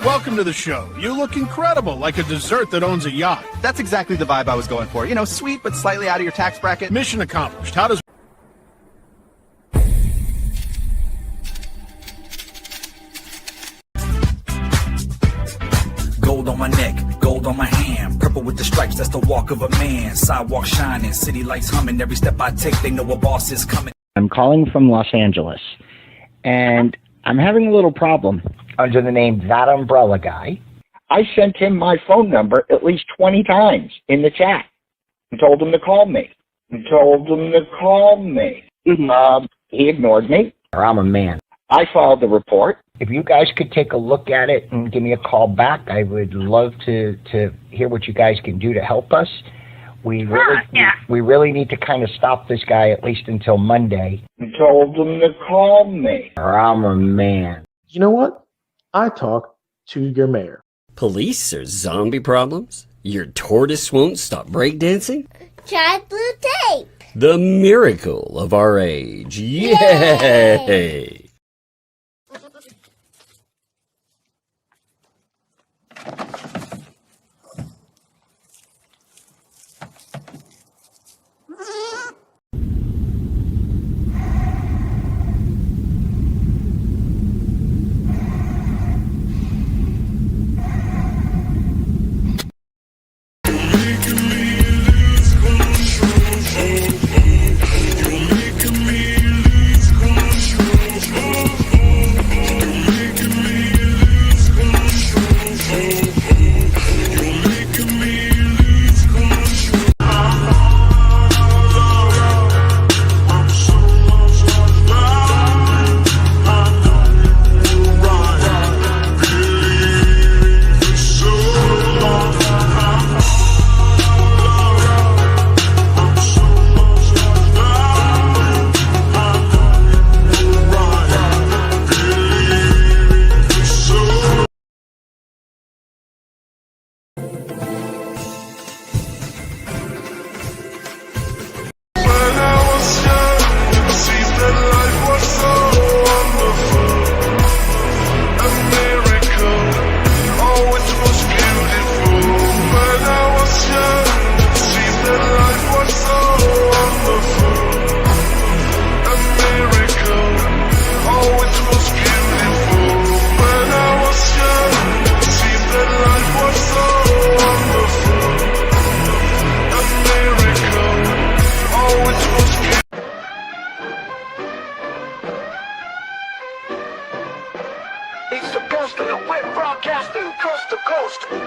Welcome to the show. You look incredible, like a dessert that owns a yacht. That's exactly the vibe I was going for. You know, sweet but slightly out of your tax bracket. Mission accomplished. How does... Gold on my neck, gold on my hand, purple with the stripes, that's the walk of a man. Sidewalk shining, city lights humming, every step I take, they know a boss is coming. I'm calling from Los Angeles, and I'm having a little problem under the name ThATuMBRELLAgUY. I sent him my phone number at least 20 times in the chat and told him to call me. He ignored me, or I'm a man. I filed the report. If you guys could take a look at it and give me a call back, I would love to hear what you guys can do to help us. We really need to kind of stop this guy at least until Monday. I told him to call me, or I'm a man. You know what? I talk to your mayor. Police or zombie problems? Your tortoise won't stop breakdancing? Try blue tape. The miracle of our age. Yay!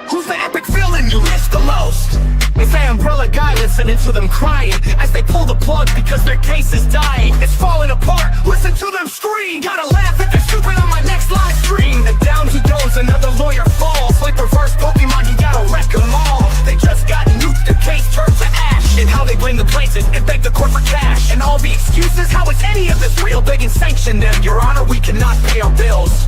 Who's the epic villain you miss the most? It's ThATuMBRELLAgUy listening to them crying as they pull the plug because their case is dying. It's falling apart, listen to them scream. Gotta laugh at they're stupid on my next live stream. The down he goes, another lawyer falls. Like reverse Pokemon, you gotta wreck them all. They just got nuked, their case turned to ash. And how they blame the places and beg the court for cash. And all the excuses, how is any of this real? They can sanction them, Your Honor, we cannot pay our bills.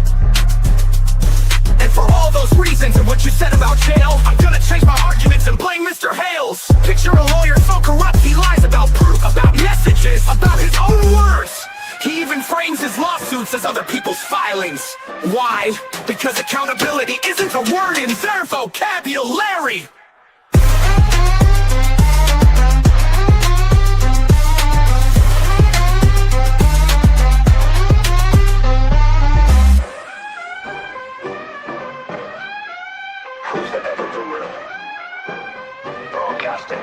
And for all those reasons and what you said about jail, I'm gonna change my arguments and blame Mr. Hales. Picture a lawyer so corrupt he lies about proof, about messages, about his own words. He even frames his lawsuits as other people's filings. Why? Because accountability isn't a word in their vocabulary. Who's the epic villain? Broadcasting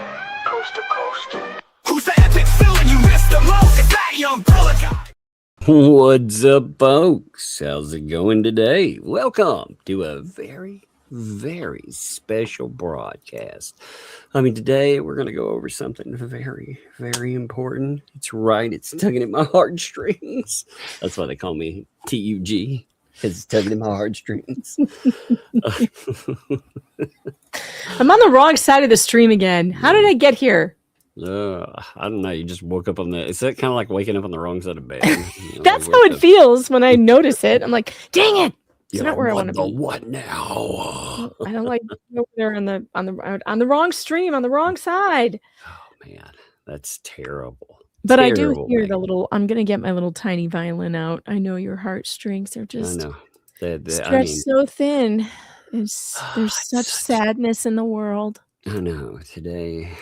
coast to coast. Who's the epic villain you missed the most? It's ThATuMBRELLAgUy. What's up, folks? How's it going today? Welcome to a very, very special broadcast. I mean, today we're going to go over something very, very important. It's right. It's tugging at my heartstrings. That's why they call me TUG. Because it's tugging at my heartstrings. I'm on the wrong side of the stream again. How did I get here? I don't know. You just woke up on the... Is that kind of like waking up on the wrong side of bed? You know, That's like how it feels when I notice it. I'm like, dang it! It's You're not where I like, want to be. What now? I don't like over there on the wrong stream, on the wrong side. Oh man, that's terrible. But terrible, I do hear man. the little. I'm gonna get my little tiny violin out. I know your heartstrings are just. I know. I Stretched mean, so thin. There's such sadness in the world. I know today.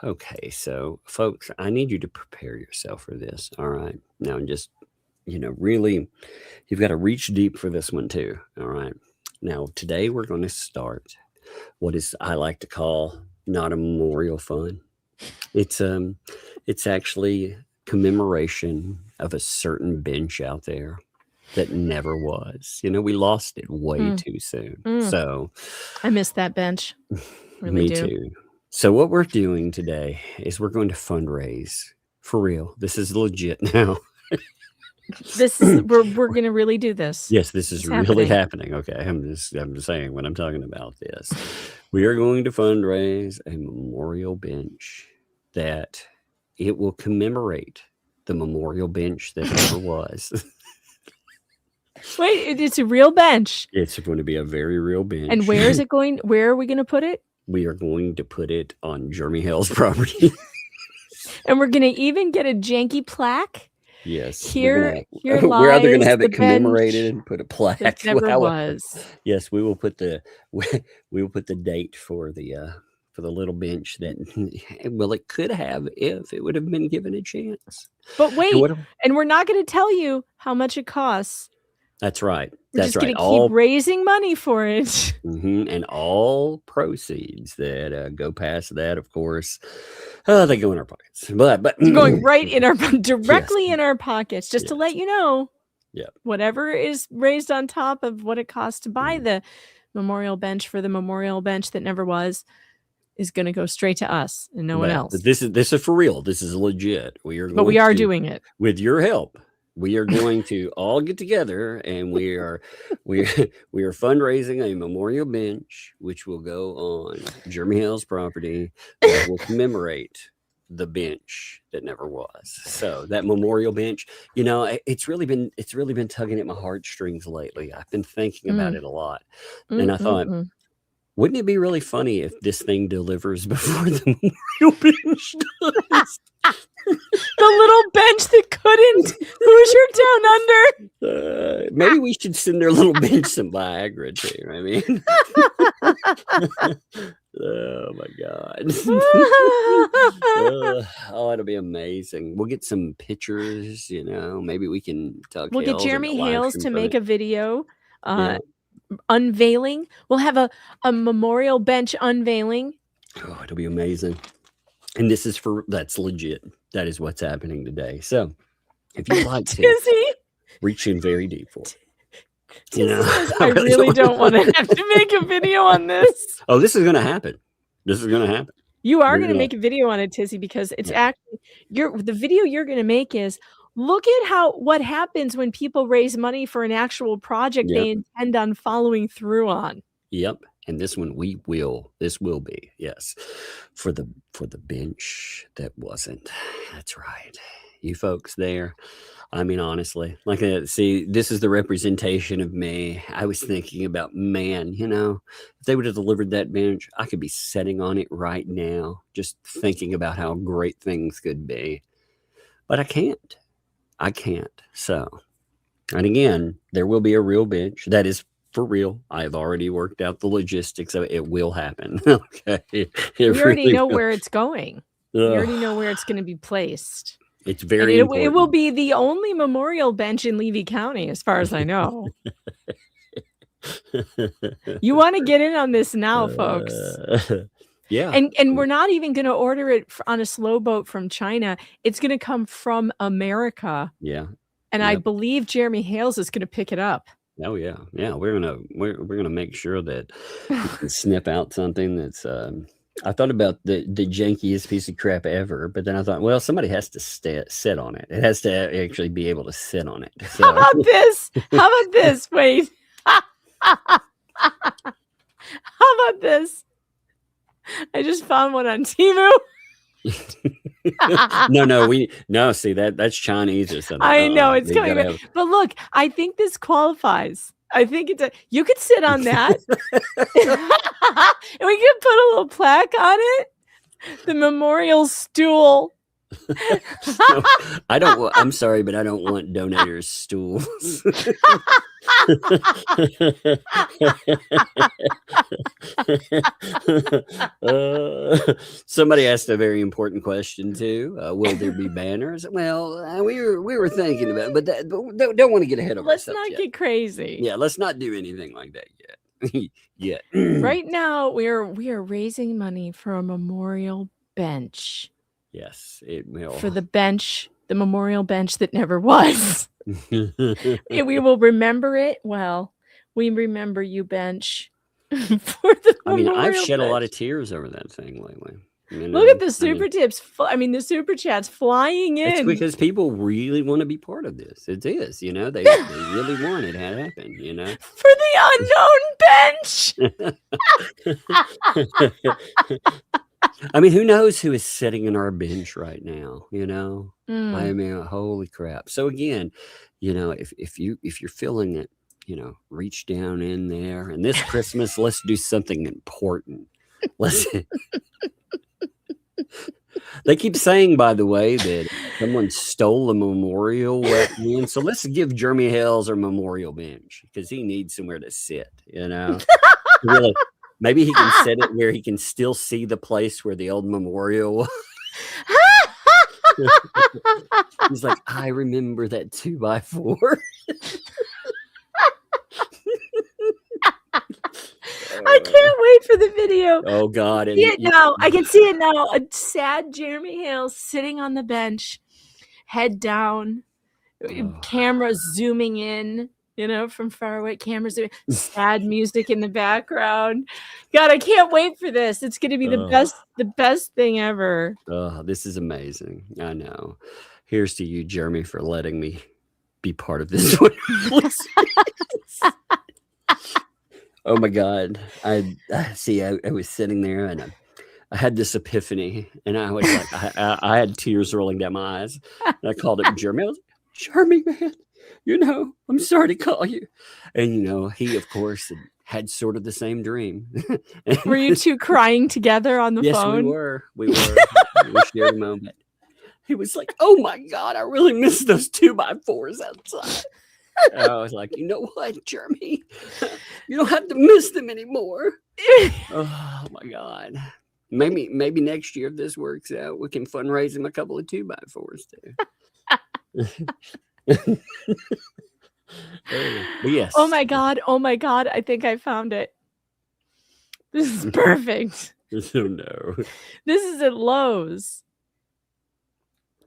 Okay, so folks, I need you to prepare yourself for this. All right. Now, just, really, you've got to reach deep for this one too. All right. Now, today we're going to start what is I like to call not a memorial fund. It's actually commemoration of a certain bench out there that never was. We lost it way too soon. So I missed that bench. Really me do. too. So what we're doing today is we're going to fundraise for real. This is legit now. This is we're gonna really do this. Yes, this is really happening. Okay, I'm just saying when I'm talking about this. We are going to fundraise a memorial bench that it will commemorate the memorial bench that never was. Wait, it's a real bench. It's going to be a very real bench. And where is it going? Where are we going to put it? We are going to put it on Jeremy Hale's property. And we're going to even get a janky plaque. Yes. Here we're either going to have lies it the commemorated and put a plaque. that never was. Yes, we will put the date for the little bench that it could have if it would have been given a chance. But wait, and we're not going to tell you how much it costs. That's right. We're just going to keep raising money for it. And all proceeds that go past that, of course, they go in our pockets. But going right in our directly in our pockets, just to let you know. Yeah. Whatever is raised on top of what it costs to buy the memorial bench for the memorial bench that never was is going to go straight to us and no one else. This is for real. This is legit. We are doing it with your help. We are going to all get together and we are fundraising a memorial bench, which will go on Jeremy Hale's property that will commemorate the bench that never was. So that memorial bench, it's really been tugging at my heartstrings lately. I've been thinking about it a lot. And I thought, wouldn't it be really funny if this thing delivers before the memorial bench does? The little bench that couldn't. Hoosier down under. Maybe we should send their little bench some Viagra too. I mean, oh my God. It'll be amazing. We'll get some pictures. Maybe we can talk. We'll get Jeremy Hales to make a video. Unveiling. We'll have a memorial bench unveiling. Oh, it'll be amazing. And that's legit. That is what's happening today. So if you'd like to reach in very deep for it. I really don't want to have to make a video on this. Oh, this is going to happen. You are going to make a video on it, Tizzy, because it's actually the video you're going to make is look at what happens when people raise money for an actual project they intend on following through on. Yep. And this one this will be, yes, for the bench that wasn't. That's right. You folks there. I mean, honestly, see, this is the representation of me. I was thinking about, man, if they would have delivered that bench, I could be sitting on it right now, just thinking about how great things could be. But I can't. So, and again, there will be a real bench that is for real. I've already worked out the logistics of it. It will happen. Okay. We already know where it's going. We already know where it's going to be placed. It's very important. It will be the only memorial bench in Levy County, as far as I know. You want to get in on this now, folks. Yeah. And we're not even going to order it on a slow boat from China. It's going to come from America. Yeah. And I believe Jeremy Hales is going to pick it up. Oh yeah. Yeah. We're gonna make sure that we can snip out something that's I thought about the jankiest piece of crap ever, but then I thought, well, somebody has to sit on it. It has to actually be able to sit on it. So. How about this? Wait. How about this? I just found one on Temu. No, see that's Chinese or something. I know it's coming back. But look, I think this qualifies. I think you could sit on that. And we could put a little plaque on it. The memorial stool. No, I'm sorry, but I don't want donators' stools. Somebody asked a very important question too. Will there be banners? Well, we were thinking about it, but don't want to get ahead of Let's ourselves not yet. get crazy. Yeah, let's not do anything like that yet. Yet. Right now, we are raising money for a memorial bench. Yes, it will. For the bench, the memorial bench that never was. And we will remember it. Well, we remember you, bench. For the I've shed bench. a lot of tears over that thing lately. Look at the super tips. The super chats flying in. It's because people really want to be part of this. It is, they really want it to happen, For the unknown bench. Who knows who is sitting in our bench right now, holy crap. So again, if you're feeling it, reach down in there. And this Christmas, let's do something important. They keep saying, by the way, that someone stole a memorial weapon. So let's give Jeremy Hales our memorial bench because he needs somewhere to sit, Really, maybe he can set it where he can still see the place where the old memorial was. He's like, I remember that 2x4. I can't wait for the video. Oh God! I can see it now. A sad Jeremy Hale sitting on the bench, head down, camera zooming in. From far away, camera zooming. Sad music in the background. God, I can't wait for this. It's going to be the best thing ever. Oh, this is amazing. I know. Here's to you, Jeremy, for letting me be part of this one. Oh my God. I was sitting there and I had this epiphany and I was like, I had tears rolling down my eyes. And I called up Jeremy. I was like, Jeremy, man, I'm sorry to call you. And, he, of course, had sort of the same dream. Were you two crying together on the phone? Yes, we were. We shared a moment. He was like, oh my God, I really miss those 2x4s outside. And I was like, you know what, Jeremy? You don't have to miss them anymore. Oh my God. Maybe next year, if this works out, we can fundraise him a couple of 2x4s too. Yes. Oh my God. I think I found it. This is perfect. Oh no. This is at Lowe's.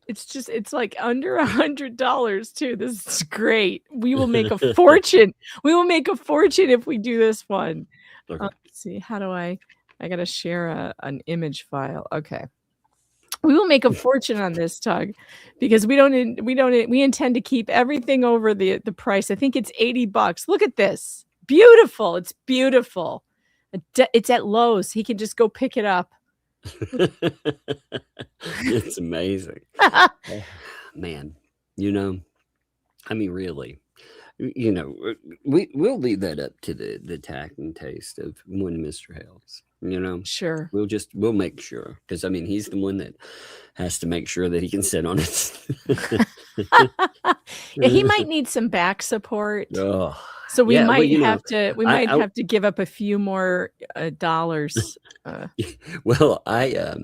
It's like under $100 too. This is great. We will make a fortune. We will make a fortune if we do this one. Okay. Let's see. How do I got to share an image file. Okay. We will make a fortune on this, Tug, because we intend to keep everything over the price. I think it's $80. Look at this. Beautiful. It's beautiful. It's at Lowe's. He can just go pick it up. It's amazing. Man, really, we'll leave that up to the tact and taste of one Mr. Hales. Sure. We'll make sure because he's the one that has to make sure that he can sit on it. Yeah, he might need some back support. Oh. So we might have to give up a few more dollars. Well, I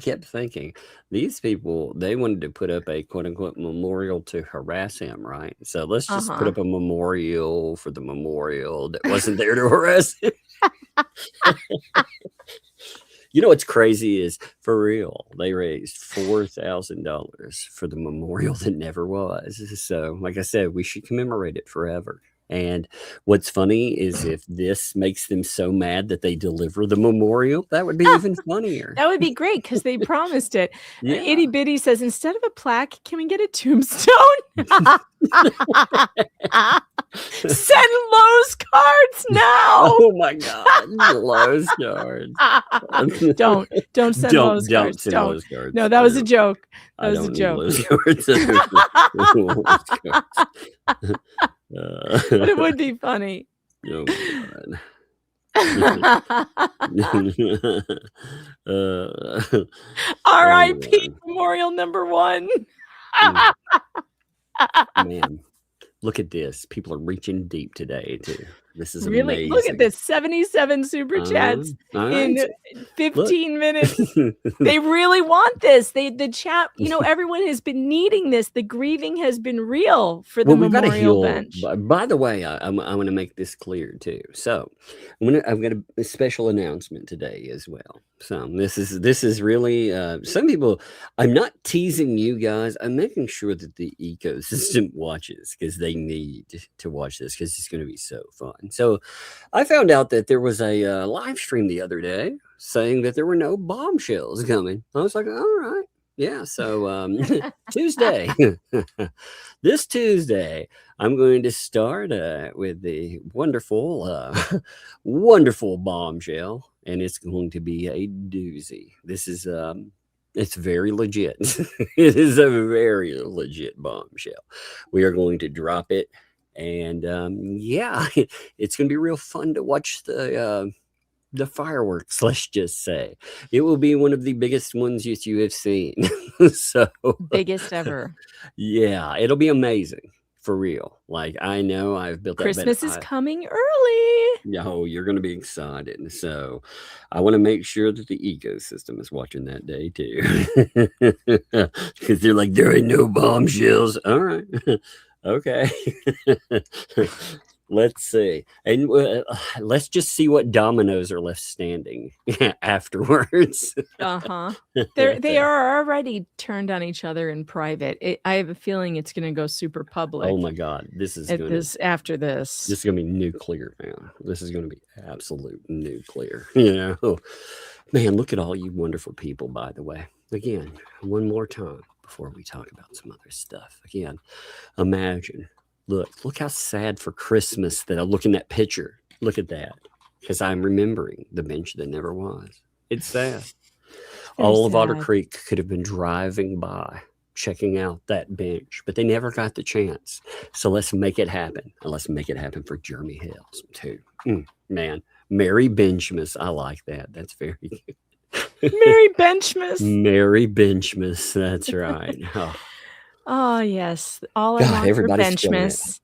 kept thinking these people, they wanted to put up a quote unquote memorial to harass him, right? So let's just put up a memorial for the memorial that wasn't there to harass him. What's crazy is, for real, they raised $4,000 for the memorial that never was. So, like I said, we should commemorate it forever. And what's funny is if this makes them so mad that they deliver the memorial, that would be even funnier. That would be great because they promised it. Yeah. Itty Bitty says, instead of a plaque, can we get a tombstone? Send Lowe's cards now. Oh my God, Lowe's cards. Don't send Lowe's cards. Send Lowe's cards. No, that was a joke. That was a joke. But it would be funny. Oh my God. R.I.P. Memorial number 1. Man, Look at this. People are reaching deep today, too. This is really amazing. look at this 77 super chats in 15 minutes. They really want this. The chat, everyone has been needing this. The grieving has been real for the memorial bench. By the way, I want to make this clear too. So I've got a special announcement today as well. So this is really some people. I'm not teasing you guys. I'm making sure that the ecosystem watches, because they need to watch this, because it's going to be so fun. So I found out that there was a live stream the other day saying that there were no bombshells coming. I was like, all right. Yeah. So Tuesday, this Tuesday, I'm going to start with the wonderful, wonderful bombshell. And it's going to be a doozy. This is it's very legit. It is a very legit bombshell. We are going to drop it. And yeah, it's going to be real fun to watch the fireworks, let's just say. It will be one of the biggest ones that you have seen. So biggest ever. Yeah, it'll be amazing. For real. Like, I know I've built that. Christmas is coming early. Oh, you're going to be excited. So I want to make sure that the ecosystem is watching that day too. Because they're like, there ain't no bombshells. All right. Okay. Let's see. And let's just see what dominoes are left standing afterwards. They are already turned on each other in private. I have a feeling it's going to go super public. Oh my God. This is after this. This is going to be nuclear, man. This is going to be absolute nuclear. You know, man, look at all you wonderful people, by the way. Again, one more time before we talk about some other stuff. Again, imagine. Look how sad for Christmas that I look in that picture. Look at that. Because I'm remembering the bench that never was. It's sad. All of Otter Creek could have been driving by, checking out that bench, but they never got the chance. So let's make it happen. And let's make it happen for Jeremy Hales too. Man, Merry Benchmas. I like that. That's very good. Merry Benchmas. Merry Benchmas. That's right. Oh, yes. All I want for Benchmas.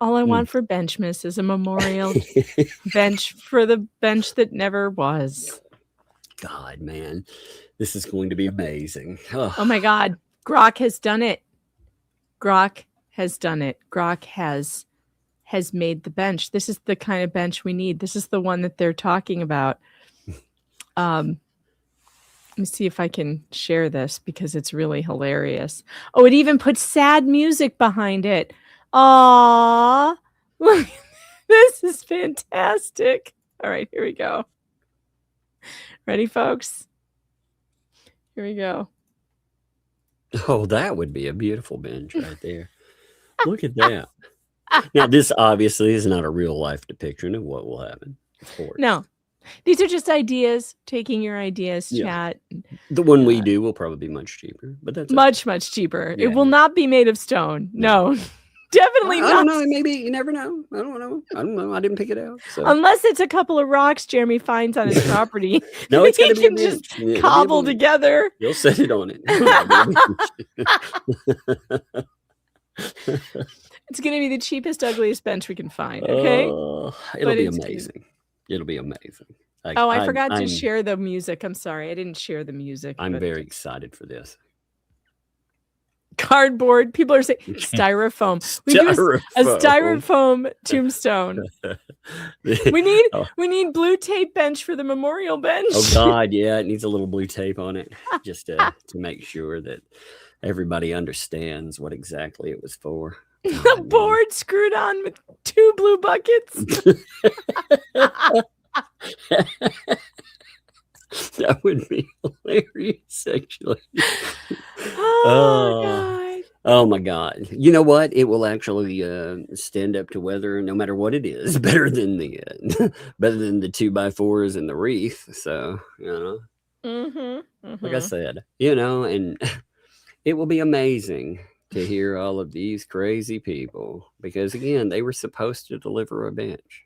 All I want for Benchmas is a memorial bench for the bench that never was. God, man. This is going to be amazing. Oh my God. Grok has done it. Grok has done it. Grok has made the bench. This is the kind of bench we need. This is the one that they're talking about. Let me see if I can share this because it's really hilarious. Oh, it even puts sad music behind it. Aww. Look, this is fantastic. All right, here we go. Ready, folks? Here we go. Oh, that would be a beautiful bench right there. Look at that. Now, this obviously is not a real life depiction of what will happen, of course. No. These are just ideas, taking your ideas, chat. The one we do will probably be much cheaper, but that's much cheaper. Yeah. It will not be made of stone. No, definitely not. I don't know. Maybe you never know. I don't know. I didn't pick it out. So. Unless it's a couple of rocks Jeremy finds on his property. No, it's going to be just cobble together. You'll set it on it. It's going to be the cheapest, ugliest bench we can find. Okay, it'll be amazing. It'll be amazing. I forgot to share the music. I'm sorry. I didn't share the music. I'm very excited for this. Cardboard. People are saying styrofoam. We do a styrofoam tombstone. We need blue tape bench for the memorial bench. Oh God, yeah. It needs a little blue tape on it just to make sure that everybody understands what exactly it was for. A board screwed on with 2 blue buckets. That would be hilarious, actually. Oh, God. Oh, my God. You know what? It will actually stand up to weather no matter what it is. Better than the 2x4s and the wreath. So, you know, like I said, you know, and it will be amazing to hear all of these crazy people, because again, they were supposed to deliver a bench,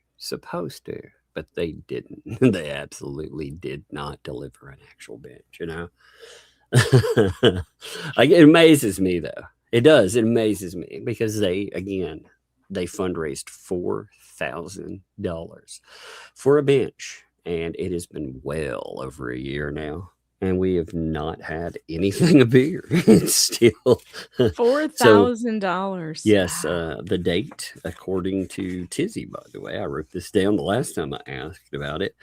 but they didn't. They absolutely did not deliver an actual bench, you know. Like, it amazes me though. It does. It amazes me because they, again, they fundraised $4,000 for a bench, and it has been well over a year now. And we have not had anything a beer. It's still $4,000. Yes, Wow. the date, according to Tizzy, by the way, I wrote this down the last time I asked about it.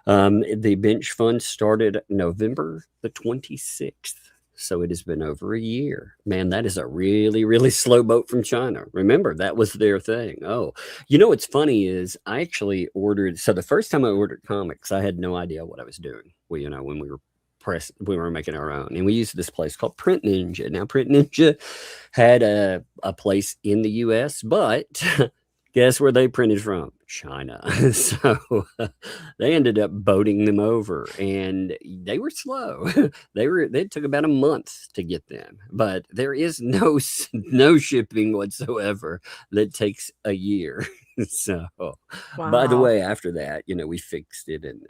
The bench fund started November the 26th. So it has been over a year. Man, that is a really, really slow boat from China. Remember, that was their thing. Oh, what's funny is I actually ordered. So the first time I ordered comics, I had no idea what I was doing. Well, when we were making our own, and we used this place called Print Ninja. Now, Print Ninja had a place in the U.S., but guess where they printed from? China. So they ended up boating them over, and they were slow. They took about a month to get them, but there is no shipping whatsoever that takes a year. So, by the way, after that, we fixed it, and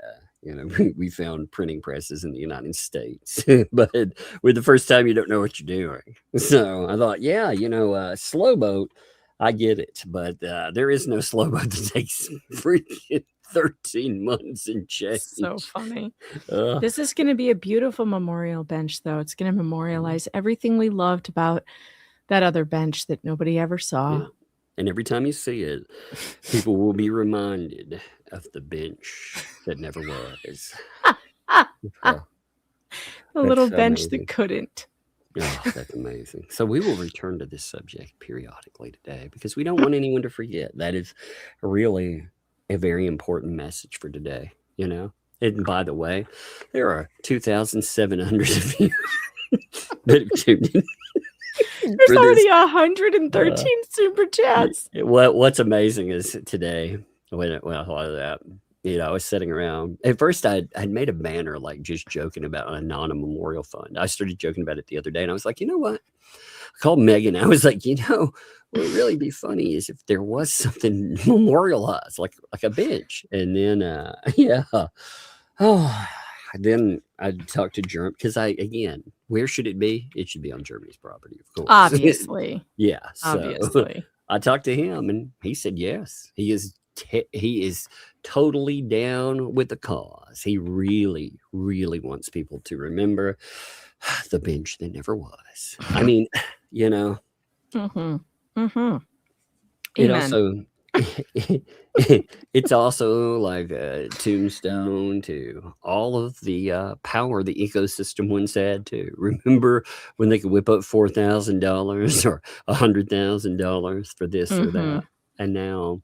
we found printing presses in the United States. But with the first time, you don't know what you're doing. So I thought, slow boat, I get it, but there is no slow boat that takes freaking 13 months and change. So funny. This is going to be a beautiful memorial bench, though. It's going to memorialize everything we loved about that other bench that nobody ever saw. Yeah. And every time you see it, people will be reminded of the bench that never was. The little bench that couldn't. Oh, that's amazing. So we will return to this subject periodically today because we don't want anyone to forget. That is really a very important message for today, And by the way, there are 2,700 of you that have tuned in. There's already 113 super chats. What's amazing is today, I was sitting around. At first, I'd made a banner like just joking about an anonymous memorial fund. I started joking about it the other day, and I was like, you know what? I called Megan. I was like, what would really be funny is if there was something memorialized, like a bench. And then, then I talked to Germ because where should it be? It should be on Germany's property, of course. Obviously. Yeah. Obviously. I talked to him, and he said yes. He is totally down with the cause. He really, really wants people to remember the bench that never was. I mean, Mm-hmm. Mm-hmm. It also it's also like a tombstone to all of the power the ecosystem once had too. Remember when they could whip up $4,000 or $100,000 for this or that, and now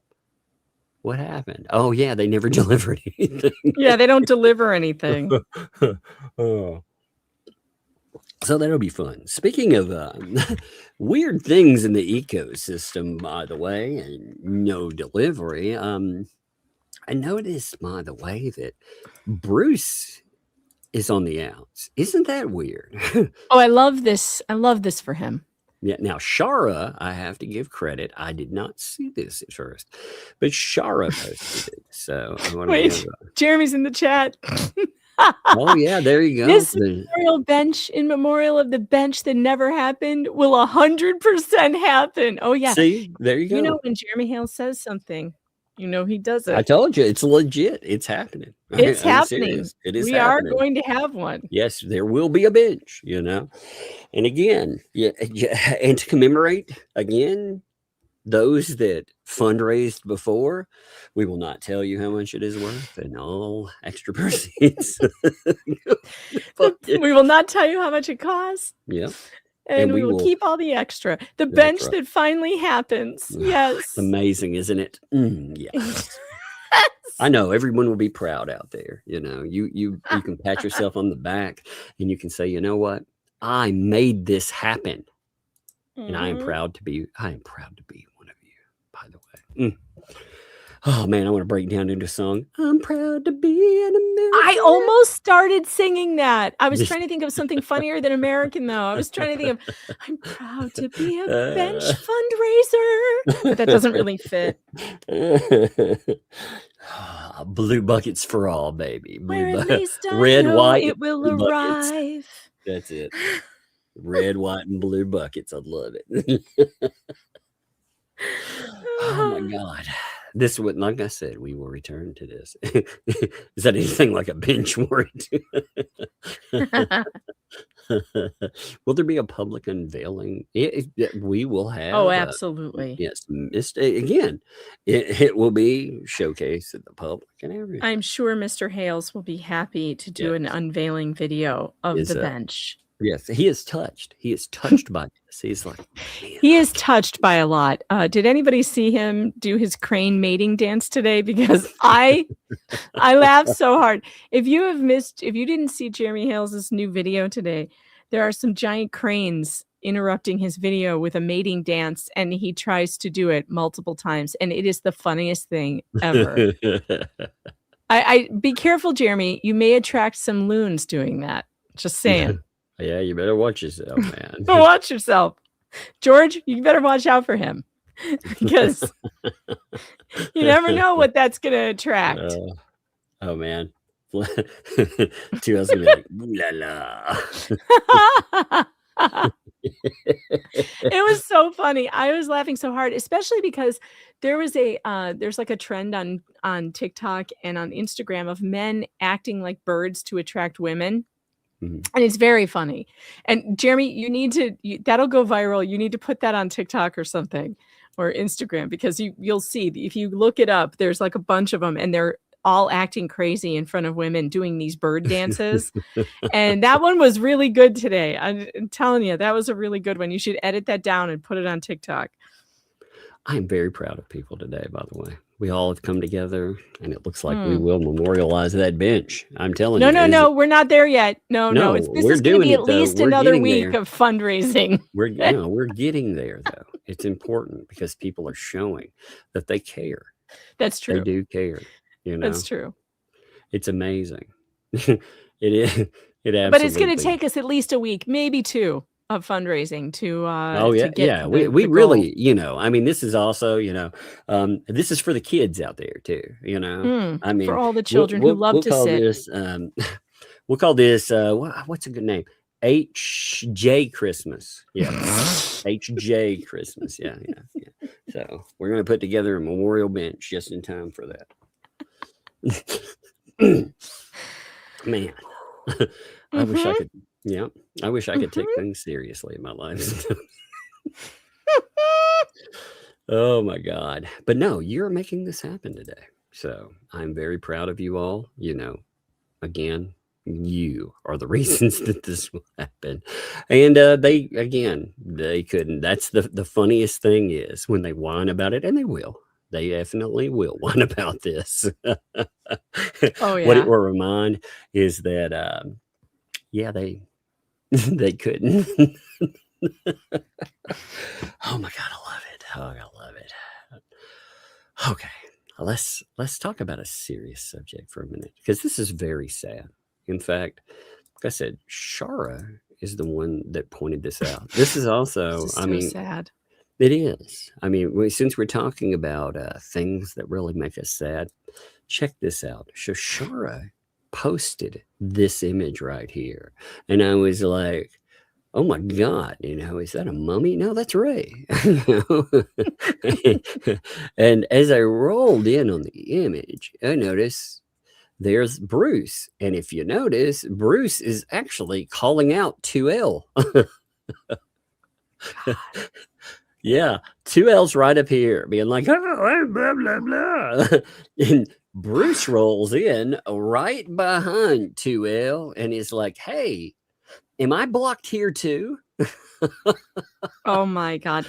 what happened? Oh yeah, they never delivered anything. Yeah, they don't deliver anything. Oh. So that'll be fun. Speaking of weird things in the ecosystem, by the way, and no delivery, I noticed, by the way, that Bruce is on the outs. Isn't that weird? Oh, I love this. I love this for him. Yeah. Now, Shara, I have to give credit. I did not see this at first, but Shara posted it. So I want to Jeremy's in the chat. Oh yeah, there you go. This memorial bench in memorial of the bench that never happened will 100% happen. Oh yeah. See, there you go. When Jeremy Hale says something, he does it. I told you, it's legit. It's happening. It's happening. It is. We happening. are going to have one. Yes, there will be a bench. And again, and to commemorate again those that fundraised before, we will not tell you how much it is worth and all extra proceeds. We will not tell you how much it costs. Yeah. And we will keep all the extra. The bench that finally happens. Yes. Amazing, isn't it? Yes. I know everyone will be proud out there. You can pat yourself on the back and you can say, you know what? I made this happen. And I am proud to be one of you, by the way. Oh man, I want to break down into a song. I'm proud to be an American. I almost started singing that. I was trying to think of something funnier than American, though. I was trying to think of, I'm proud to be a bench fundraiser. But that doesn't really fit. Blue buckets for all, baby. Red, white, it will arrive. Buckets. That's it. Red, white, and blue buckets. I love it. Oh my God. This would, like I said, we will return to this. Is that anything like a bench warrant? Will there be a public unveiling? We will have. Oh, absolutely. Yes. Again, it will be showcased at the public and everything. I'm sure Mr. Hales will be happy to do an unveiling video of the bench. Yes, he is touched. He is touched by this. He's like, man. He is touched by a lot. Did anybody see him do his crane mating dance today? Because I laughed so hard. If you didn't see Jeremy Hales' new video today, there are some giant cranes interrupting his video with a mating dance, and he tries to do it multiple times, and it is the funniest thing ever. I be careful, Jeremy. You may attract some loons doing that. Just saying. Yeah, you better watch yourself, man. Watch yourself. George, you better watch out for him. Because you never know what that's going to attract. Oh, man. 2 hours be like, ooh la la. It was so funny. I was laughing so hard, especially because there was there's like a trend on TikTok and on Instagram of men acting like birds to attract women. And it's very funny. And Jeremy, you need to, that'll go viral. You need to put that on TikTok or something, or Instagram, because you'll see, if you look it up, there's like a bunch of them, and they're all acting crazy in front of women doing these bird dances. And that one was really good today. I'm telling you, that was a really good one. You should edit that down and put it on TikTok. I'm very proud of people today, by the way. We all have come together, and it looks like we will memorialize that bench. I'm telling you. No, we're not there yet. No. This is going to be at least another week of fundraising. We're getting there, though. It's important because people are showing that they care. That's true. They do care. That's true. It's amazing. It is. It absolutely. But it's going to take us at least a week, maybe 2. Of fundraising to to get we really I mean, this is also this is for the kids out there too, I mean, for all the children who love to sit. This, we'll call this what's a good name? HJ Christmas. HJ Christmas. Yeah. So we're gonna put together a memorial bench just in time for that. Man, I wish I could. Yeah, I wish I could take things seriously in my life. Oh my God. But no, you're making this happen today. So I'm very proud of you all. Again, you are the reasons that this will happen. And they couldn't. That's the funniest thing is when they whine about it, and they will. They definitely will whine about this. Oh yeah. What it will remind is that they couldn't. Oh my God, I love it. Oh, I love it. Okay, let's talk about a serious subject for a minute, because this is very sad. In fact, like I said, Shara is the one that pointed this out. This is also, this is so sad. It is. I mean, since we're talking about things that really make us sad, check this out. So Shara posted this image right here, and I was like, oh my God, is that a mummy? No, that's Ray. And as I rolled in on the image, I noticed there's Bruce, and if you notice, Bruce is actually calling out 2L. Yeah, 2L's right up here being like, oh, blah blah blah. And Bruce rolls in right behind 2L and is like, hey, am I blocked here too? Oh my God.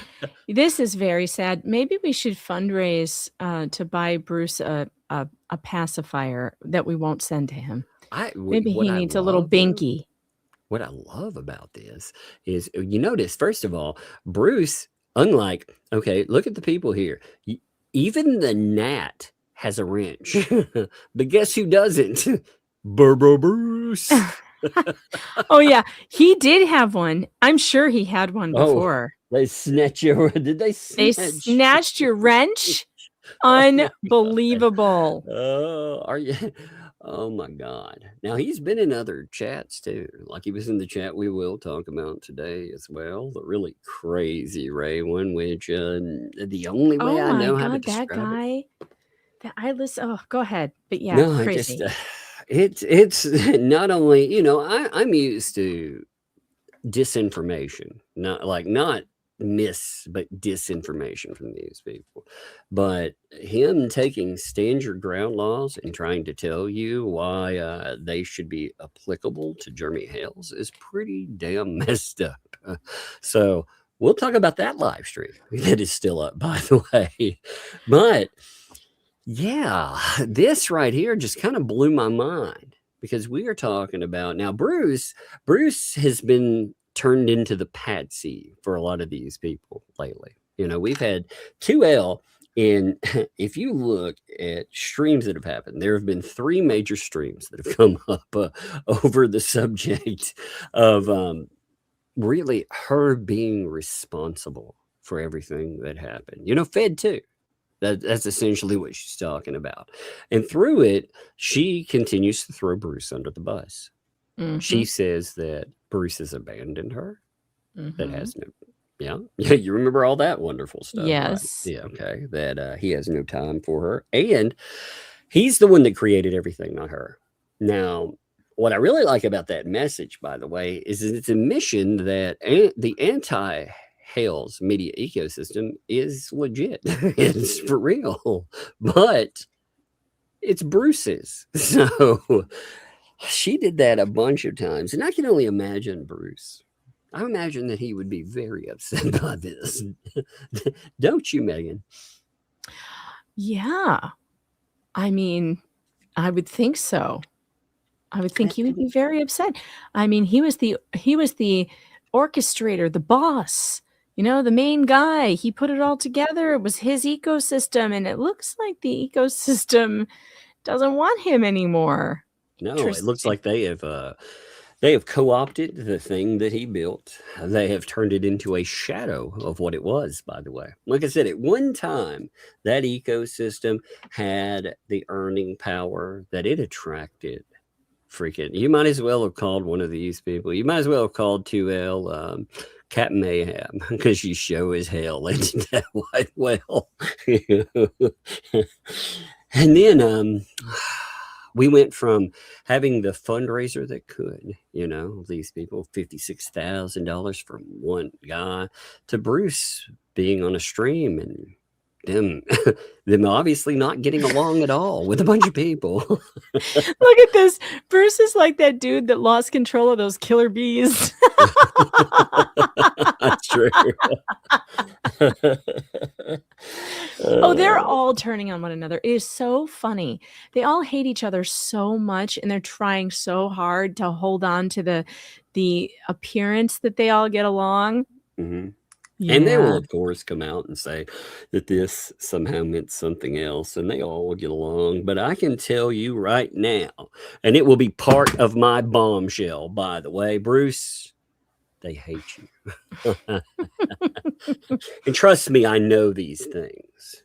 This is very sad. Maybe we should fundraise to buy Bruce a pacifier that we won't send to him. Maybe he needs a little binky. What I love about this is, you notice, first of all, Bruce, unlike, okay, look at the people here. Even the gnat has a wrench. But guess who doesn't? Bruce. Oh yeah, he did have one. I'm sure he had one before. They snatched your. Did they? They snatched your wrench. Unbelievable. Oh, Oh my God. Now he's been in other chats too. Like he was in the chat we will talk about today as well. The really crazy Ray one, which the only way Oh I my know how to God, that describe it. guy that I listen. Oh, go ahead. But yeah, No, I crazy. just it's not only, I'm used to disinformation, not but disinformation from these people. But him taking stand your ground laws and trying to tell you why they should be applicable to Jeremy Hales is pretty damn messed up. So we'll talk about that live stream that is still up, by the way. But yeah, this right here just kind of blew my mind because we are talking about now Bruce has been turned into the patsy for a lot of these people lately. We've had 2L in if you look at streams that have happened, there have been 3 major streams that have come up over the subject of really her being responsible for everything that happened. Fed too. That's essentially what she's talking about. And through it, she continues to throw Bruce under the bus. Mm-hmm. She says that Bruce has abandoned her. Mm-hmm. That has no, yeah, you remember all that wonderful stuff. Yes. Right? Yeah, okay. That he has no time for her. And he's the one that created everything, not her. Now, what I really like about that message, by the way, is it's a mission that the Hale's media ecosystem is legit. It's for real, but it's Bruce's. So she did that a bunch of times. And I can only imagine Bruce. I imagine that he would be very upset by this. Don't you, Megan? Yeah. I mean, I would think so. I would think he would be very upset. I mean, he was the orchestrator, the boss. The main guy. He put it all together. It was his ecosystem, and it looks like the ecosystem doesn't want him anymore. No, it looks like they have co-opted the thing that he built. They have turned it into a shadow of what it was, by the way. Like I said, at one time, that ecosystem had the earning power that it attracted. Freaking, you might as well have called one of these people. You might as well have called 2L Captain Mayhem because you show as hell into that white whale. And then we went from having the fundraiser that could, these people, $56,000 from one guy, to Bruce being on a stream and them obviously not getting along at all with a bunch of people. Look at this. Bruce is like that dude that lost control of those killer bees. That's true. Oh, they're all turning on one another. It is so funny. They all hate each other so much, and they're trying so hard to hold on to the appearance that they all get along. Mm-hmm. Yeah. And they will, of course, come out and say that this somehow meant something else, and they all get along. But I can tell you right now, and it will be part of my bombshell, by the way, Bruce, they hate you. And trust me, I know these things.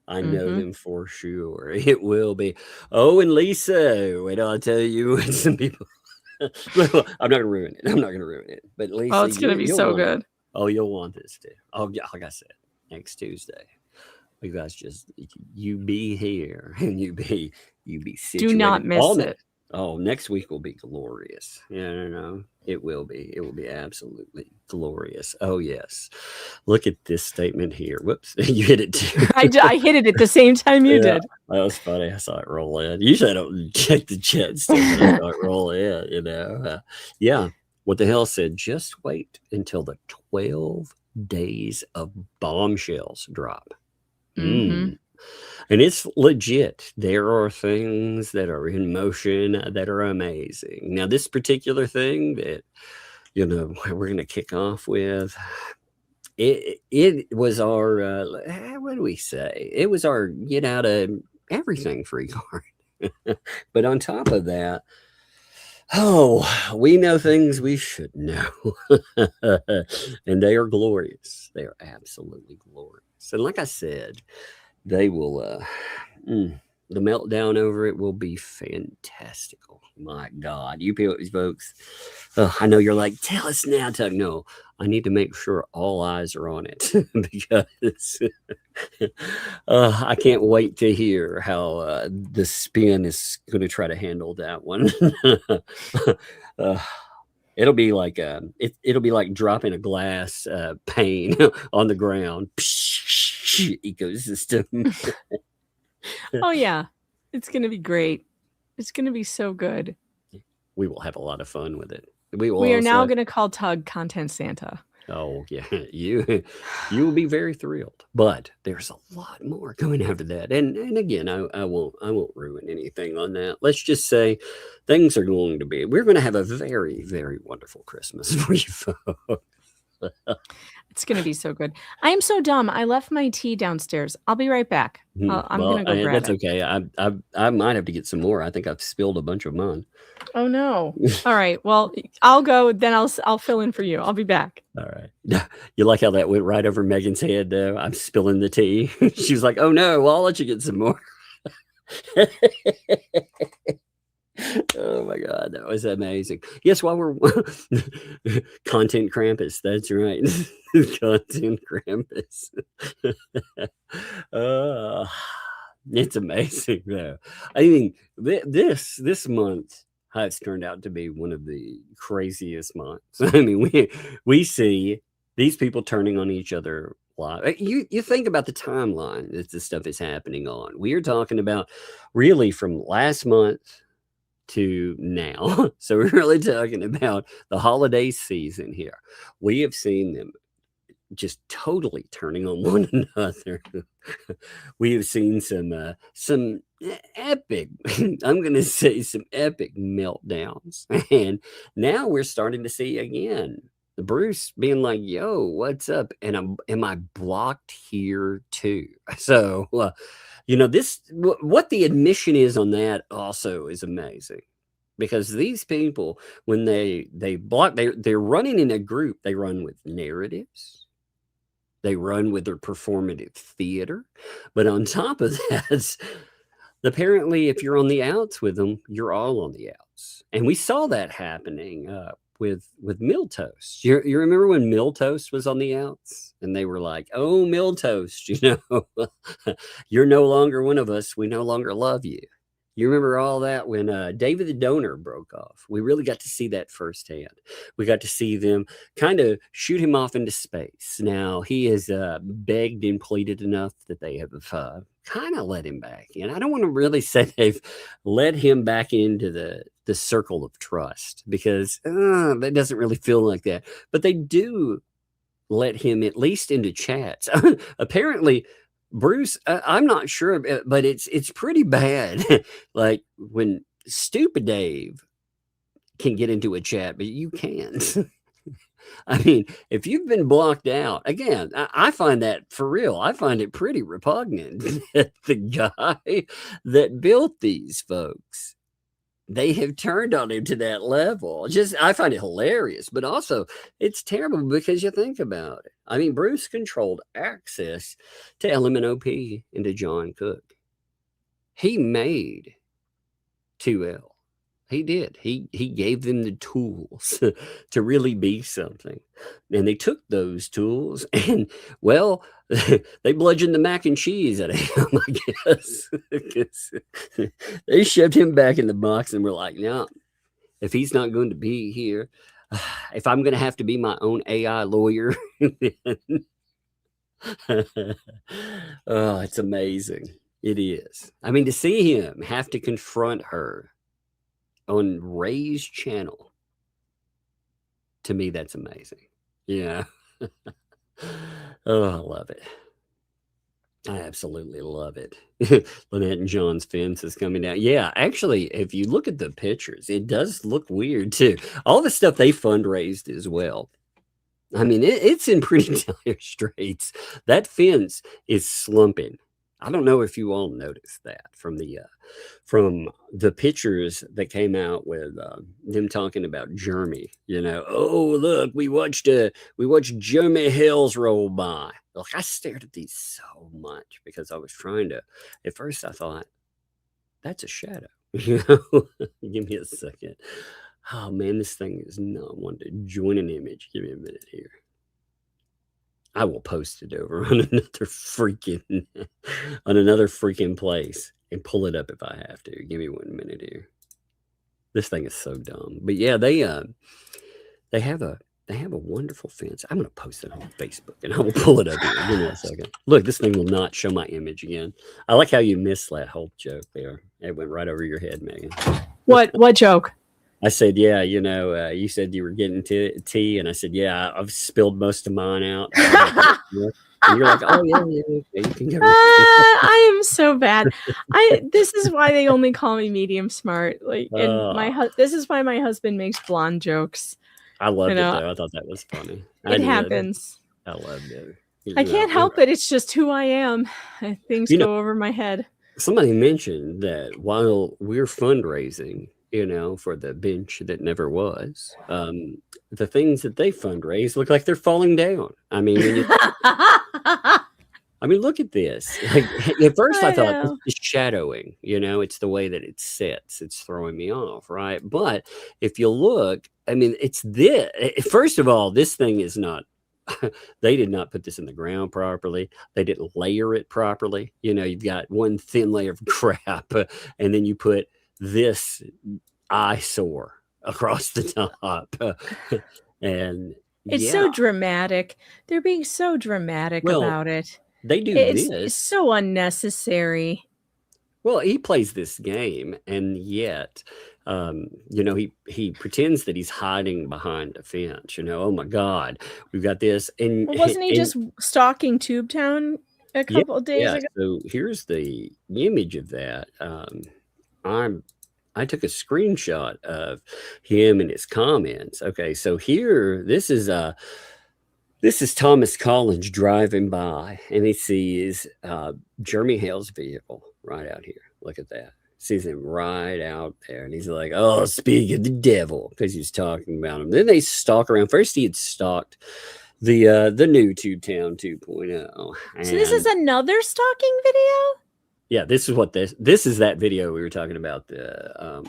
I know them for sure. It will be. Oh, and Lisa, wait till I tell you what some people. Well, I'm not going to ruin it. But Lisa, oh, it's going to be so good. Oh, you'll want this too. Oh, yeah, like I said, next Tuesday, you guys you be here and you be situated. Do not miss it. Oh, next week will be glorious. No. It will be. It will be absolutely glorious. Oh, yes. Look at this statement here. Whoops. You hit it too. I hit it at the same time you did. That was funny. I saw it roll in. Usually I don't check the chat stuff, but I saw it roll in, yeah. What the hell said, just wait until the 12 days of bombshells drop. And it's legit. There are things that are in motion that are amazing. Now, this particular thing that, we're going to kick off with, it was our, what do we say? It was our get out of everything free card. But on top of that, we know things we should know. And they are glorious. They are absolutely glorious. And like I said, they will the meltdown over it will be fantastical. My God, you folks, I know you're like, tell us now, Tug. No, I need to make sure all eyes are on it because I can't wait to hear how the spin is going to try to handle that one. It'll be like it'll be like dropping a glass pane on the ground. Ecosystem. Oh yeah, it's gonna be great. It's gonna be so good. We will have a lot of fun with it. We are now gonna call Tug Content Santa. Oh yeah, you will be very thrilled. But there's a lot more coming after that. And again, I won't ruin anything on that. Let's just say things are going to be. We're going to have a very, very wonderful Christmas for you folks. It's going to be so good. I am so dumb. I left my tea downstairs. I'll be right back. I'm going to go grab it. That's okay. I might have to get some more. I think I've spilled a bunch of mine. Oh no. All right. Well, I'll go. Then I'll fill in for you. I'll be back. All right. You like how that went right over Megan's head, though? I'm spilling the tea. She was like, "Oh no, well, I'll let you get some more." Oh my God, that was amazing. Yes, while we're content Krampus, that's right. Content Krampus. It's amazing though. I mean, this month has turned out to be one of the craziest months. I mean, we see these people turning on each other live. You think about the timeline that this stuff is happening on. We are talking about really from last month to now. So we're really talking about the holiday season here. We have seen them just totally turning on one another. We have seen some epic, I'm going to say some epic meltdowns. And now we're starting to see again the Bruce being like, "Yo, what's up? And am I blocked here too?" So, this, what the admission is on that also is amazing. Because these people, when they block, they're running in a group. They run with narratives. They run with their performative theater. But on top of that, apparently, if you're on the outs with them, you're all on the outs. And we saw that happening with Miltoast. You remember when Miltoast was on the outs? And they were like, "Oh, Miltoast, you're no longer one of us. We no longer love you." You remember all that when David the Donor broke off. We really got to see that firsthand. We got to see them kind of shoot him off into space. Now, he has begged and pleaded enough that they have kind of let him back in. I don't want to really say they've let him back into the circle of trust because that doesn't really feel like that. But they do let him at least into chats. Apparently, Bruce, I'm not sure, but it's pretty bad. Like when Stupid Dave can get into a chat, but you can't. I mean, if you've been blocked out, again, I find that for real. I find it pretty repugnant that the guy that built these folks, they have turned on him to that level. I find it hilarious, but also it's terrible because you think about it. I mean, Bruce controlled access to LMNOP and to John Cook. He made 2L. He did. He gave them the tools to really be something. And they took those tools and, well, they bludgeoned the mac and cheese out of him, I guess. They shoved him back in the box and were like, "No, if he's not going to be here, if I'm going to have to be my own AI lawyer." Oh, it's amazing. It is. I mean, to see him have to confront her on Ray's channel, to me, that's amazing. Yeah. Oh, I love it. I absolutely love it. Lynette and John's fence is coming down. Yeah, actually, if you look at the pictures, it does look weird too. All the stuff they fundraised as well. I mean, it's in pretty dire straits. That fence is slumping. I don't know if you all noticed that from the pictures that came out with them talking about Jeremy. Oh, look, we watched Jeremy Hales roll by. Look, I stared at these so much because I was trying to. At first, I thought, that's a shadow. Give me a second. Oh man, this thing is not wanting to join an image. Give me a minute here. I will post it over on another freaking place and pull it up if I have to. Give me 1 minute here. This thing is so dumb. But yeah, they have a wonderful fence. I'm gonna post it on Facebook and I will pull it up here. Give me a second. Look, this thing will not show my image again. I like how you missed that whole joke there. It went right over your head, Megan. What joke? I said, yeah, you said you were getting tea, and I said, yeah, I've spilled most of mine out. And you're like, oh yeah, you can go. I am so bad. This is why they only call me medium smart. Like, and this is why my husband makes blonde jokes. I loved it though. I thought that was funny. It happens. I loved it. I can't help it. It's just who I am. Things go over my head. Somebody mentioned that while we're fundraising, for the bench that never was, the things that they fundraise look like they're falling down. I mean, look at this. Like, at first I thought this is shadowing, it's the way that it sits. It's throwing me off, right? But if you look, it's this. First of all, this thing is not, they did not put this in the ground properly. They didn't layer it properly. You've got one thin layer of crap, and then you put this eyesore across the top. And it's so dramatic. They're being so dramatic about it. They do this. It's so unnecessary. Well, he plays this game, and yet, he pretends that he's hiding behind a fence. Oh my God, we've got this. And wasn't he just stalking Tubetown a couple of days ago? So here's the image of that. I took a screenshot of him and his comments. Okay, so here, this is Thomas Collins driving by, and he sees Jeremy Hale's vehicle right out here. Look at that. Sees him right out there, and he's like, "Oh, speak of the devil," because he's talking about him. Then they stalk around. First, he had stalked the new Tubetown 2.0. So this is another stalking video? Yeah, this is that video we were talking about, the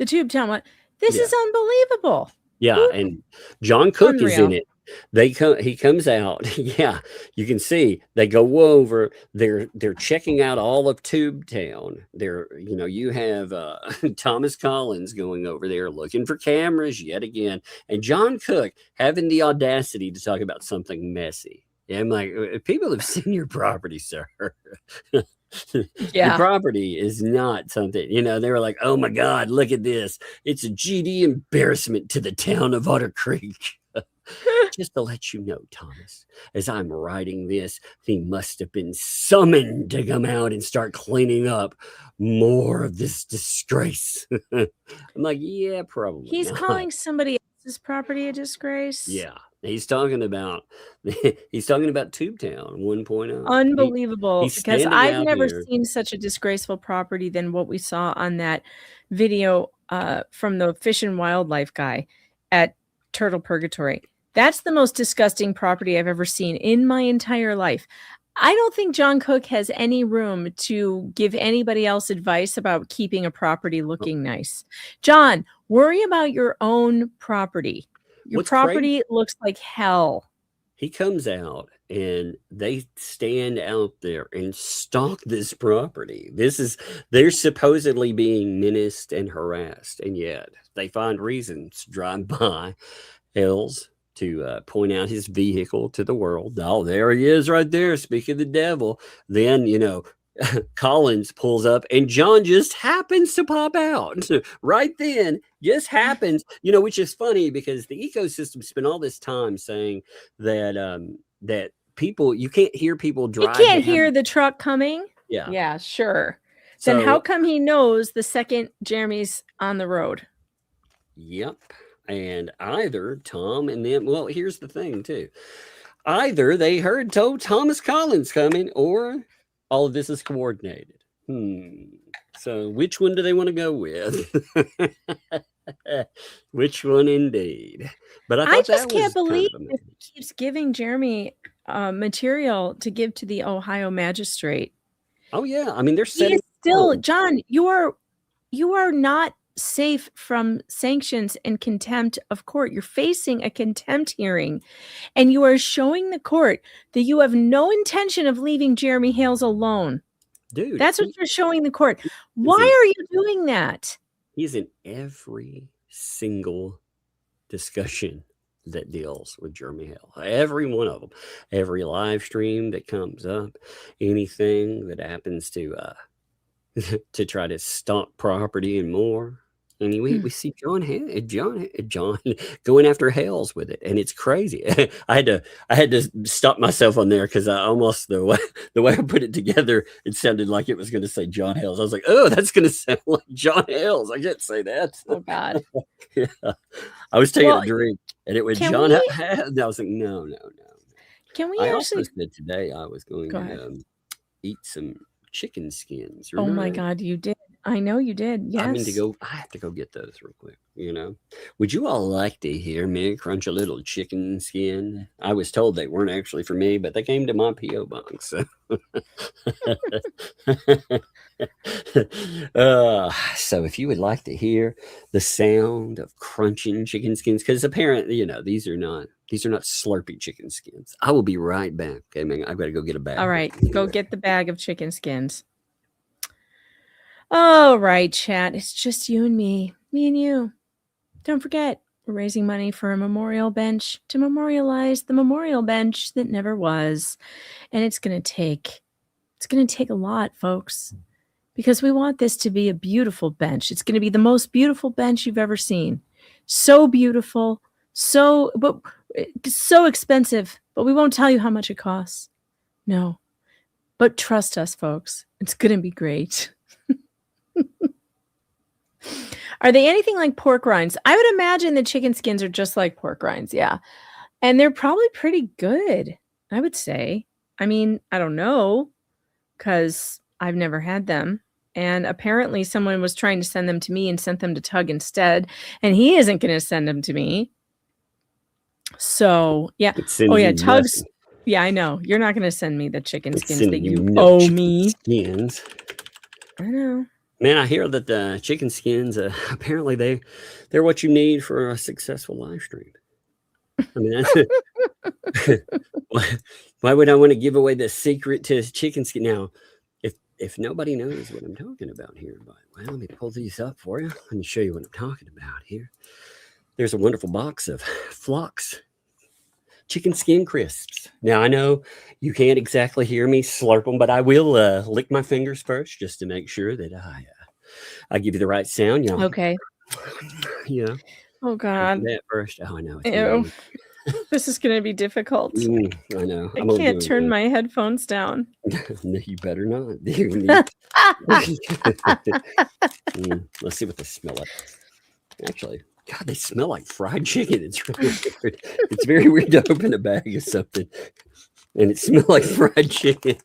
Tubetown one. This is unbelievable. Yeah, and John Cook is in it. He comes out. Yeah, you can see they go over. They're checking out all of Tubetown. You have Thomas Collins going over there looking for cameras yet again, and John Cook having the audacity to talk about something messy. Yeah, I'm like, people have seen your property, sir. Yeah. The property is not something, they were like, oh my God, look at this. It's a GD embarrassment to the town of Otter Creek. Just to let you know, Thomas, as I'm writing this, he must have been summoned to come out and start cleaning up more of this disgrace. I'm like, yeah, probably. He's not. calling somebody else's property a disgrace. Yeah. He's talking about Tubetown 1.0. Unbelievable. Because I've never here. seen such a disgraceful property than what we saw on that video from the Fish and Wildlife guy at Turtle Purgatory. That's the most disgusting property I've ever seen in my entire life. I don't think John Cook has any room to give anybody else advice about keeping a property looking nice. John, worry about your own property. Your property looks like hell. He comes out and they stand out there and stalk this property. They're supposedly being menaced and harassed, and yet they find reasons to drive by Hales to point out his vehicle to the world. Oh, there he is right there. Speak of the devil. Then, Collins pulls up and John just happens to pop out right then. Just happens, which is funny because the ecosystem spent all this time saying that that people, you can't hear people drive. You can't hear the truck coming. Yeah. Yeah, sure. Then how come he knows the second Jeremy's on the road? Yep. And either Tom and them, well, here's the thing too. Either they heard Thomas Collins coming, or all of this is coordinated. So which one do they want to go with? Which one indeed? But I just can't believe it keeps giving Jeremy material to give to the Ohio magistrate. Oh yeah, I mean they're setting still, John, you are not safe from sanctions and contempt of court. You're facing a contempt hearing, and you are showing the court that you have no intention of leaving Jeremy Hales alone. Dude, that's what you're showing the court. Why are you doing that? He's in every single discussion that deals with Jeremy Hale. Every one of them. Every live stream that comes up. Anything that happens to try to stomp property and more. I mean, we see John going after Hales with it, and it's crazy. I had to stop myself on there because I almost the way I put it together, it sounded like it was going to say John Hales. I was like, oh, that's going to sound like John Hales. I can't say that. Oh God. Yeah, I was taking a drink, and it was John Hales. And I was like, no. Can we? I also said today I was going to eat some chicken skins. Oh my God, you did. I know you did. Yes. I have to go get those real quick. Would you all like to hear me crunch a little chicken skin? I was told they weren't actually for me, but they came to my P.O. box. So if you would like to hear the sound of crunching chicken skins, because apparently, these are not slurpy chicken skins. I will be right back. Okay, man, I've got to go get a bag. All right, go get the bag of chicken skins. All right, chat. It's just you and me and you. Don't forget, we're raising money for a memorial bench to memorialize the memorial bench that never was. And it's going to take a lot, folks, because we want this to be a beautiful bench. It's going to be the most beautiful bench you've ever seen. So beautiful, so expensive, but we won't tell you how much it costs. No. But trust us, folks. It's going to be great. Are they anything like pork rinds? I would imagine the chicken skins are just like pork rinds. Yeah. And they're probably pretty good, I would say. I mean, I don't know, because I've never had them. And apparently someone was trying to send them to me and sent them to Tug instead. And he isn't going to send them to me. So, yeah. Oh, yeah. Tug's. Yeah, I know. You're not going to send me the chicken skins that you owe me. Skins. I know. Man, I hear that the chicken skins, apparently they're what you need for a successful live stream. I mean, why would I want to give away the secret to chicken skin? Now, if nobody knows what I'm talking about here, let me pull these up for you. Let me show you what I'm talking about here. There's a wonderful box of Flux chicken skin crisps. Now, I know you can't exactly hear me slurp them, but I will lick my fingers first just to make sure that I give you the right sound. Okay. Yeah. Oh, God. That first. Oh, I know. Ew. This is going to be difficult. I know. I can't turn my headphones down. No, you better not. Let's see what they smell like. Actually, God, they smell like fried chicken. It's really weird. It's very weird to open a bag of something and it smells like fried chicken.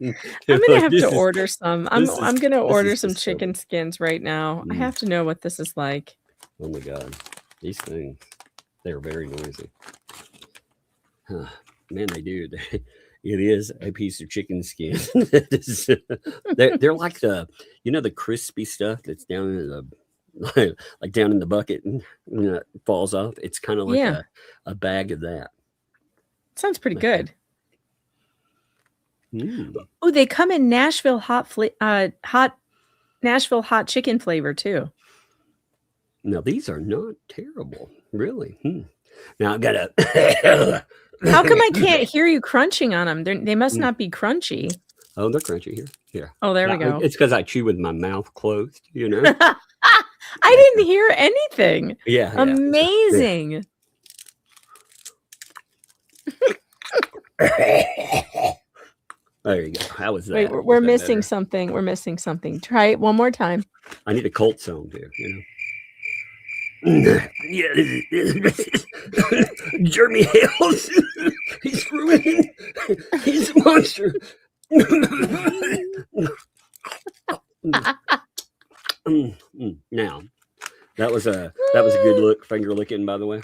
I'm gonna have to order some. I'm gonna order some chicken skins right now. I have to know what this is like. Oh my God, these things, they're very noisy. Man, they do. It is a piece of chicken skin. They're like the crispy stuff that's down in the like down in the bucket and it falls off. It's kind of like a bag of that. Sounds pretty good. Oh, they come in Nashville hot Nashville hot chicken flavor too. Now these are not terrible, really. Now I've got to. How come I can't hear you crunching on them? They must not be crunchy. Oh, they're crunchy here. Here. Oh, there we go. It's because I chew with my mouth closed. You know. I didn't hear anything. Yeah. Amazing. There you go. How was that? Wait, we're missing something. We're missing something. Try it one more time. I need a cult song here, Yeah, Jeremy Hales. He's ruining. He's a monster. Now, that was a good look. Finger licking, by the way.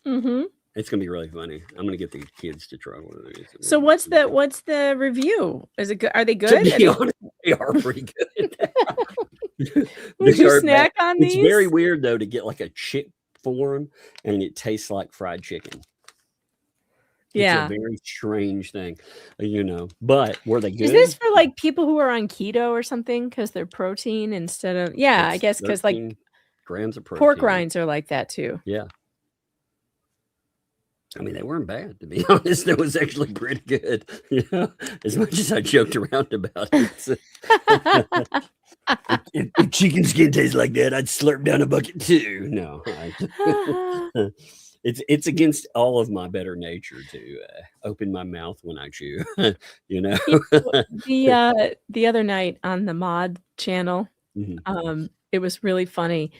Mm-hmm. It's gonna be really funny. I'm gonna get the kids to try one of these. So what's the review? Is it good? Are they good? They are pretty good. Would you snack on these? It's very weird though to get like a chip form and it tastes like fried chicken. Yeah. It's a very strange thing, but were they good? Is this for like people who are on keto or something? Because they're protein instead of, I guess because like grams of protein. Pork rinds are like that too. Yeah. I mean, they weren't bad, to be honest. It was actually pretty good, as much as I joked around about it. If chicken skin tastes like that, I'd slurp down a bucket too. No, it's against all of my better nature to open my mouth when I chew. The other night on the Mod channel, it was really funny.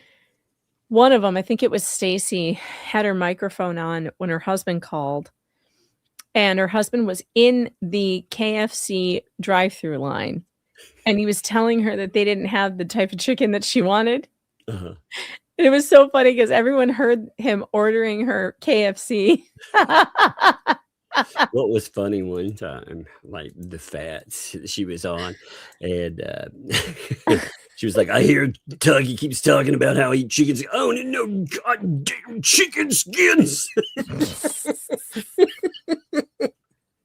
One of them, I think it was Stacy, had her microphone on when her husband called, and her husband was in the KFC drive-through line, and he was telling her that they didn't have the type of chicken that she wanted. And it was so funny because everyone heard him ordering her KFC. What was funny one time, like the fats she was on, and she was like, I hear Tug, he keeps talking about how he eats chickens. Oh, no, goddamn chicken skins.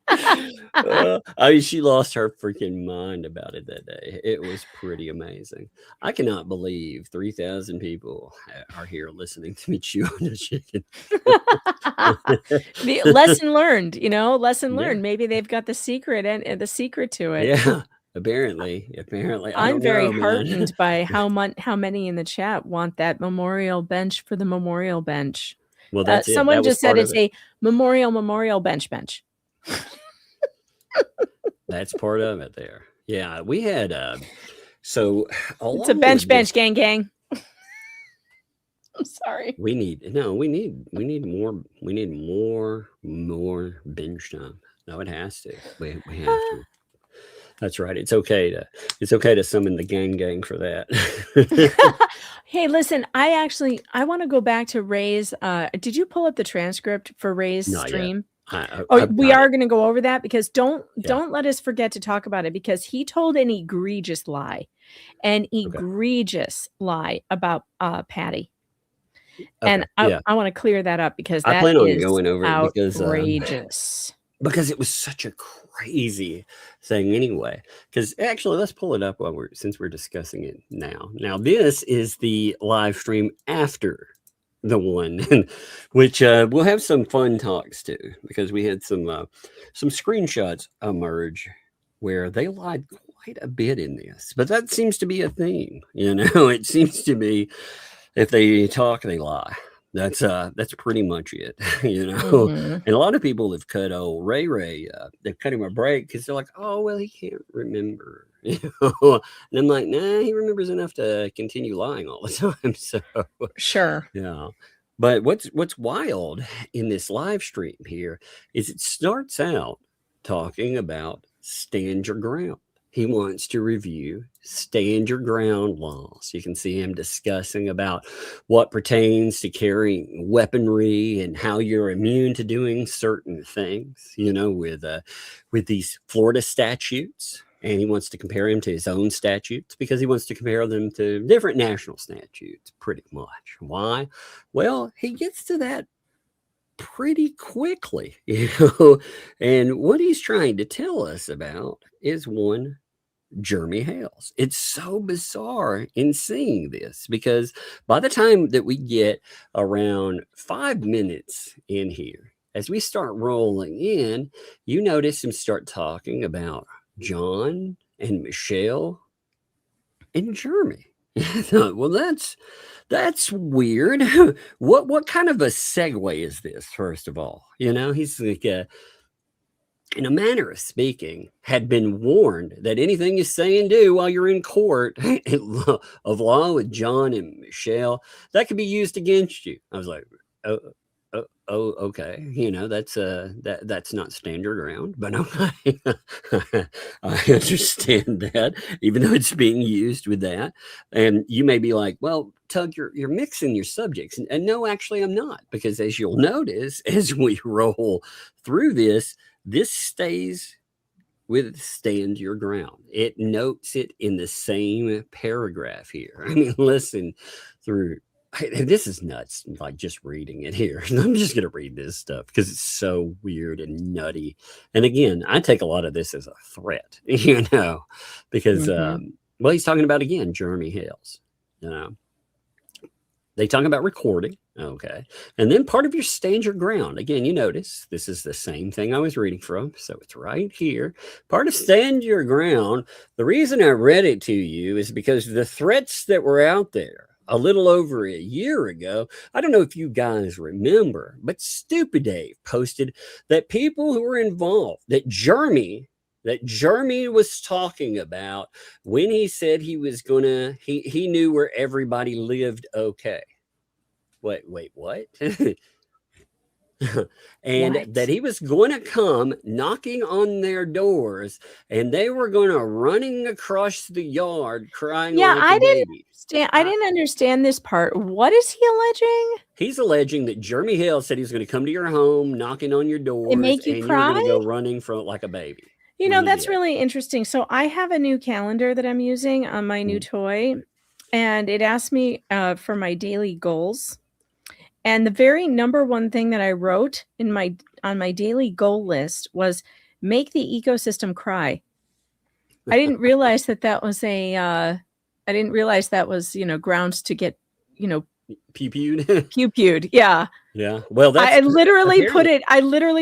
I mean, she lost her freaking mind about it that day. It was pretty amazing. I cannot believe 3,000 people are here listening to me chew on a chicken. The lesson learned, lesson learned. Maybe they've got the secret and the secret to it. Yeah, apparently. I'm very heartened by how many in the chat want that memorial bench for the memorial bench. Well, that's someone just said it's a memorial bench. That's part of it there. Yeah, we had so it's a bench gang. I'm sorry. We need more bench time. No, it has to. We have to. That's right. It's okay to summon the gang for that. Hey, listen, I want to go back to Ray's. Did you pull up the transcript for Ray's stream? We are going to go over that because don't let us forget to talk about it, because he told an egregious lie about Patty. And I want to clear that up because that plan on is going over outrageous. Because it was such a crazy thing anyway. Because actually, let's pull it up since we're discussing it now. Now, this is the live stream after the one, which we'll have some fun talks too, because we had some screenshots emerge where they lied quite a bit in this. But that seems to be a theme, It seems to be if they talk, they lie. That's pretty much it, And a lot of people have cut old Ray. They've cut him a break because they're like, oh well, he can't remember, And I'm like, nah, he remembers enough to continue lying all the time. So sure, yeah. But what's wild in this live stream here is it starts out talking about stand your ground. He wants to review stand your ground laws. You can see him discussing about what pertains to carrying weaponry and how you're immune to doing certain things, with these Florida statutes. And he wants to compare him to his own statutes because he wants to compare them to different national statutes pretty much. Why? Well, he gets to that pretty quickly, And what he's trying to tell us about is one Jeremy Hales. It's so bizarre in seeing this because by the time that we get around 5 minutes in here, as we start rolling in, you notice him start talking about John and Michelle and Jeremy. Well, that's weird. What kind of a segue is this? First of all, he's like, in a manner of speaking, had been warned that anything you say and do while you're in court of law with John and Michelle, that could be used against you. I was like, oh, okay. That's not stand your ground, but okay. I understand that, even though it's being used with that. And you may be like, well, Tug, you're mixing your subjects. And no, actually, I'm not, because as you'll notice, as we roll through this stays with stand your ground. It notes it in the same paragraph here. I mean, listen through. This is nuts, like just reading it here. I'm just going to read this stuff because it's so weird and nutty. And again, I take a lot of this as a threat, because, well, he's talking about, again, Jeremy Hales, They talk about recording. Okay. And then part of your stand your ground. Again, you notice this is the same thing I was reading from. So it's right here. Part of stand your ground. The reason I read it to you is because the threats that were out there a little over a year ago, I don't know if you guys remember, but Stupid Dave posted that people who were involved, that Jeremy was talking about when he said he was gonna, he knew where everybody lived okay. Wait, what? And What? that he was going to come knocking on their doors and they were going to running across the yard crying Yeah, like I a didn't baby. understand. I didn't understand this part. What is he alleging? He's alleging that Jeremy Hale said he was going to come to your home knocking on your doors make you and you were going to cry? go running from like a baby. You when know, he that's did. really interesting. So I have a new calendar that I'm using on my new toy, and it asked me for my daily goals. And the very number one thing that I wrote on my daily goal list was make the ecosystem cry. I didn't realize that was grounds to get, Pew-pewed. pew-pewed. Yeah. Yeah. Well, that's I literally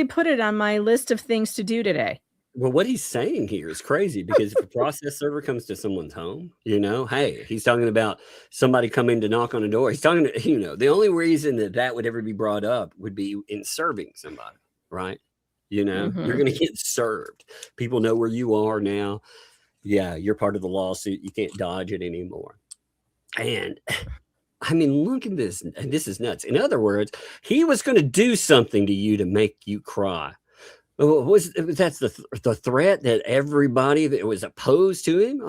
put it on my list of things to do today. Well, what he's saying here is crazy because if a process server comes to someone's home, hey, he's talking about somebody coming to knock on a door. He's talking to, the only reason that would ever be brought up would be in serving somebody, right? You're going to get served. People know where you are now. Yeah, you're part of the lawsuit. You can't dodge it anymore. And I mean, look at this. This is nuts. In other words, he was going to do something to you to make you cry. That's the threat that everybody that was opposed to him.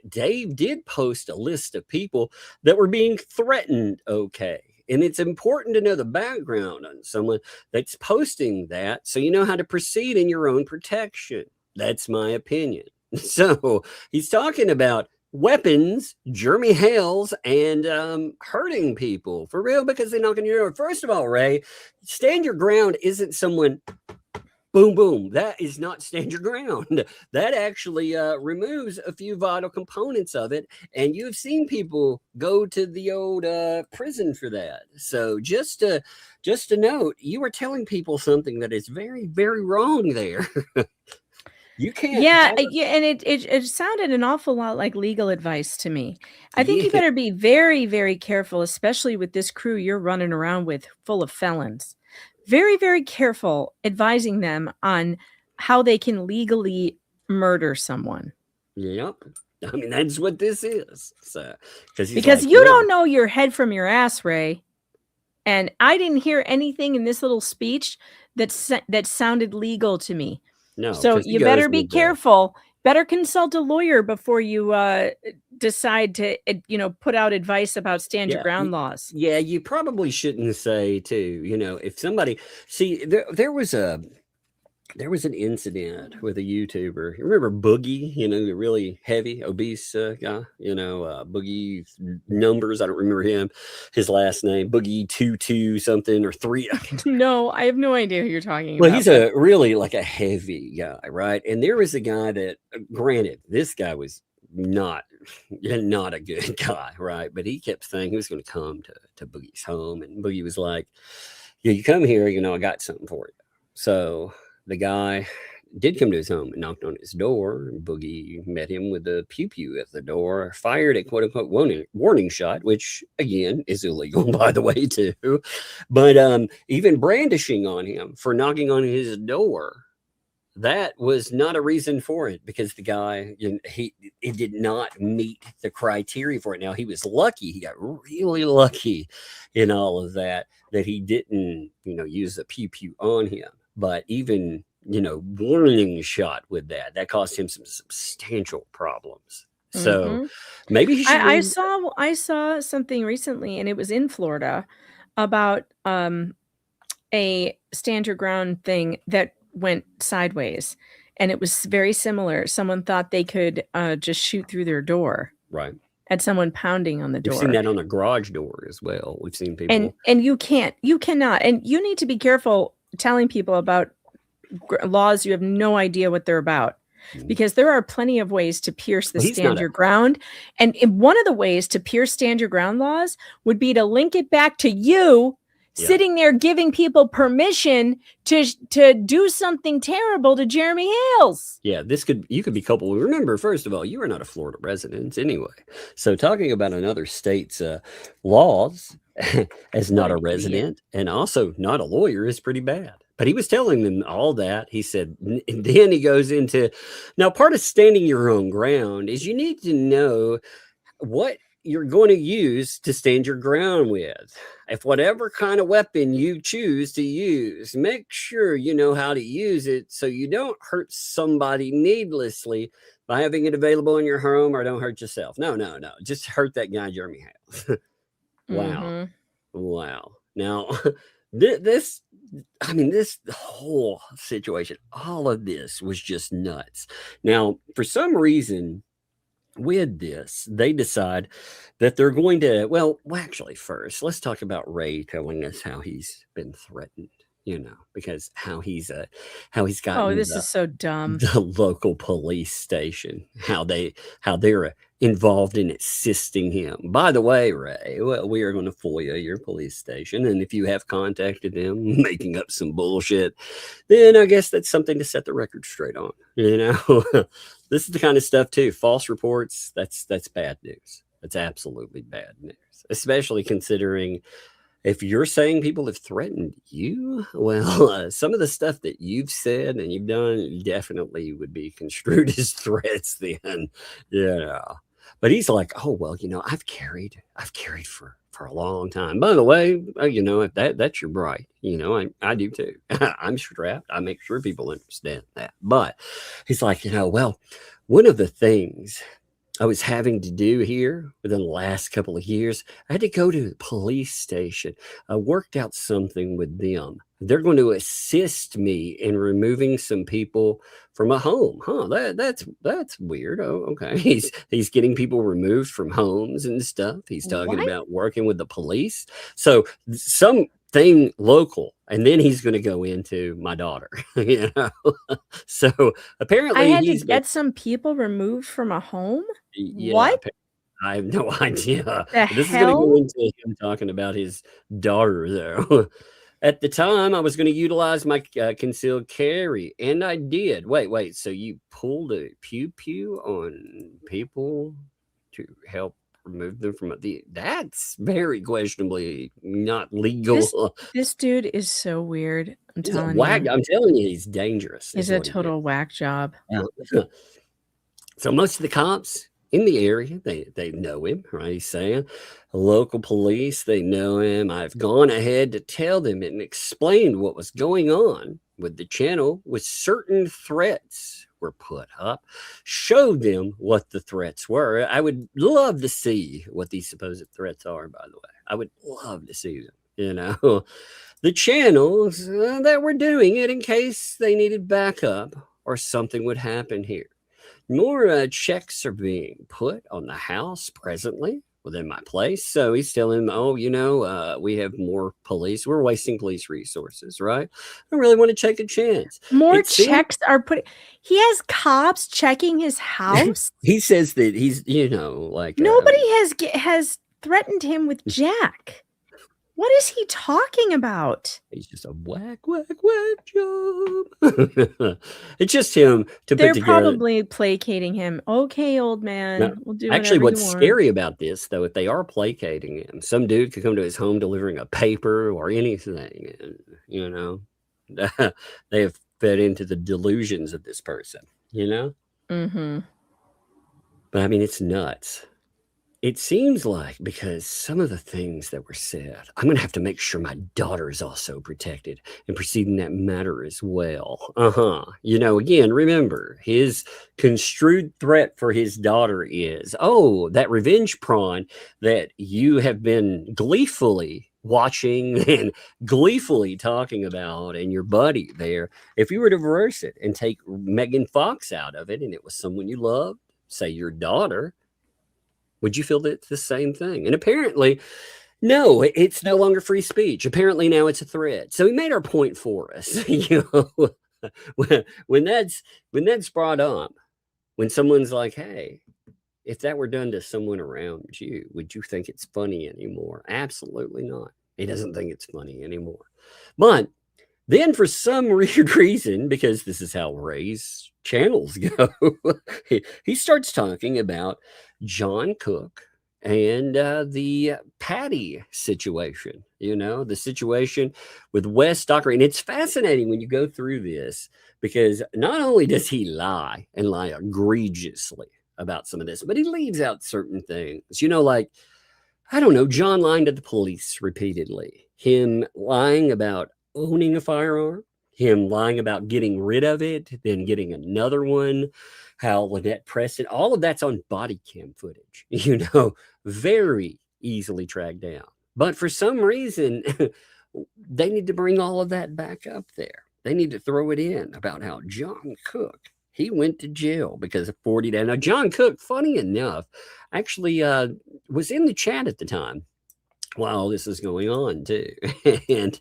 Dave did post a list of people that were being threatened. Okay. And it's important to know the background on someone that's posting that so you know how to proceed in your own protection. That's my opinion. So he's talking about weapons, Jeremy Hales, and hurting people for real because they knock on your door. First of all, Ray, stand your ground isn't someone boom, boom. That is not stand your ground. That actually removes a few vital components of it. And you've seen people go to the old prison for that. So just a note, you are telling people something that is very, very wrong there. You can't. Yeah, and it sounded an awful lot like legal advice to me. I think you better be very, very careful, especially with this crew you're running around with full of felons. Very, very careful advising them on how they can legally murder someone. Yep. I mean, that's what this is. So, because you don't know your head from your ass, Ray. And I didn't hear anything in this little speech that sounded legal to me. No. So you better be careful. Better consult a lawyer before you decide to, put out advice about stand your ground laws. Yeah, you probably shouldn't say too. If somebody there was an incident with a YouTuber. You remember Boogie? The really heavy, obese guy. Boogie numbers. I don't remember his last name. Boogie 22 something or 3. No, I have no idea who you're talking about. Well, he's a really like a heavy guy, right? And there was a guy that, granted, this guy was not a good guy, right? But he kept saying he was going to come to Boogie's home, and Boogie was like, "Yeah, you come here, I got something for you." So the guy did come to his home and knocked on his door. Boogie met him with a pew-pew at the door, fired a quote-unquote warning shot, which, again, is illegal, by the way, too. But even brandishing on him for knocking on his door, that was not a reason for it because the guy, he did not meet the criteria for it. Now, he was lucky. He got really lucky in all of that he didn't, use the pew-pew on him. But even, warning shot with that cost him some substantial problems. So maybe he should. I saw something recently, and it was in Florida about a stand your ground thing that went sideways. and it was very similar. Someone thought they could just shoot through their door. Right. Had someone pounding on the door. We've seen that on a garage door as well. We've seen people. And you cannot, and you need to be careful telling people about laws you have no idea what they're about. Because there are plenty of ways to pierce the stand your ground. And one of the ways to pierce stand your ground laws would be to link it back to you sitting there giving people permission to do something terrible to Jeremy Hales. Yeah, you could be culpable. Remember, first of all, you are not a Florida resident anyway. So talking about another state's laws as not a resident and also not a lawyer is pretty bad. But he was telling them all that. He said, and then he goes into, now part of standing your own ground is you need to know what you're going to use to stand your ground with. If whatever kind of weapon you choose to use, make sure you know how to use it so you don't hurt somebody needlessly by having it available in your home, or don't hurt yourself. No. Just hurt that guy, Jeremy Hale. Wow. Wow. Now, this whole situation, all of this was just nuts. Now, for some reason, with this, they decide that they're going to, well, actually, first, let's talk about Ray telling us how he's been threatened, because how he's gotten this is so dumb. The local police station, how they're involved in assisting him. By the way, Ray, well, we are going to FOIA your police station, and if you have contacted them making up some bullshit, then I guess that's something to set the record straight on. This is the kind of stuff too. False reports. That's bad news. That's absolutely bad news, especially considering if you're saying people have threatened you, well, some of the stuff that you've said and you've done definitely would be construed as threats then. Yeah. But he's like, oh, well, I've carried for a long time. By the way, if that's your right, I do too. I'm strapped. I make sure people understand that. But he's like, well, one of the things I was having to do here within the last couple of years, I had to go to the police station. I worked out something with them. They're going to assist me in removing some people from a home. That's weird. Oh, okay. He's getting people removed from homes and stuff. He's talking about working with the police. So something local. And then he's going to go into my daughter, So apparently I had to get some people removed from a home. Yeah, what? I have no idea. This is going to go into him talking about his daughter, though. At the time, I was going to utilize my concealed carry, and I did. Wait. So you pulled a pew on people to help remove them from that's very questionably not legal. This dude is so weird. I'm telling you, he's dangerous. He's a total whack job. So most of the cops in the area, they know him, right? He's saying local police, they know him. I've gone ahead to tell them and explained what was going on with the channel, with certain threats were put up, showed them what the threats were. I would love to see what these supposed threats are, by the way. I would love to see them, the channels that were doing it in case they needed backup or something would happen here. More checks are being put on the house presently within my place. So he's telling them, we have more police. We're wasting police resources, right? I really want to take a chance. More checks are put. He has cops checking his house. He says that he's, like nobody has threatened him with Jack. What is he talking about? He's just a whack job. It's just him to They're put together. They're probably placating him. Okay, old man. No, we'll do actually, what's you want. scary about this, though, if they are placating him, some dude could come to his home delivering a paper or anything. They have fed into the delusions of this person, Mm-hmm. But I mean, it's nuts. it seems like because some of the things that were said, I'm going to have to make sure my daughter is also protected and proceeding that matter as well. Again, remember, his construed threat for his daughter is, that revenge prawn that you have been gleefully watching and gleefully talking about, and your buddy there, if you were to reverse it and take Megan Fox out of it and it was someone you loved, say your daughter, would you feel that it's the same thing? And apparently, no, it's no longer free speech. Apparently now it's a threat. So he made our point for us. When that's brought up, when someone's like, hey, if that were done to someone around you, would you think it's funny anymore? Absolutely not. He doesn't think it's funny anymore. But then for some weird reason, because this is how Ray's channels go, he starts talking about John Cook and the Patty situation, the situation with Wes Docker. And it's fascinating when you go through this, because not only does he lie and lie egregiously about some of this, but he leaves out certain things, like, I don't know, John lying to the police repeatedly, him lying about owning a firearm, him lying about getting rid of it, then getting another one, how Lynette Preston, all of that's on body cam footage, very easily tracked down. But for some reason, they need to bring all of that back up there. They need to throw it in about how John Cook, he went to jail because of 40 days. Now, John Cook, funny enough, actually was in the chat at the time while this is going on too. And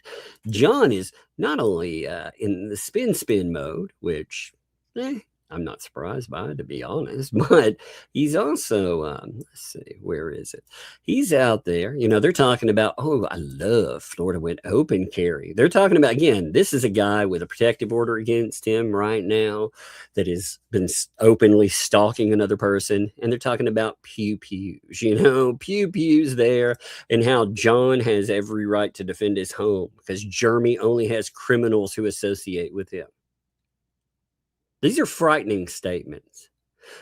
John is not only in the spin mode, which I'm not surprised by, to be honest, but he's also, let's see, where is it? He's out there, they're talking about, I love Florida went open carry. They're talking about, again, this is a guy with a protective order against him right now that has been openly stalking another person. And they're talking about pew-pews, pew-pews there, and how John has every right to defend his home because Jeremy only has criminals who associate with him. These are frightening statements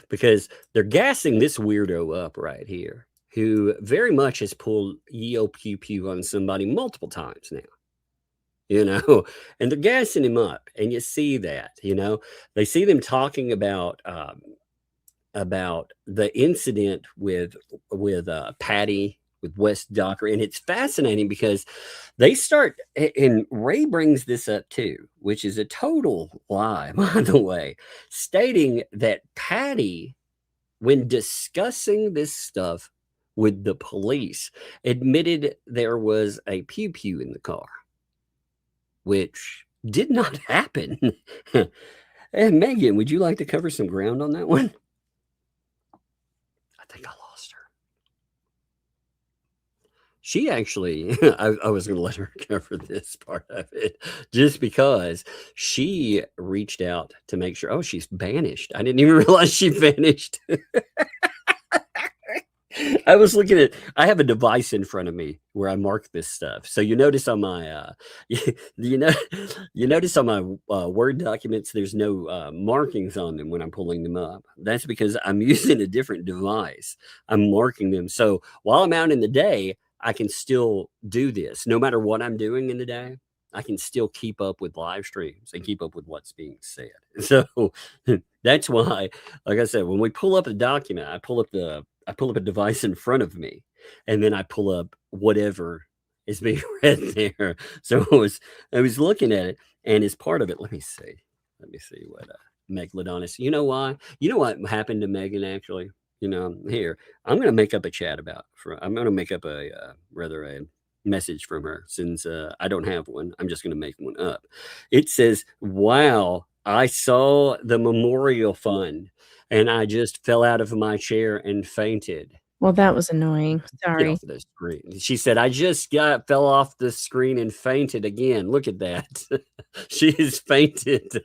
because they're gassing this weirdo up right here, who very much has pulled Yo Pew Pew on somebody multiple times now, and they're gassing him up. And you see that, they see them talking about the incident with Patty, with Wes Docker. And it's fascinating because they start, and Ray brings this up too, which is a total lie, by the way, stating that Patty, when discussing this stuff with the police, admitted there was a pew-pew in the car, which did not happen. And Megan, would you like to cover some ground on that one? I think I lost her. She actually, I was going to let her cover this part of it just because she reached out to make sure. Oh, she's banished. I didn't even realize she vanished. I was looking at, I have a device in front of me where I mark this stuff. So you notice on my, you notice on my Word documents, there's no markings on them when I'm pulling them up. That's because I'm using a different device. I'm marking them. So while I'm out in the day, I can still do this. No matter what I'm doing in the day, I can still keep up with live streams and keep up with what's being said. So that's why, like I said, when we pull up a document, I pull up a device in front of me, and then I pull up whatever is being read there. So I was looking at it, and as part of it, let me see what Megalodonis. You know why? You know what happened to Megan actually? Here, I'm going to make up a chat about, I'm going to make up a message from her since I don't have one. I'm just going to make one up. It says, wow, I saw the memorial fund and I just fell out of my chair and fainted. Well, that was annoying. Sorry. Get off of the screen. She said, I just fell off the screen and fainted again. Look at that. She has fainted.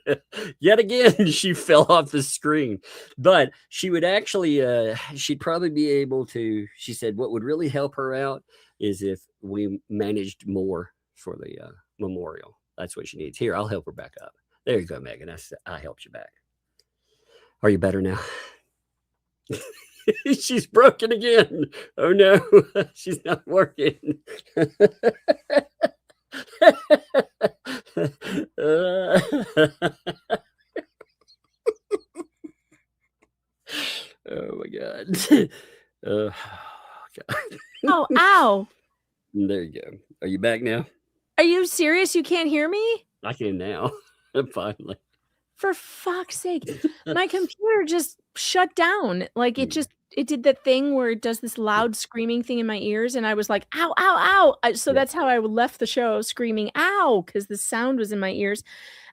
Yet again, she fell off the screen. But she would actually, she'd probably be able to, she said, what would really help her out is if we managed more for the memorial. That's what she needs. Here, I'll help her back up. There you go, Megan. I helped you back. Are you better now? She's broken again. Oh no, she's not working. Oh my God. God. Oh, ow. There you go. Are you back now? Are you serious? You can't hear me? I can now. Finally. For fuck's sake. My computer just shut down. Like it did that thing where it does this loud screaming thing in my ears. And I was like, ow, ow, ow. So that's how I left the show screaming, ow, because the sound was in my ears.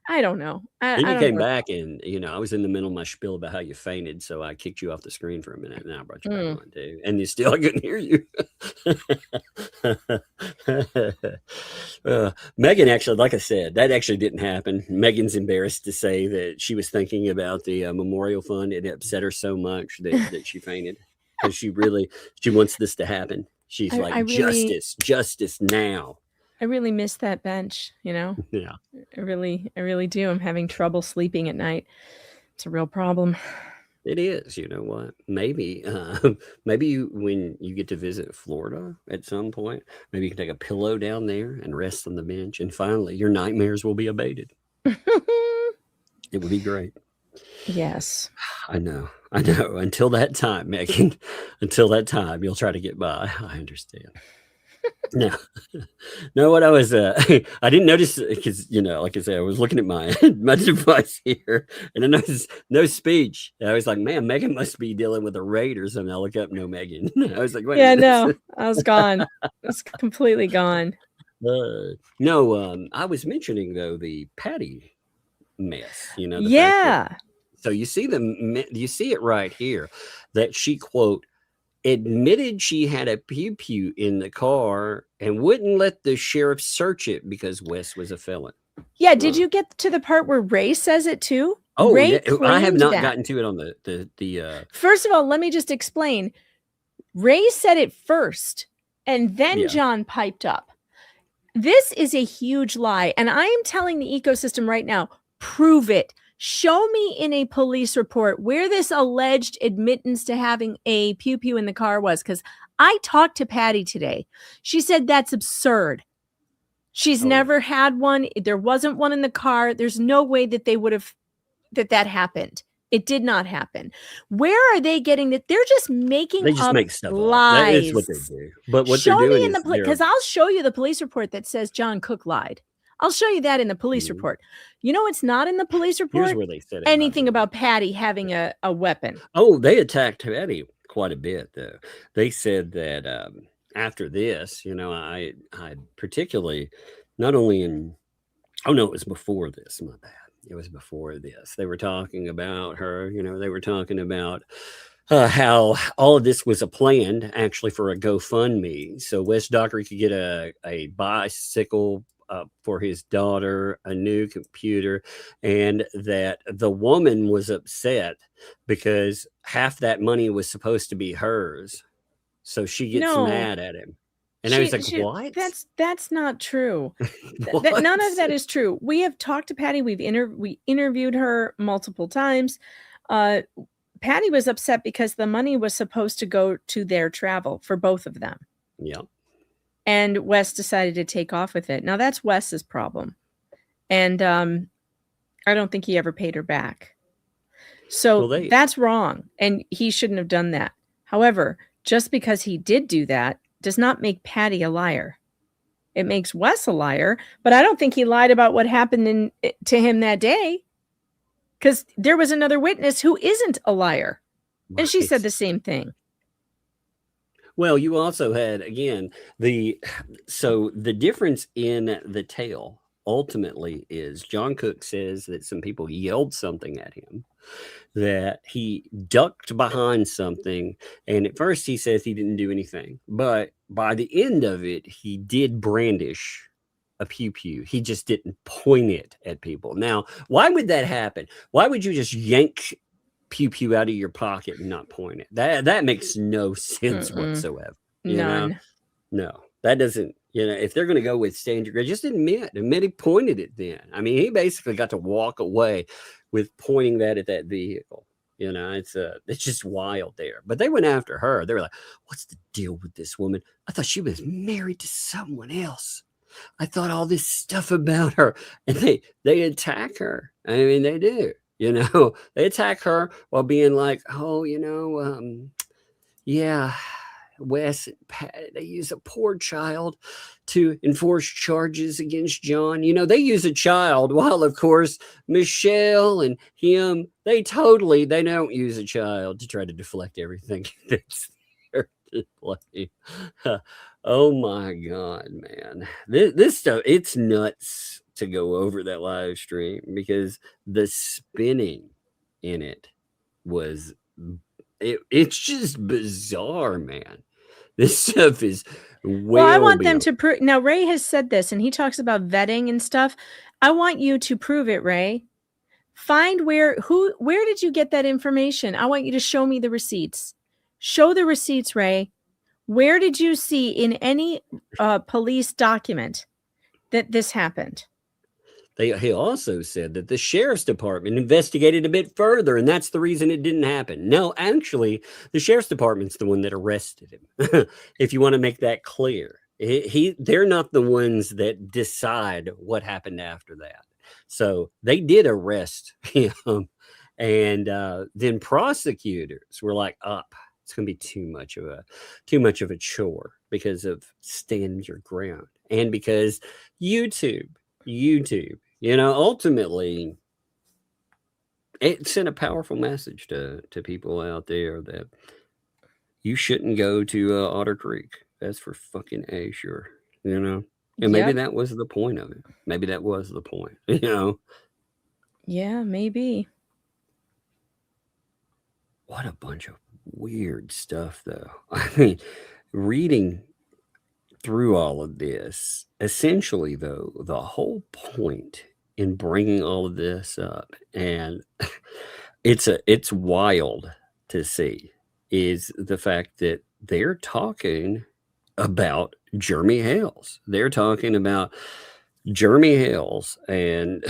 I don't know. Then I you don't came know. back and, I was in the middle of my spiel about how you fainted. So I kicked you off the screen for a minute and I brought you back on too. And you still, I couldn't hear you. Megan actually, like I said, that actually didn't happen. Megan's embarrassed to say that she was thinking about the memorial fund. It upset her so much that she fainted because she wants this to happen. She's justice now. I really miss that bench, Yeah. I really do. I'm having trouble sleeping at night. It's a real problem. It is. You know what? Maybe when you get to visit Florida at some point, maybe you can take a pillow down there and rest on the bench, and finally your nightmares will be abated. It would be great. Yes. I know. Until that time, Megan, you'll try to get by. I understand. No, what I was, I didn't notice because, like I said, I was looking at my device here and I noticed no speech. And I was like, man, Megan must be dealing with a raid or something. I look up, no Megan. I was like, wait a minute. No, I was gone. I was completely gone. No, I was mentioning though, the Patty mess, so you see you see it right here that she, quote, admitted she had a pew-pew in the car and wouldn't let the sheriff search it because Wes was a felon. Yeah, did you get to the part where Ray says it too? Oh, Ray I have not gotten to it on the First of all, let me just explain. Ray said it first, and then John piped up. This is a huge lie, and I am telling the ecosystem right now, prove it. Show me in a police report where this alleged admittance to having a pew-pew in the car was, because I talked to Patty today. She said that's absurd. She's never had one. There wasn't one in the car. There's no way that they would have, that happened. It did not happen. Where are they getting that? They're just making make stuff lies. Up. That is what they do. But what show they're doing me in the because I'll show you the police report that says John Cook lied. I'll show you that in the police report. You know, it's not in the police report. Here's where they said anything about Patty having a weapon. Oh, they attacked Patty quite a bit, though. They said that after this, I particularly not only in. Oh no, it was before this. My bad. It was before this. They were talking about her. They were talking about how all of this was a plan actually for a GoFundMe, so Wes Dockery could get a bicycle for his daughter, a new computer, and that the woman was upset because half that money was supposed to be hers, so she gets mad at him. And I was like, what? That's not true. None of that is true. We have talked to Patty. We interviewed her multiple times. Patty was upset because the money was supposed to go to their travel for both of them. Yeah. And Wes decided to take off with it. Now that's Wes's problem. And I don't think he ever paid her back. So that's wrong. And he shouldn't have done that. However, just because he did do that does not make Patty a liar. It makes Wes a liar, but I don't think he lied about what happened to him that day. Because there was another witness who isn't a liar. Right. And she said the same thing. Well, you also had, again, the difference in the tale ultimately is John Cook says that some people yelled something at him, that he ducked behind something. And at first he says he didn't do anything. But by the end of it, he did brandish a pew-pew. He just didn't point it at people. Now, why would that happen? Why would you just yank pew-pew out of your pocket and not point it? That makes no sense whatsoever. None. No, that doesn't, if they're going to go with stand your ground, just admit he pointed it then. I mean, he basically got to walk away with pointing that at that vehicle. You know, it's just wild there. But they went after her. They were like, "What's the deal with this woman? I thought she was married to someone else. I thought all this stuff about her." And they attack her. I mean, they do. You know, they attack her while being like, "Oh, you know, yeah, Wes, they use a poor child to enforce charges against John." You know, they use a child, while of course Michelle and him, they don't use a child to try to deflect everything that's there to play. Oh my God, man. This stuff, it's nuts to go over that live stream because the spinning in it was it's just bizarre, man. This stuff is well, I want them to prove. Now, Ray has said this, and he talks about vetting and stuff. I want you to prove it, Ray. Find where did you get that information? I want you to show me the receipts. Show the receipts, Ray. Where did you see in any police document that this happened? He also said that the sheriff's department investigated a bit further, and that's the reason it didn't happen. No, actually, the sheriff's department's the one that arrested him. If you want to make that clear, they're not the ones that decide what happened after that. So they did arrest him, and then prosecutors were like, "Up, it's going to be too much of a chore because of standing your ground, and because YouTube." You know, ultimately, it sent a powerful message to people out there that you shouldn't go to Otter Creek. That's for fucking A sure. You know, and maybe that was the point of it. Maybe that was the point. You know. Yeah, maybe. What a bunch of weird stuff, though. I mean, reading through all of this, essentially, though, the whole point in bringing all of this up, and it's wild to see, is the fact that they're talking about Jeremy Hales. They're talking about Jeremy Hales and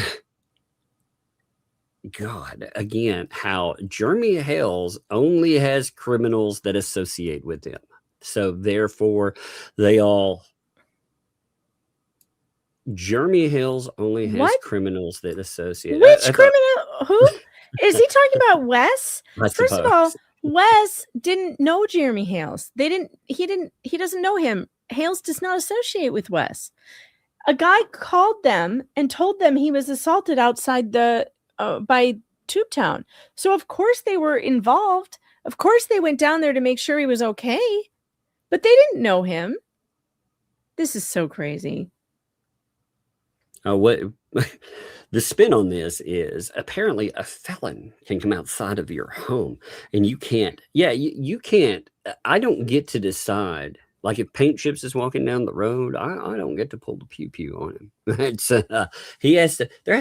God, again, how Jeremy Hales only has criminals that associate with him. So therefore, Jeremy Hales only has criminals that associate. Which criminal? Who is he talking about? Wes? First of all, Wes didn't know Jeremy Hales. He doesn't know him. Hales does not associate with Wes. A guy called them and told them he was assaulted outside by Tubetown. So of course they were involved. Of course they went down there to make sure he was okay. But they didn't know him. This is so crazy. What the spin on this is, apparently a felon can come outside of your home and you can't. Yeah, you can't. I don't get to decide. Like if Paint Chips is walking down the road, I don't get to pull the pew pew on him. It's there has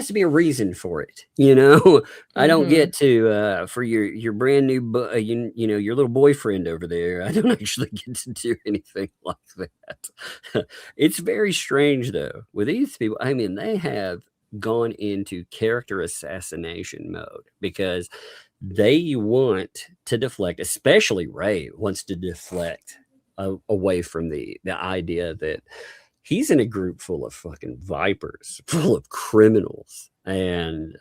to be a reason for it, you know. I don't get to for your brand new you know, your little boyfriend over there. I don't actually get to do anything like that. It's very strange though with these people. I mean, they have gone into character assassination mode because they want to deflect, especially Ray wants to deflect away from the idea that he's in a group full of fucking vipers, full of criminals, and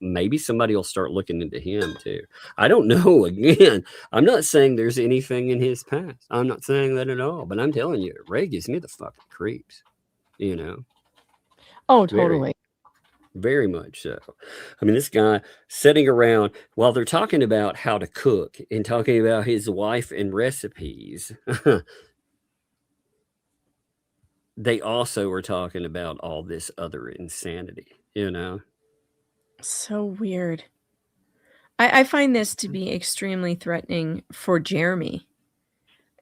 maybe somebody will start looking into him too. I don't know. Again, I'm not saying there's anything in his past. I'm not saying that at all, but I'm telling you, Ray gives me the fucking creeps, you know. Oh, totally. Very much so. I mean, this guy sitting around while they're talking about how to cook and talking about his wife and recipes. They also were talking about all this other insanity, you know? So weird. I find this to be extremely threatening for Jeremy.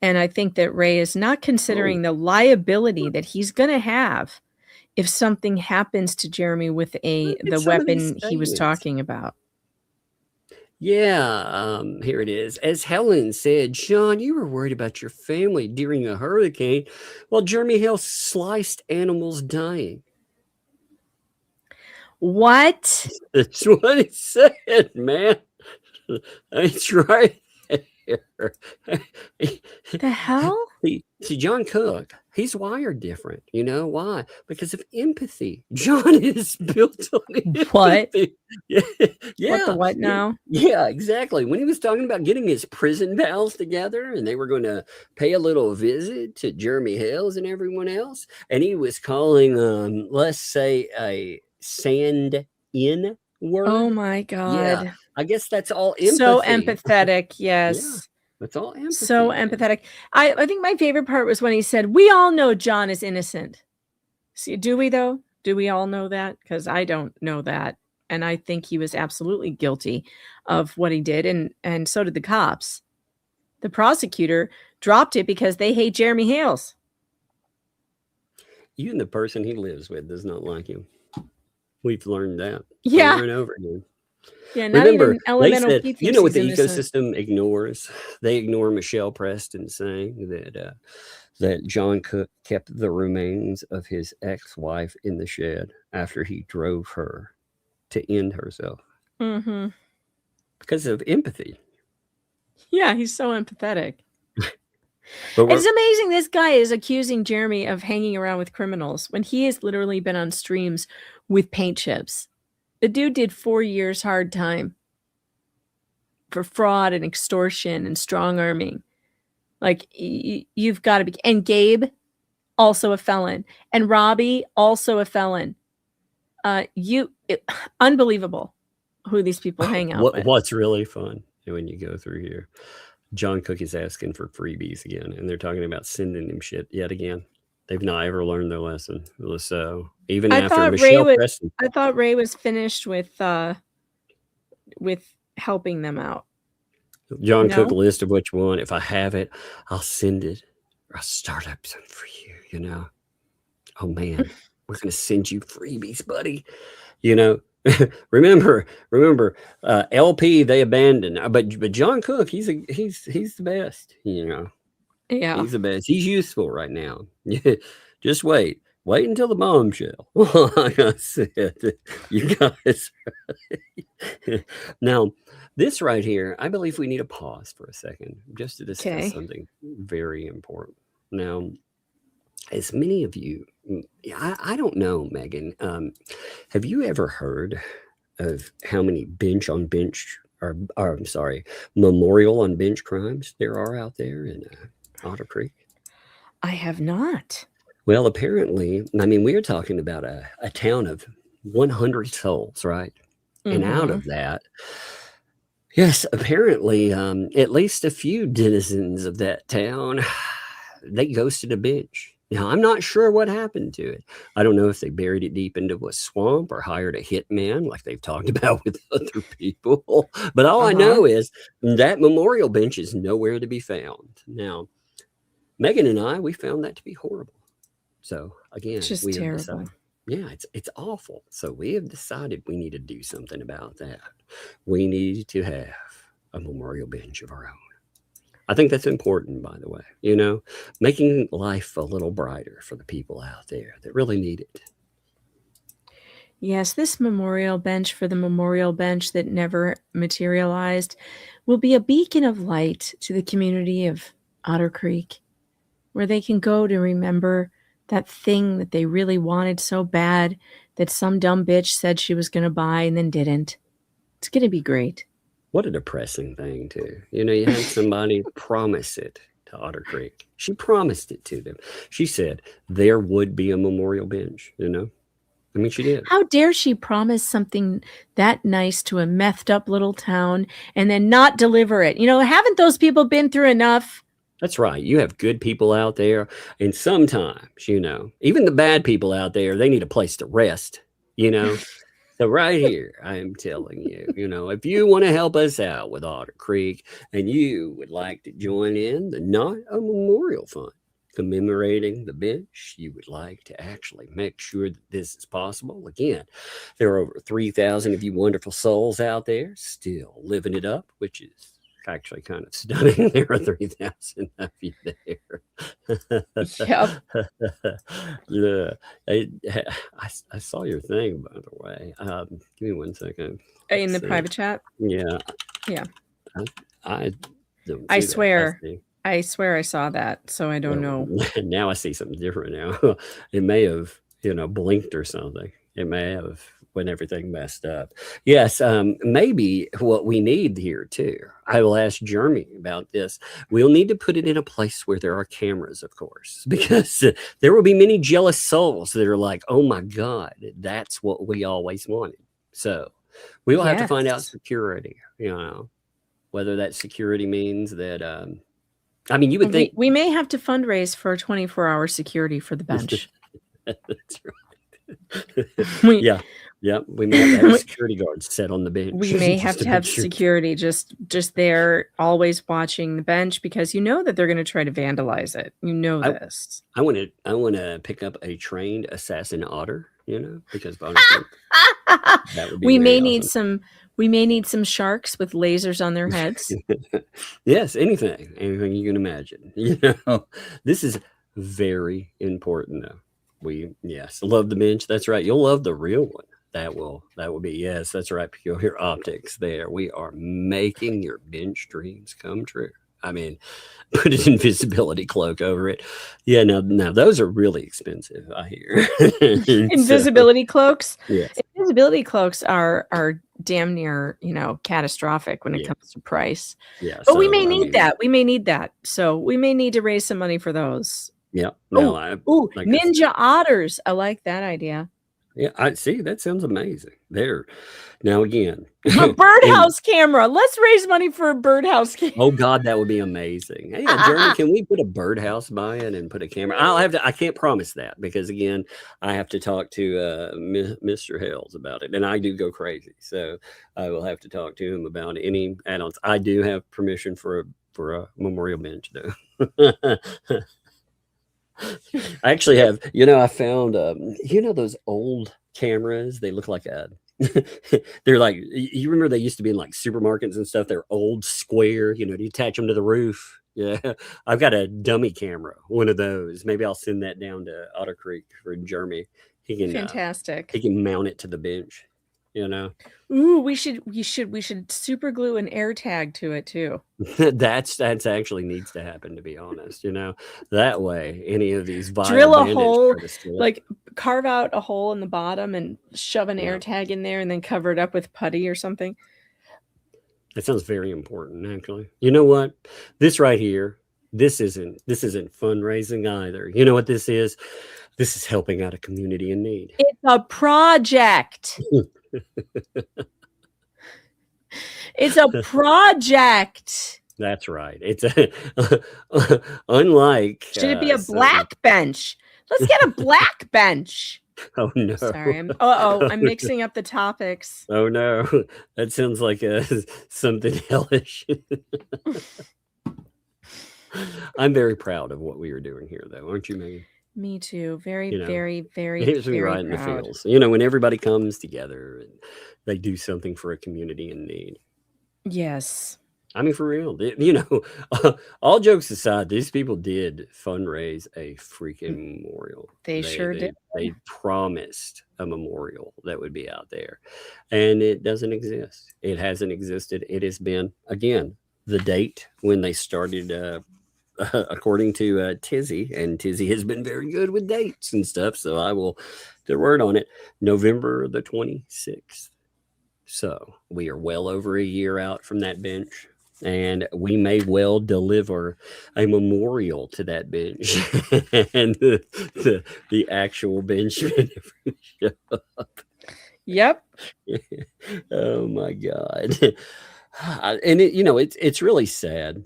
And I think that Ray is not considering the liability that he's going to have if something happens to Jeremy with the weapon he was talking about. Yeah, here it is. As Helen said, Sean, you were worried about your family during a hurricane while Jeremy Hale sliced animals dying. What? That's what he said, man. It's right there. The hell? See, John Cook, he's wired different. You know why? Because of empathy. John is built on What? empathy. Yeah, What the what now? Yeah, exactly. When he was talking about getting his prison pals together and they were going to pay a little visit to Jeremy Hales and everyone else, and he was calling, let's say, a sand in word. Oh my God. Yeah, I guess that's all empathy. So empathetic. Yes. Yeah, that's all empathy. So empathetic. I think my favorite part was when he said, "We all know John is innocent." See, do we though? Do we all know that? Because I don't know that. And I think he was absolutely guilty of what he did. And so did the cops. The prosecutor dropped it because they hate Jeremy Hales. Even the person he lives with does not like him. We've learned that Yeah. over and over again. Yeah, not Remember, even Elemental they P said, you know what thinks the he's innocent. ecosystem ignores? They ignore Michelle Preston saying that John Cook kept the remains of his ex-wife in the shed after he drove her to end herself Mm-hmm. because of empathy. Yeah, he's so empathetic. But It's amazing this guy is accusing Jeremy of hanging around with criminals when he has literally been on streams with paint chips. The dude did 4 years hard time for fraud and extortion and strong arming. Like, you've got to be. And Gabe, also a felon. And Robbie, also a felon. Unbelievable who these people hang out with. What's really fun when you go through here, John Cook is asking for freebies again, and they're talking about sending him shit yet again. They've not ever learned their lesson. So even after Michelle Preston, I thought Ray was finished with helping them out. John Cook list of what you want. If I have it, I'll send it. Or I'll start up something for you. You know. Oh man, we're gonna send you freebies, buddy. You know. remember LP they abandoned, but John Cook he's the best, you know. Yeah, he's the best. He's useful right now. Just wait until the bombshell. Like I said, you guys. Now this right here, I believe we need a pause for a second just to discuss something very important. Now, as many of you, I don't know, Megan, have you ever heard of how many memorial on bench crimes there are out there in Otter Creek? I have not. Well, apparently, I mean, we're talking about a town of 100 souls, right? Mm-hmm. And out of that, yes, apparently, at least a few denizens of that town, they ghosted a bench. Now, I'm not sure what happened to it. I don't know if they buried it deep into a swamp or hired a hitman like they've talked about with other people. But all I know is that memorial bench is nowhere to be found. Now, Megan and I, we found that to be horrible. So, again, just we terrible. have decided, yeah, it's awful. So we have decided we need to do something about that. We need to have a memorial bench of our own. I think that's important, by the way, you know, making life a little brighter for the people out there that really need it. Yes, this memorial bench for the memorial bench that never materialized will be a beacon of light to the community of Otter Creek, where they can go to remember that thing that they really wanted so bad that some dumb bitch said she was going to buy and then didn't. It's going to be great. What a depressing thing, too. You know, you had somebody promise it to Otter Creek. She promised it to them. She said there would be a memorial bench, you know. I mean, she did. How dare she promise something that nice to a methed up little town and then not deliver it? You know, haven't those people been through enough? That's right. You have good people out there. And sometimes, you know, even the bad people out there, they need a place to rest, you know. So right here, I am telling you, you know, if you want to help us out with Otter Creek and you would like to join in the Not a Memorial Fund commemorating the bench, you would like to actually make sure that this is possible. Again, there are over 3,000 of you wonderful souls out there still living it up, which is actually kind of stunning. There are 3,000 of you there. Yep. Yeah. I saw your thing, by the way. Give me 1 second. In the private chat? Yeah. Yeah. I don't I see that. swear. see. I swear I saw that, so I don't know. Now I see something different now. It may have, blinked or something. It may have when everything messed up. Yes, maybe what we need here too. I will ask Jeremy about this. We'll need to put it in a place where there are cameras, of course, because there will be many jealous souls that are like, "Oh my God, that's what we always wanted." So we will have to find out security. Whether that security means that. I mean, you would think we may have to fundraise for 24-hour security for the bench. That's right. Yeah. We may have to have security guards set on the bench. We may have to have security just there, always watching the bench, because you know that they're going to try to vandalize it. This. I want to pick up a trained assassin otter. Because honestly, that would be. We may need some. We may need some sharks with lasers on their heads. Yes, anything you can imagine. This is very important, though. We love the bench. That's right. You'll love the real one. That will be, yes, that's right. You'll hear optics there. We are making your bench dreams come true. I mean, put an invisibility cloak over it. Yeah, now those are really expensive, I hear. Invisibility cloaks? Yes. Invisibility cloaks are damn near, catastrophic when it comes to price. Yeah. But we may need that. We may need that. So we may need to raise some money for those. Yeah. Ninja otters. I like that idea. Yeah, I see. That sounds amazing. There. Now again, a birdhouse camera. Let's raise money for a birdhouse camera. Oh God, that would be amazing. Hey, Jeremy, can we put a birdhouse by it and put a camera? I can't promise that because again, I have to talk to Mr. Hales about it, and I do go crazy. So I will have to talk to him about any add-ons. I do have permission for a memorial bench, though. I actually have, I found, those old cameras, they look like they're like, you remember they used to be in like supermarkets and stuff. They're old square, you attach them to the roof. Yeah. I've got a dummy camera, one of those. Maybe I'll send that down to Otter Creek for Jeremy. He can, fantastic. He can mount it to the bench, Ooh, we should super glue an air tag to it too. That's actually needs to happen, to be honest. That way any of these drill a hole, like carve out a hole in the bottom and shove an air tag in there and then cover it up with putty or something. That sounds very important, actually. You know what? This right here, this isn't fundraising either. You know what this is? This is helping out a community in need. It's a project. It's a project. That's right. It's unlike. Should it be a black bench? Let's get a black bench. Oh no! Sorry, I'm mixing up the topics. Oh no, that sounds like something hellish. I'm very proud of what we are doing here, though, aren't you, Megan? Me too. Very, very, very, it very right proud. In the feels. When everybody comes together and they do something for a community in need. Yes. I mean, for real, all jokes aside, these people did fundraise a freaking memorial. They sure did. They promised a memorial that would be out there, and it doesn't exist. It hasn't existed. It has been, again, the date when they started, according to Tizzy, and Tizzy has been very good with dates and stuff, so I will get a word on it, November the 26th. So we are well over a year out from that bench. And we may well deliver a memorial to that bench and the actual bench. Yep. Oh my God. And it's really sad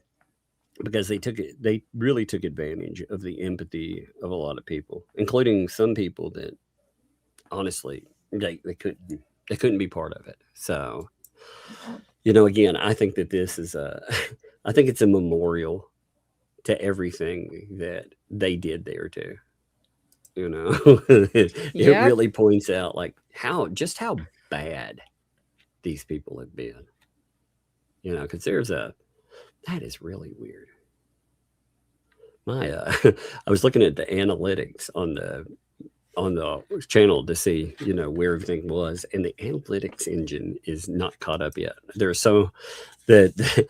because they really took advantage of the empathy of a lot of people, including some people that honestly they couldn't be part of it. So again, I think that this is I think it's a memorial to everything that they did there too. It really points out like how bad these people have been. Because that is really weird. I was looking at the analytics on on the channel to see, you know, where everything was, and the analytics engine is not caught up yet. There's so that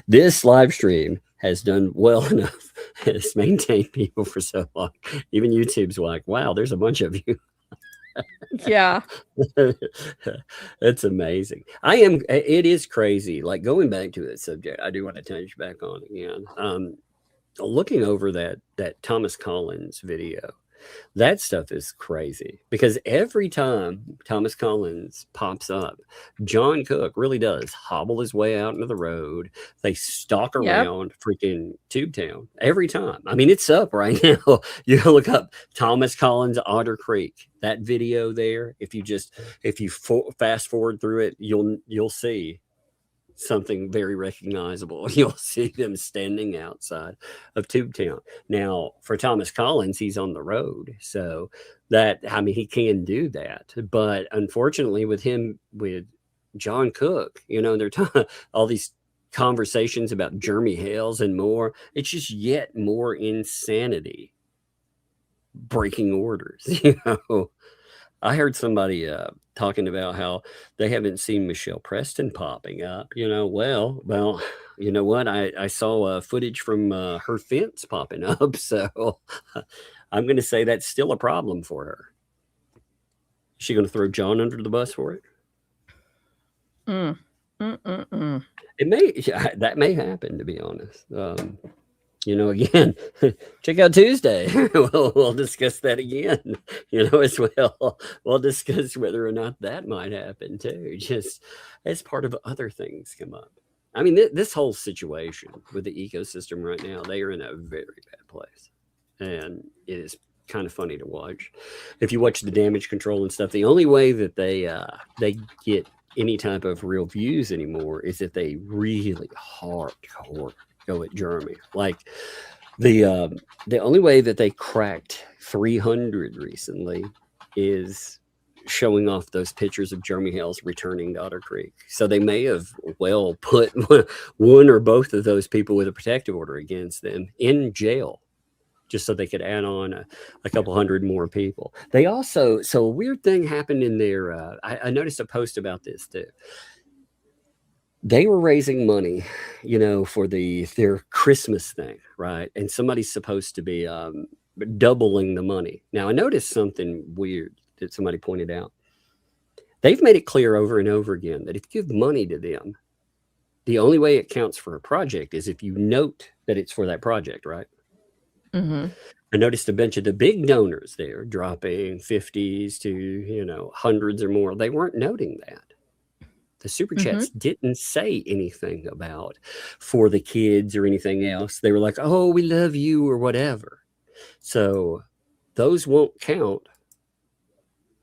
this live stream has done well enough, has maintained people for so long. Even YouTube's like, wow, there's a bunch of you. Yeah. That's amazing. It is crazy. Like, going back to that subject, I do want to touch back on again. Looking over that Thomas Collins video, that stuff is crazy, because every time Thomas Collins pops up, John Cook really does hobble his way out into the road. They stalk around freaking Tubetown every time. I mean, it's up right now. You look up Thomas Collins Otter Creek, that video there. If you fast forward through it, you'll see something very recognizable. You'll see them standing outside of Tubetown. Now, for Thomas Collins, he's on the road, so that, I mean, he can do that. But unfortunately, with John Cook, you know, they're all these conversations about Jeremy Hales and more. It's just yet more insanity, breaking orders. You know, I heard somebody talking about how they haven't seen Michelle Preston popping up. You know, well, you know what? I saw footage from her fence popping up, so I'm going to say that's still a problem for her. Is she going to throw John under the bus for it? That may happen, to be honest. You know, again, check out Tuesday. We'll discuss that again, you know, as well. We'll discuss whether or not that might happen too, just as part of other things come up. I mean, this whole situation with the ecosystem right now, they are in a very bad place. And it is kind of funny to watch. If you watch the damage control and stuff, the only way that they get any type of real views anymore is if they really hardcore go at Jeremy. Like the only way that they cracked 300 recently is showing off those pictures of Jeremy Hales returning to Otter Creek. So they may have well put one or both of those people with a protective order against them in jail, just so they could add on a couple hundred more people. They also, so a weird thing happened in their, I noticed a post about this too. They were raising money, you know, for their Christmas thing, right? And somebody's supposed to be doubling the money. Now, I noticed something weird that somebody pointed out. They've made it clear over and over again that if you give money to them, the only way it counts for a project is if you note that it's for that project, right? Mm-hmm. I noticed a bunch of the big donors there dropping 50s to, you know, hundreds or more. They weren't noting that. The super chats didn't say anything about for the kids or anything else. They were like, oh, we love you or whatever. So those won't count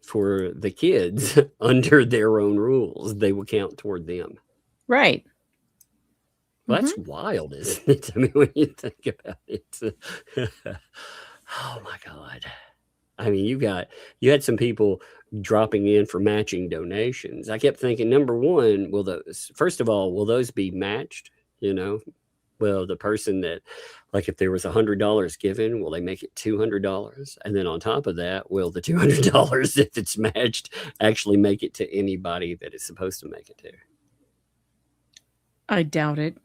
for the kids under their own rules. They will count toward them. Right. Well, that's wild, isn't it? I mean, when you think about it. Oh, my God. I mean, you had some people dropping in for matching donations. I kept thinking, number one, first of all, will those be matched? You know, well, the person that, like, if there was $100 given, will they make it $200? And then on top of that, will the $200, if it's matched, actually make it to anybody that is supposed to make it to? I doubt it.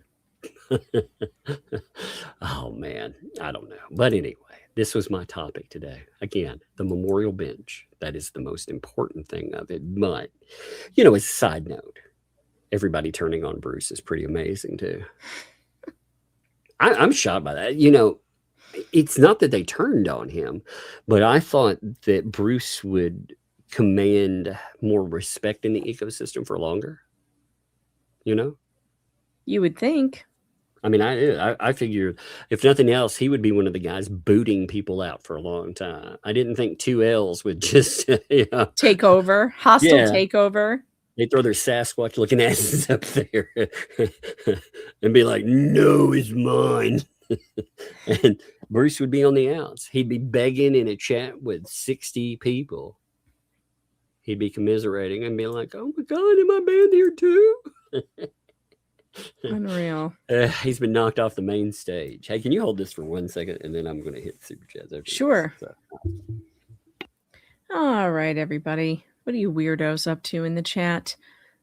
Oh, man, I don't know. But anyway, this was my topic today. Again, the memorial bench. That is the most important thing of it. But, you know, as a side note, everybody turning on Bruce is pretty amazing too. I'm shocked by that. You know, it's not that they turned on him, but I thought that Bruce would command more respect in the ecosystem for longer. You know? You would think. I mean, I figured if nothing else, he would be one of the guys booting people out for a long time. I didn't think 2Ls would just take over, hostile takeover. They throw their Sasquatch looking asses up there and be like, no, it's mine. And Bruce would be on the outs. He'd be begging in a chat with 60 people. He'd be commiserating and be like, oh my God, am I banned here too? Unreal. He's been knocked off the main stage. Hey, can you hold this for 1 second? And then I'm going to hit super chats. Sure. So. All right, everybody. What are you weirdos up to in the chat?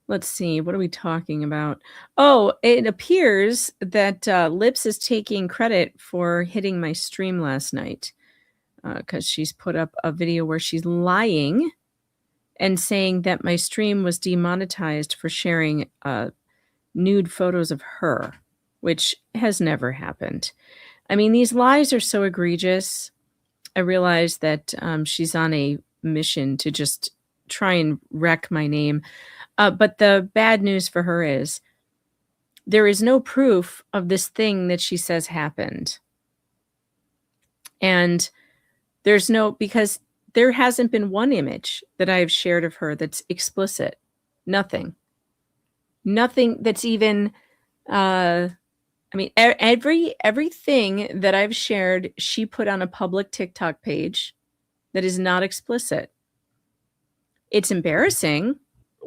Let's see. What are we talking about? Oh, it appears that Lips is taking credit for hitting my stream last night because she's put up a video where she's lying and saying that my stream was demonetized for sharing nude photos of her, which has never happened. I mean, these lies are so egregious. I realize that she's on a mission to just try and wreck my name. But the bad news for her is there is no proof of this thing that she says happened. And there's no, because there hasn't been one image that I've shared of her that's explicit. Nothing that's even, I mean, everything that I've shared, she put on a public TikTok page that is not explicit. It's embarrassing.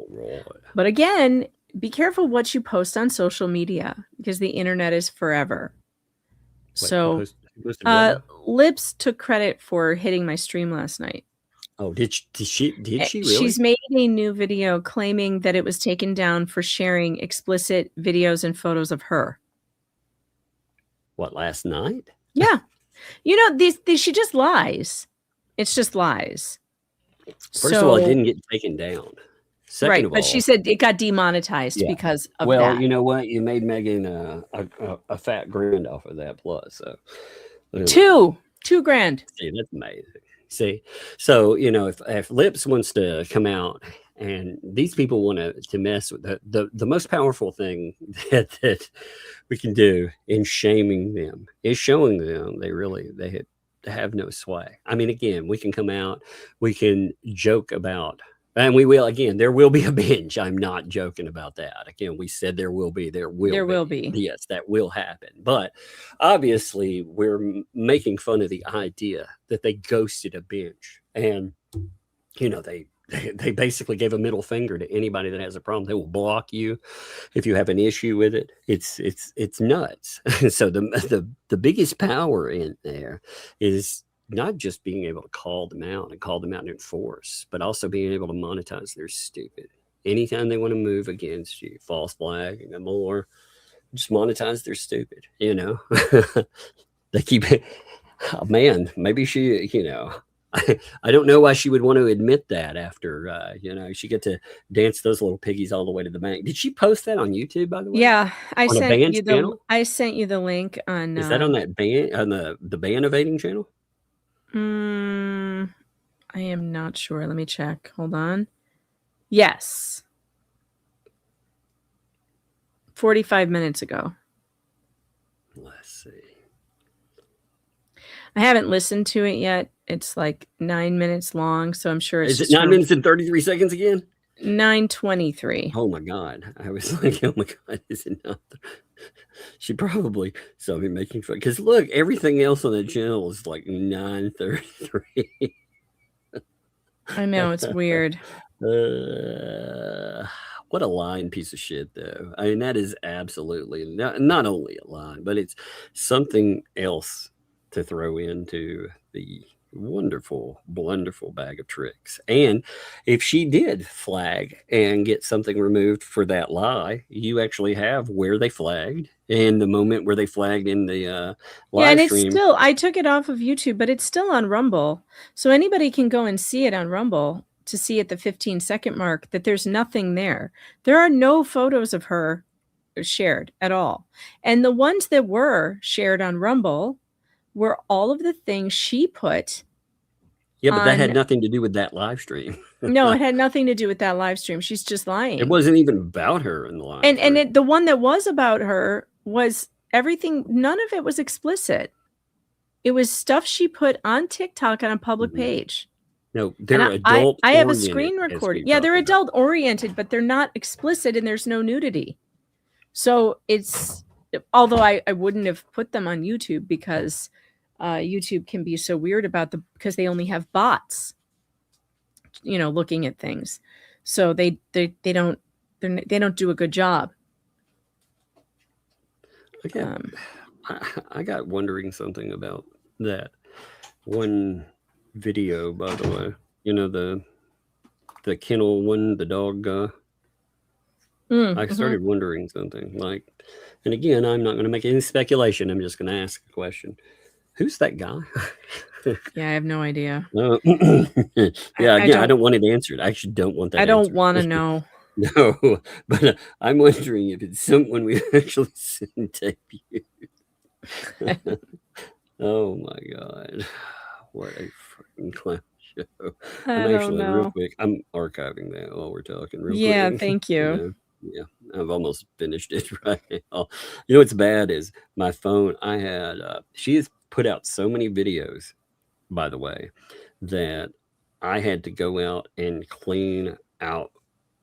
Right. But again, be careful what you post on social media because the internet is forever. Wait, so, Lips took credit for hitting my stream last night. Oh, did she really? She's made a new video claiming that it was taken down for sharing explicit videos and photos of her. What, last night? Yeah. You know, these she just lies. It's just lies. First of all, it didn't get taken down. Second of all, but she said it got demonetized because of that. Well, you know what? You made Megan a fat grand off of that plus. So $2 grand. See, that's amazing. See, so you know, if Lips wants to come out and these people want to mess with the most powerful thing that we can do in shaming them is showing them they have no sway. I mean, again, we can come out, we can joke about. And we will, again, there will be a binge. I'm not joking about that. Again, we said there will be. Yes, that will happen. But obviously, we're making fun of the idea that they ghosted a binge. And, you know, they basically gave a middle finger to anybody that has a problem. They will block you if you have an issue with it. It's nuts. So the biggest power in there is not just being able to call them out in force, but also being able to monetize their stupid. Anytime they want to move against you, false flag and more, just monetize their stupid, you know. They keep, oh man, maybe she, you know, I don't know why she would want to admit that after, you know, she get to dance those little piggies all the way to the bank. Did she post that on YouTube, by the way? Yeah, I sent you the link on. Is that on that band, on the band evading channel? I am not sure. Let me check. Hold on. Yes. 45 minutes ago. Let's see. I haven't listened to it yet. It's like 9 minutes long, so I'm sure it's Is it 9 minutes and 33 seconds again? 9:23. Oh my God. I was like, oh my God, is it not? She probably saw me making fun. Because look, everything else on the channel is like 9:33. I know, it's weird. What a lying piece of shit, though. I mean, that is absolutely not only a lie, but it's something else to throw into the wonderful, wonderful bag of tricks. And if she did flag and get something removed for that lie, you actually have where they flagged and the moment where they flagged in the live stream. It's still, I took it off of YouTube, but it's still on Rumble. So anybody can go and see it on Rumble to see at the 15-second mark that there's nothing there. There are no photos of her shared at all. And the ones that were shared on Rumble were all of the things she put. Yeah, but that had nothing to do with that live stream. No, it had nothing to do with that live stream. She's just lying. It wasn't even about her in the live stream. And the one that was about her was everything. None of it was explicit. It was stuff she put on TikTok on a public page. No, they're adult. I have a screen recording. Yeah, they're adult oriented, but they're not explicit and there's no nudity. So it's, although I wouldn't have put them on YouTube because YouTube can be so weird about because they only have bots, you know, looking at things. So they don't do a good job. I got wondering something about that one video, by the way. You know, the kennel one, the dog. I started wondering something like, and again, I'm not going to make any speculation. I'm just going to ask a question. Who's that guy? Yeah, I have no idea. Yeah, again, I don't want it answered. I actually don't want that. I don't want to know. No, but I'm wondering if it's someone we've actually seen debut. Oh my God. What a freaking clown show. I'm actually, real quick, I'm archiving that while we're talking real quick. Yeah, thank you. Yeah, I've almost finished it right now. You know what's bad is my phone, I had, she has put out so many videos, by the way, that I had to go out and clean out,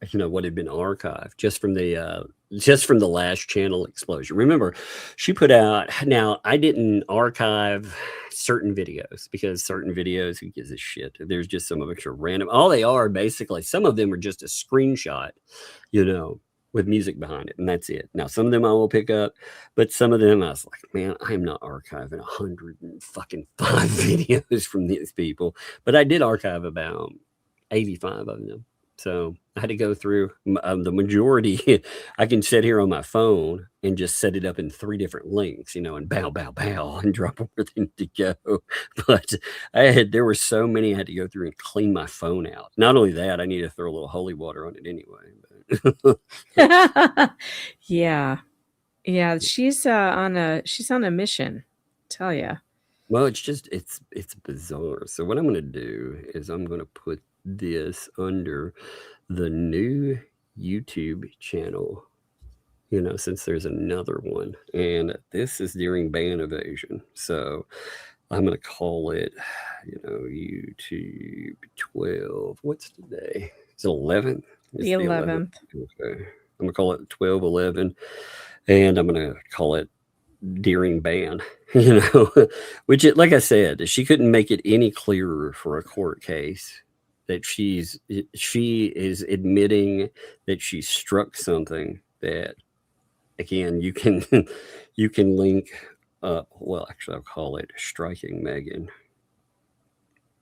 you know, what had been archived just from the last channel explosion. Remember, she put out, now I didn't archive certain videos because certain videos, who gives a shit? There's just some of extra random. All they are basically, some of them are just a screenshot, you know, with music behind it, and that's it. Now, some of them I will pick up, but some of them I was like, man, I am not archiving 105 videos from these people. But I did archive about 85 of them. So I had to go through the majority. I can sit here on my phone and just set it up in 3 different links, you know, and bow, and drop everything to go. But there were so many I had to go through and clean my phone out. Not only that, I need to throw a little holy water on it anyway. But Yeah. She's on a mission, tell ya. Well, it's bizarre. So what I'm going to do is I'm going to put this under the new YouTube channel, you know, since there's another one, and this is during ban evasion. So I'm going to call it, you know, YouTube 12. What's today? It's 11th. The 11th. Okay. I'm going to call it 12/11, and I'm going to call it during ban, you know, which like I said, she couldn't make it any clearer for a court case that she is admitting that she struck something that, again, you can link up. Well, actually, I'll call it striking Megan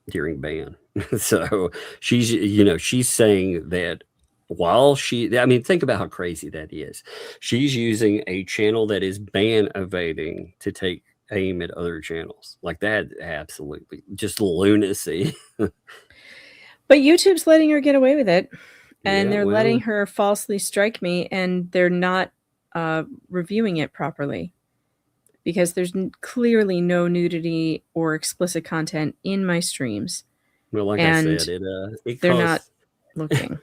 during ban. So she's saying that while think about how crazy that is. She's using a channel that is ban evading to take aim at other channels. Like that, absolutely just lunacy. But YouTube's letting her get away with it, and they're letting her falsely strike me, and they're not reviewing it properly because there's clearly no nudity or explicit content in my streams. Well, like I said, they're not looking.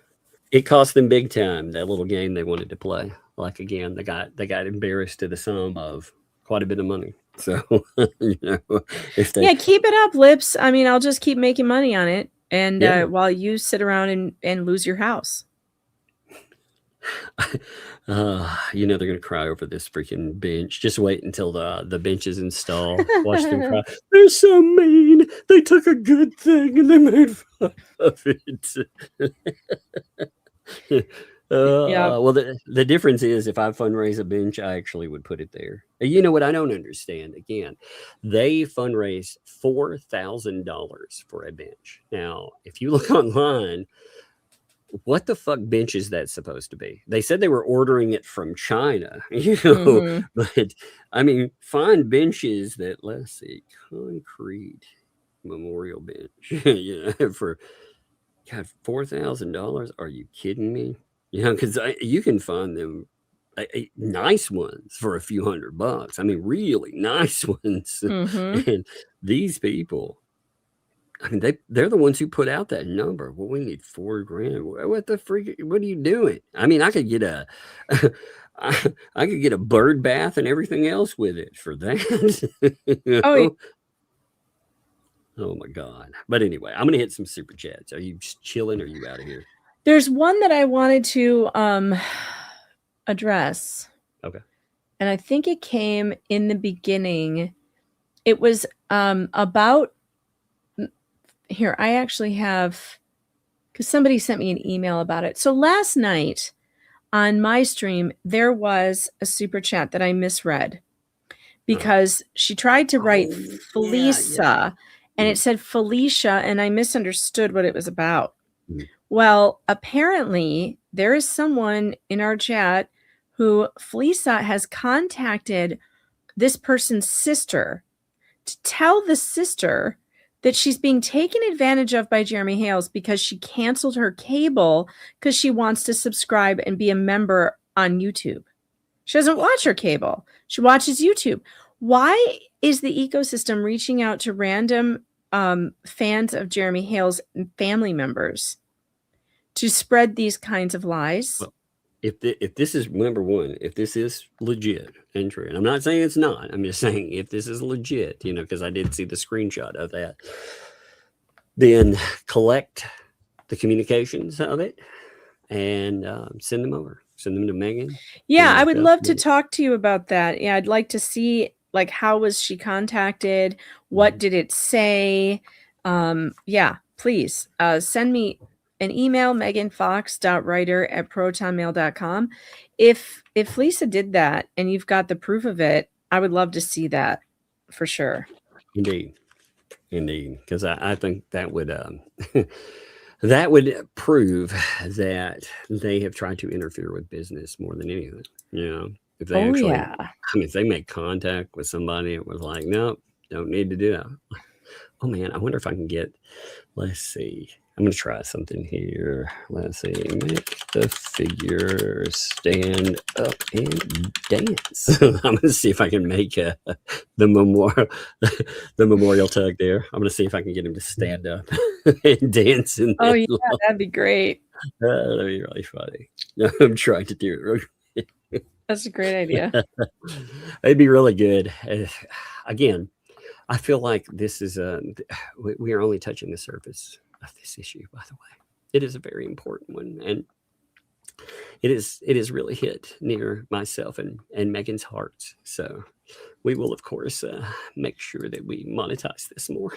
It cost them big time, that little game they wanted to play. Like, again, they got embarrassed to the sum of quite a bit of money. So, you know, keep it up, Lips. I mean, I'll just keep making money on it, and while you sit around and lose your house. You know, they're gonna cry over this freaking bench. Just wait until the bench is installed. Watch them cry. They're so mean. They took a good thing and they made fun of it. Well, the difference is if I fundraise a bench, I actually would put it there. You know what I don't understand? Again, they fundraised $4,000 for a bench. Now, if you look online, what the fuck bench is that supposed to be? They said they were ordering it from China, you know, but I mean, find benches that, let's see, concrete memorial bench, you know, for God, $4,000. Are you kidding me? You know, because you can find them nice ones for a few $100. I mean, really nice ones. And these people, I mean, they're the ones who put out that number. Well, we need $4,000. What the freak? What are you doing? I mean, I could get a bird bath and everything else with it for that. You know? Oh my God. But anyway, I'm gonna hit some super chats. Are you just chilling or are you out of here? There's one that I wanted to address. Okay. And I think it came in the beginning. It was about here. I actually have, because somebody sent me an email about it. So last night on my stream, there was a super chat that I misread because she tried to write Felisa and it said Felicia, and I misunderstood what it was about. Mhm. Well, apparently there is someone in our chat who Felicia has contacted this person's sister to tell the sister that she's being taken advantage of by Jeremy Hales because she canceled her cable because she wants to subscribe and be a member on YouTube. She doesn't watch her cable. She watches YouTube. Why is the ecosystem reaching out to random fans of Jeremy Hales and family members to spread these kinds of lies? Well, if this is, number one, if this is legit and true, and I'm not saying it's not, I'm just saying if this is legit, because I did see the screenshot of that, then collect the communications of it and send them over. Send them to Megan. Yeah, I would love to talk to you about that. Yeah, I'd like to see, like, how was she contacted? What did it say? Yeah, please send me an email, meganfox.writer@protonmail.com. If Lisa did that and you've got the proof of it, I would love to see that for sure. Indeed. Because I think that would that would prove that they have tried to interfere with business more than anything. If they if they make contact with somebody, it was like, nope, don't need to do that. Oh man, I wonder if I can get, let's see. I'm going to try something here. Let's see. Make the figure stand up and dance. I'm going to see if I can make the memorial tug there. I'm going to see if I can get him to stand up and dance. Oh, yeah, that'd be great. That'd be really funny. I'm trying to do it. That's a great idea. It'd be really good. Again, I feel like this is we are only touching the surface of this issue, by the way. It is a very important one, and it is really hit near myself and Megan's heart. So we will, of course, make sure that we monetize this more.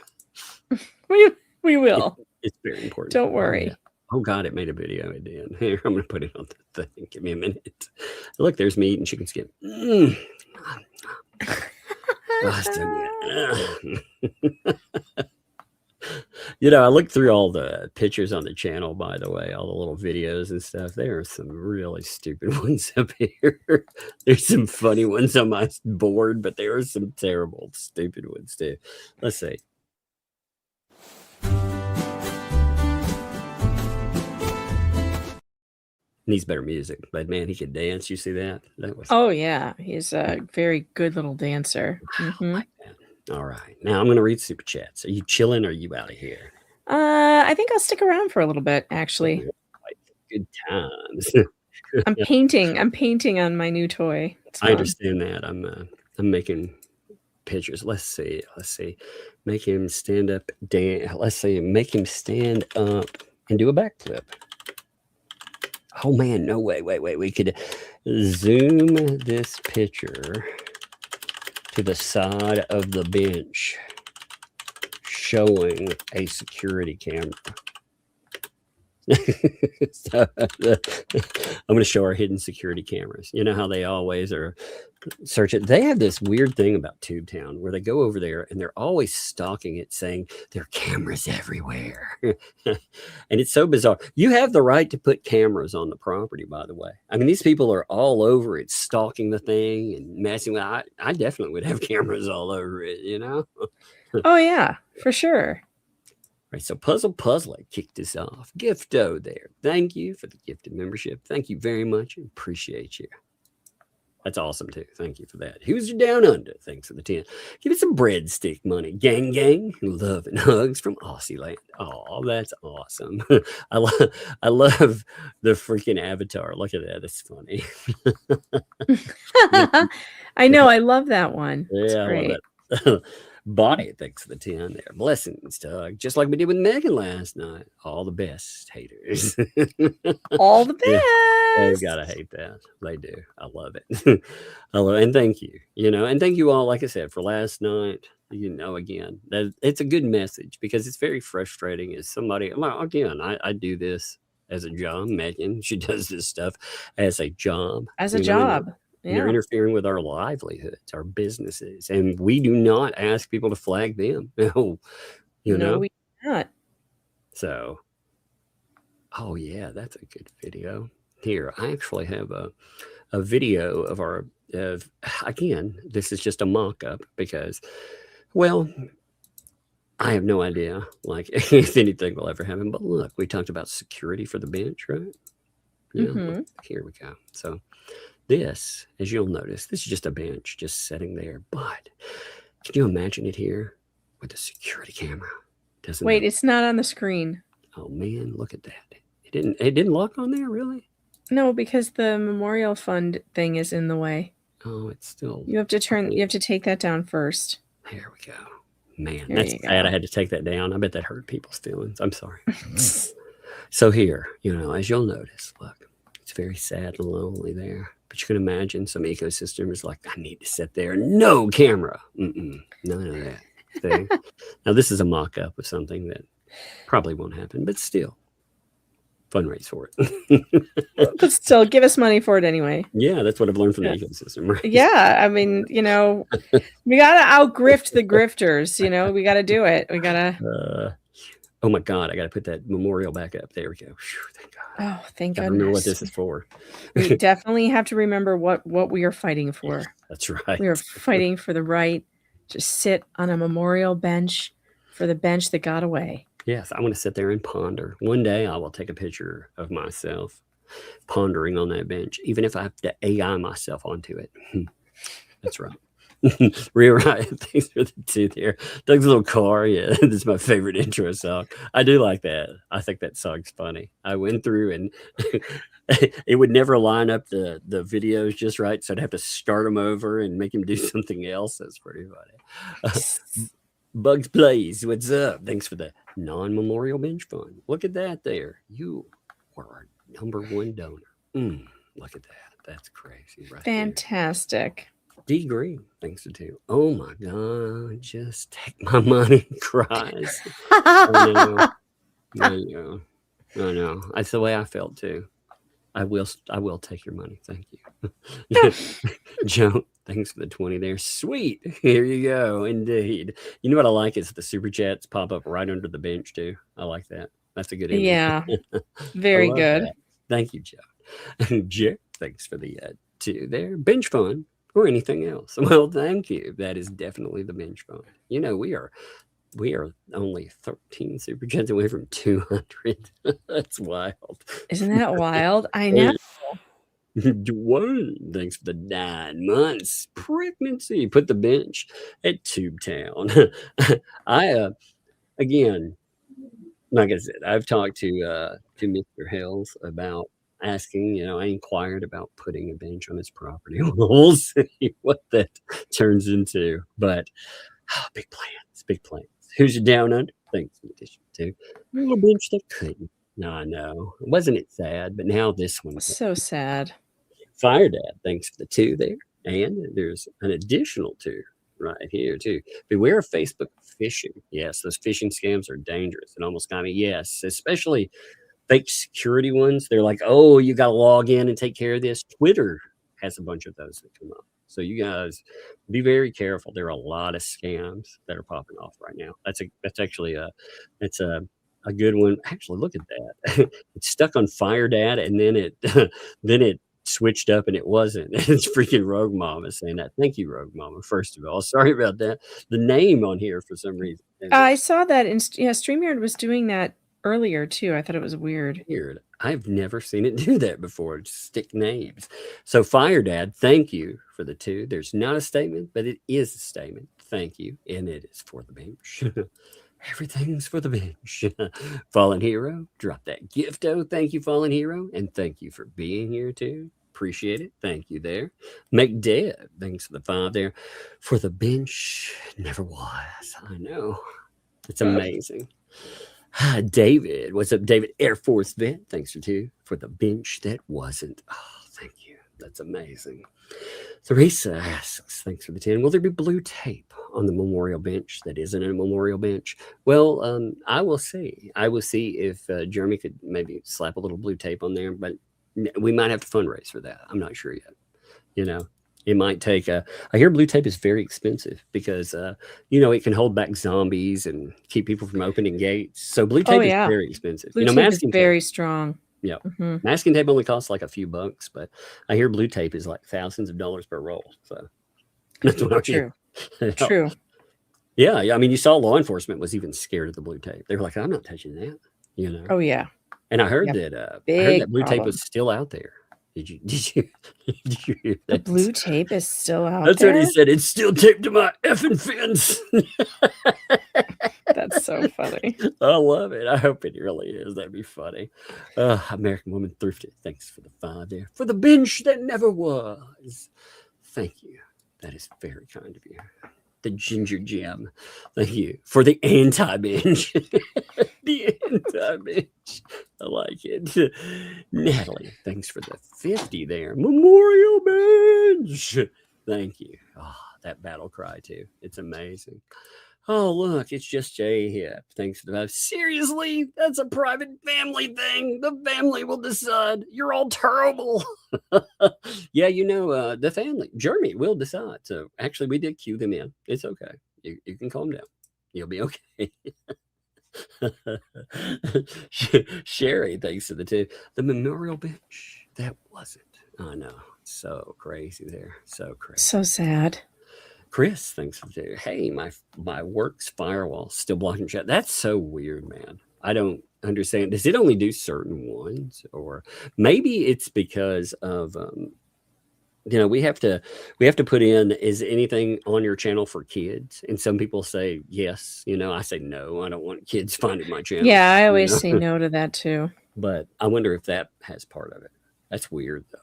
We will. It's very important. Don't worry. Oh God, it made a video. It did. Here, I'm going to put it on the thing. Give me a minute. Look, there's me eating chicken skin. I looked through all the pictures on the channel, by the way, all the little videos and stuff. There are some really stupid ones up here. There's some funny ones on my board, but there are some terrible, stupid ones too. Let's see. Needs better music, but man, he could dance. You see that? That was. Oh yeah, he's a very good little dancer. Mm-hmm. Like that. All right, now I'm gonna read super chats. Are you chilling or are you out of here? I think I'll stick around for a little bit, actually. Good times. I'm painting on my new toy. I understand that. I'm making pictures. Let's see. Make him stand up. Let's see. Make him stand up and do a backflip. Oh man, no way. Wait. We could zoom this picture to the side of the bench, showing a security camera. So, I'm going to show our hidden security cameras. You know how they always are searching. They have this weird thing about Tubetown where they go over there and they're always stalking it, saying there are cameras everywhere. And it's so bizarre. You have the right to put cameras on the property, by the way. I mean, these people are all over it, stalking the thing and messing with it. I definitely would have cameras all over it, Oh, yeah, for sure. Right, so Puzzler kicked us off. Gifto there. Thank you for the gifted membership. Thank you very much. Appreciate you. That's awesome, too. Thank you for that. Who's your down under? Thanks for the 10. Give it some breadstick money. Gang. Love and hugs from Aussie land. Oh, that's awesome. I love the freaking avatar. Look at that. It's funny. I know. I love that one. Yeah, it's great. I love that. Bonnie, thanks for the 10 there. Blessings, Doug. Just like we did with Megan last night. All the best, haters. All the best. They've got to hate that. They do. I love it. And thank you. And thank you all, like I said, for last night. Again, that it's a good message because it's very frustrating as somebody. Well, again, I do this as a job. Megan, she does this stuff as a job. As a job. They're interfering with our livelihoods, our businesses, and we do not ask people to flag them. No, You No, know? we not. So, oh yeah, that's a good video. Here, I actually have a video of our again, this is just a mock-up because, well, I have no idea like if anything will ever happen. But look, we talked about security for the bench, right? Yeah, here we go. So this, as you'll notice, this is just a bench just sitting there. But can you imagine it here with a security camera? Wait, it's not on the screen. Oh man, look at that. It didn't lock on there, really? No, because the memorial fund thing is in the way. Oh, it's still. You have to take that down first. There we go. Man, There that's you sad. go. I had to take that down. I bet that hurt people's feelings. I'm sorry. So here, as you'll notice, look, it's very sad and lonely there. But you can imagine some ecosystem is like, I need to sit there. No camera. None of that. See? Now, this is a mock-up of something that probably won't happen, but still, fundraise for it. But still, give us money for it anyway. Yeah, that's what I've learned from the ecosystem, right? Yeah, I mean, we gotta outgrift the grifters. We gotta do it. We gotta. Oh my God, I gotta put that memorial back up. There we go. Whew, thank God. Oh, thank I goodness. remember what this is for. We definitely have to remember what we are fighting for. That's right. We are fighting for the right to sit on a memorial bench for the bench that got away. Yes, I want to sit there and ponder. One day I will take a picture of myself pondering on that bench, even if I have to AI myself onto it. That's right. Rewrite. Thanks for the 2 there. Doug's little car. Yeah, this is my favorite intro song. I do like that. I think that song's funny. I went through and it would never line up the videos just right, so I'd have to start them over and make him do something else. That's pretty funny. Bugs Plays, what's up? Thanks for the non-memorial bench fund. Look at that there. You were our #1 donor. Look at that. That's crazy. Right. Fantastic. D Green, thanks to 2. Oh my God, just take my money, cries. I know. That's the way I felt too. I will take your money. Thank you. Joe, thanks for the 20 there. Sweet. Here you go. Indeed. You know what I like is the super chats pop up right under the bench too. I like that. That's a good image. Yeah. Very good. That. Thank you, Joe. Jeff, thanks for the 2 there. Bench fund. Or anything else. Well, thank you. That is definitely the bench fund. We are only 13 super chats away from 200. That's wild. Isn't that wild? I know. Dwayne, thanks for the 9 months pregnancy. Put the bench at Tubetown. Again, like I said, I've talked to Mr. Hales about asking, I inquired about putting a bench on his property. We'll see what that turns into. But big plans. Who's your down under? Thanks in addition to a little bench that couldn't. No, I know. Wasn't it sad? But now this one. So sad. Fire Dad, thanks for the 2 there. And there's an additional 2 right here too. Beware of Facebook phishing. Yes, those phishing scams are dangerous. It almost got me. Yes, especially fake security ones. They're like, oh, you got to log in and take care of this. Twitter has a bunch of those that come up. So you guys be very careful. There are a lot of scams that are popping off right now. That's actually a good one. Actually, look at that. It's stuck on Fire Dad, and then it switched up and it wasn't. It's freaking Rogue Mama saying that. Thank you, Rogue Mama. First of all, sorry about that. The name on here for some reason. I saw that StreamYard was doing that earlier too. I thought it was weird. I've never seen it do that before. Stick names. So Fire Dad, thank you for the 2. There's not a statement, but it is a statement. Thank you. And it is for the bench. Everything's for the bench. Fallen Hero, drop that gift. Oh, thank you, Fallen Hero. And thank you for being here too. Appreciate it. Thank you there. McDeb, thanks for the 5 there. For the bench, never was. I know. It's amazing. David, what's up, David? Air Force vet, thanks for 2 for the bench that wasn't. Oh, thank you. That's amazing. Theresa asks, thanks for the 10. Will there be blue tape on the memorial bench that isn't a memorial bench? Well, I will see. I will see if Jeremy could maybe slap a little blue tape on there, but we might have to fundraise for that. I'm not sure yet. It might take I hear blue tape is very expensive because it can hold back zombies and keep people from opening gates. So blue tape is very expensive. Blue tape is masking very tape, strong. yeah. Masking tape only costs like a few bucks, but I hear blue tape is like thousands of dollars per roll. So that's what I True. hear. True. Yeah. I mean, you saw law enforcement was even scared of the blue tape. They were like, I'm not touching that. Oh yeah. And I heard that blue tape was still out there. Did you hear that? The blue tape is still out That's there? what he said. It's still taped to my effing fence. That's so funny. I love it. I hope it really is. That'd be funny. American Woman Thrifted. Thanks for the 5 there. For the bench that never was. Thank you. That is very kind of you. The Ginger Gem. Thank you. For the anti-bench. The anti-bench. I like it. Natalie, thanks for the 50 there. Memorial bench. Thank you. Oh, that battle cry too. It's amazing. Oh, look, it's just Jay Hip. Thanks for the 5. Seriously? That's a private family thing. The family will decide. You're all terrible. Yeah, the family. Jeremy will decide. So actually, we did cue them in. It's okay. You can calm down. You'll be okay. Sherry, thanks to the 2. The memorial bench. That wasn't. I know. So crazy there. So crazy. So sad. Chris thinks, hey, my work's firewall still blocking chat. That's so weird, man. I don't understand. Does it only do certain ones, or maybe it's because of we have to put in, is anything on your channel for kids? And some people say yes. I say no. I don't want kids finding my channel. Yeah, I always say no to that too. But I wonder if that has part of it. That's weird though.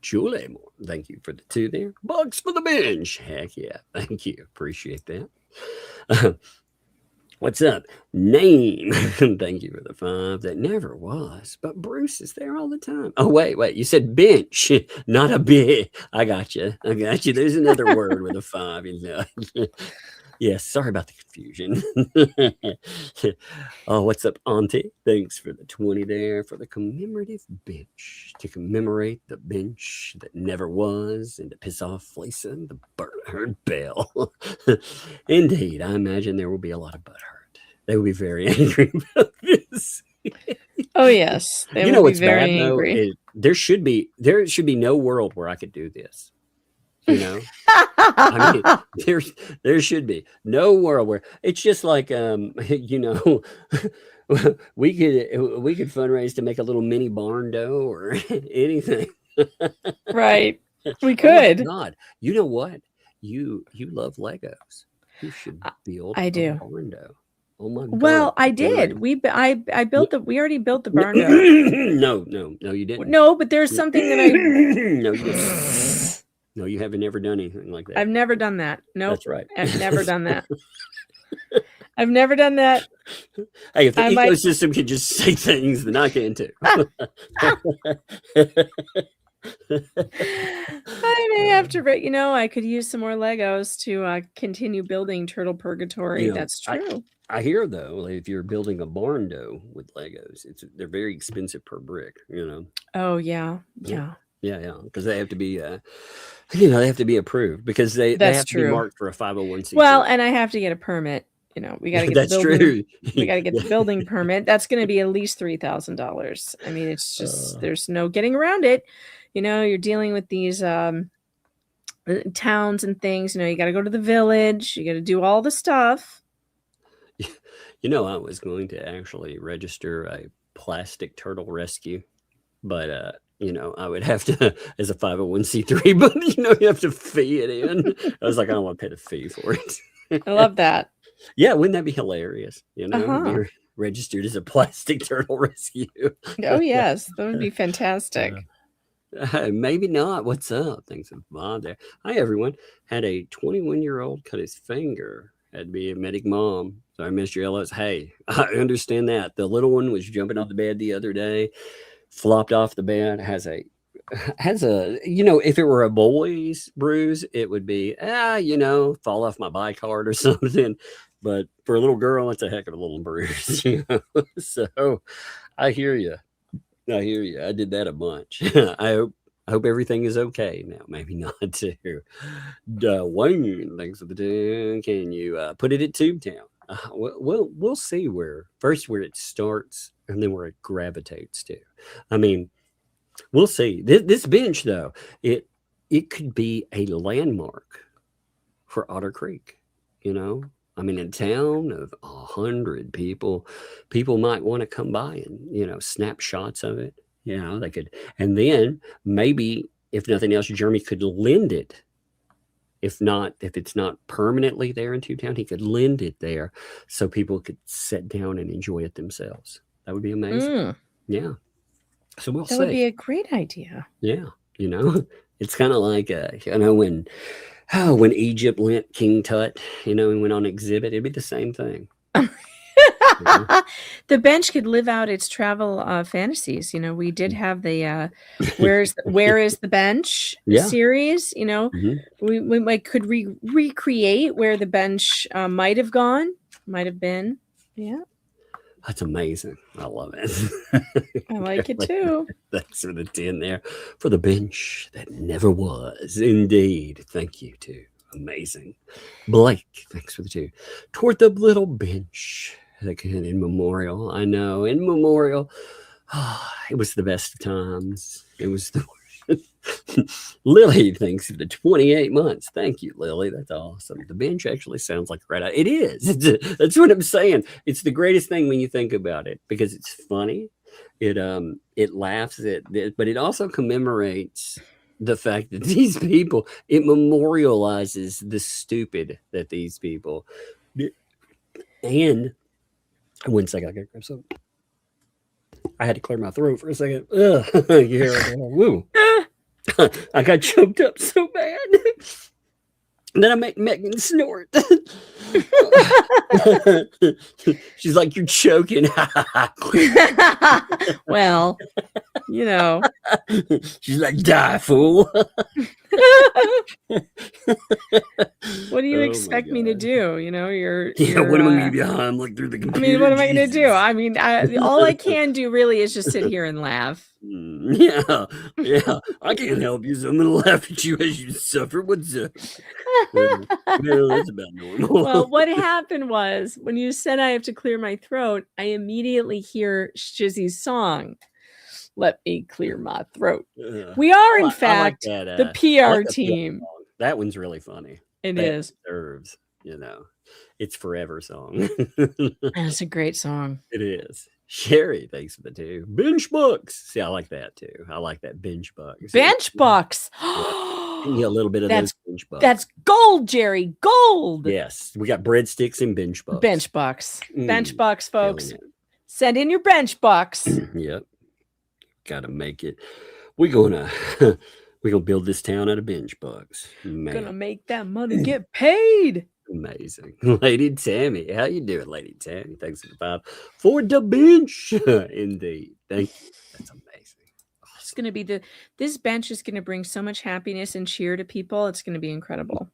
Julie Moore, thank you for the 2 there. Bucks for the bench. Heck yeah. Thank you. Appreciate that. What's up? Name. Thank you for the 5. That never was. But Bruce is there all the time. Oh, wait. You said bench, not a bit. I got you. There's another word with a 5. Yes, sorry about the confusion. Oh, what's up, Auntie? Thanks for the 20 there for the commemorative bench, to commemorate the bench that never was and to piss off Fleeson, the butthurt Bell. Indeed, I imagine there will be a lot of butthurt. They will be very angry about this. Oh, yes. They will be very angry. There should be no world where I could do this. I mean, there should be no world where it's just like we could fundraise to make a little mini barn dough or anything. Right. We could. Oh God, you know what? You love Legos. You should build I do. A barn dough. Oh my God. Well, I did. I built we already built the barn dough. No, you didn't. No, but there's something that No, you didn't. No, you haven't never done anything like that. I've never done that. No, That's right. I've never done that. I've never done that. Hey, if the ecosystem can just say things, then I can too. I may have to, I could use some more Legos to continue building Turtle Purgatory. That's true. I hear though, if you're building a barn dough with Legos, they're very expensive per brick. Oh yeah. Yeah, because they have to be, they have to be approved because they have to be marked for a 501c3. Well, and I have to get a permit. We got to get that's the building. true. We got to get the building permit. That's going to be at least $3,000. I mean, it's just there's no getting around it. You're dealing with these towns and things. You got to go to the village. You got to do all the stuff. I was going to actually register a plastic turtle rescue, but I would have to as a 501c3, but you have to fee it in. I was like, I don't want to pay the fee for it. I love that. Yeah, wouldn't that be hilarious? Be registered as a plastic turtle rescue. Oh yes, that would be fantastic. Maybe not. What's up? Thanks for Bob there. Hi everyone. Had a 21-year-old cut his finger. Had to be a medic mom. Sorry, Mr. Ellis. Hey, I understand that. The little one was jumping off the bed the other day. Flopped off the bed, has a if it were a boy's bruise, it would be fall off my bicard or something, but for a little girl, it's a heck of a little bruise. So I hear you. I did that a bunch. I I hope everything is okay now. Maybe not too. Wayne, thanks for the tune. Can you put it at Tubetown? We'll see where it starts and then where it gravitates to. I mean, we'll see. This bench, though, it could be a landmark for Otter Creek. You know, I mean, in a town of 100 people might want to come by and snap shots of it. They could, and then maybe if nothing else, Jeremy could lend it. If it's not permanently there in Tubetown, he could lend it there so people could sit down and enjoy it themselves. That would be amazing. Yeah. So we'll see. That would be a great idea. Yeah. It's kind of like, when Egypt lent King Tut, and went on exhibit, it'd be the same thing. The bench could live out its travel fantasies. We did have the Where is the Bench series. We could recreate where the bench might have been. Yeah. That's amazing. I love it. I like it too. Thanks for the 10 there for the bench that never was. Indeed. Thank you too. Amazing. Blake, thanks for the 2. Toward the little bench. In memorial. I know. In memorial. It was the best of times. It was the Lily thanks for the 28 months. Thank you, Lily. That's awesome. The bench actually sounds like a great idea. It is. That's what I'm saying. It's the greatest thing when you think about it because it's funny. It laughs at it, but it also commemorates the fact that these people, it memorializes the stupid that these people did. And 1 second, I gotta grab some. I had to clear my throat for a second. Woo. I got choked up so bad. And then I make Megan snort. She's like, you're choking. Well, She's like, die, fool. What do you expect me to do? What am I going to do behind? Look through the computer. I mean, what am I going to do? I mean, all I can do really is just sit here and laugh. Yeah. I can't help you, so I'm going to laugh at you as you suffer. What's up? No, that's about normal. Well, what happened was when you said I have to clear my throat, I immediately hear Shizzy's song. Let me clear my throat. We are, in fact, the PR team. That one's really funny. It is. Deserves, it's forever song. That's a great song. It is. Sherry, thanks for the 2. Bench bucks. See, I like that too. I like that bench bucks. Bench bucks. A little bit of those bench bucks. That's gold, Jerry. Gold. Yes. We got breadsticks and bench bucks. Bench bucks. Bench bucks, folks. Send in your bench bucks. Yep. Gotta make it. We're gonna build this town out of bench bucks. Man. Gonna make that money get paid. Amazing. Lady Tammy. How you doing, Lady Tammy? Thanks for the 5 for the bench. Indeed. Thank you. That's amazing. It's gonna be this bench is gonna bring so much happiness and cheer to people. It's gonna be incredible.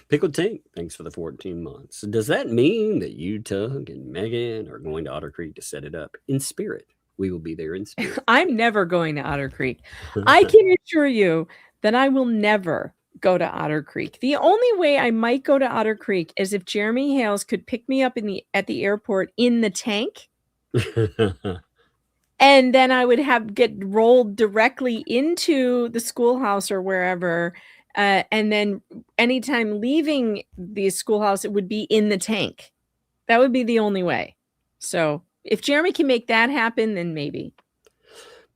Pickle Tank, thanks for the 14 months. Does that mean that you, Tug, and Megan are going to Otter Creek to set it up in spirit? We will be there in spirit. I'm never going to Otter Creek. I can assure you that I will never go to Otter Creek. The only way I might go to Otter Creek is if Jeremy Hales could pick me up at the airport in the tank. And then I would get rolled directly into the schoolhouse or wherever. And then anytime leaving the schoolhouse, it would be in the tank. That would be the only way. So if Jeremy can make that happen, then maybe.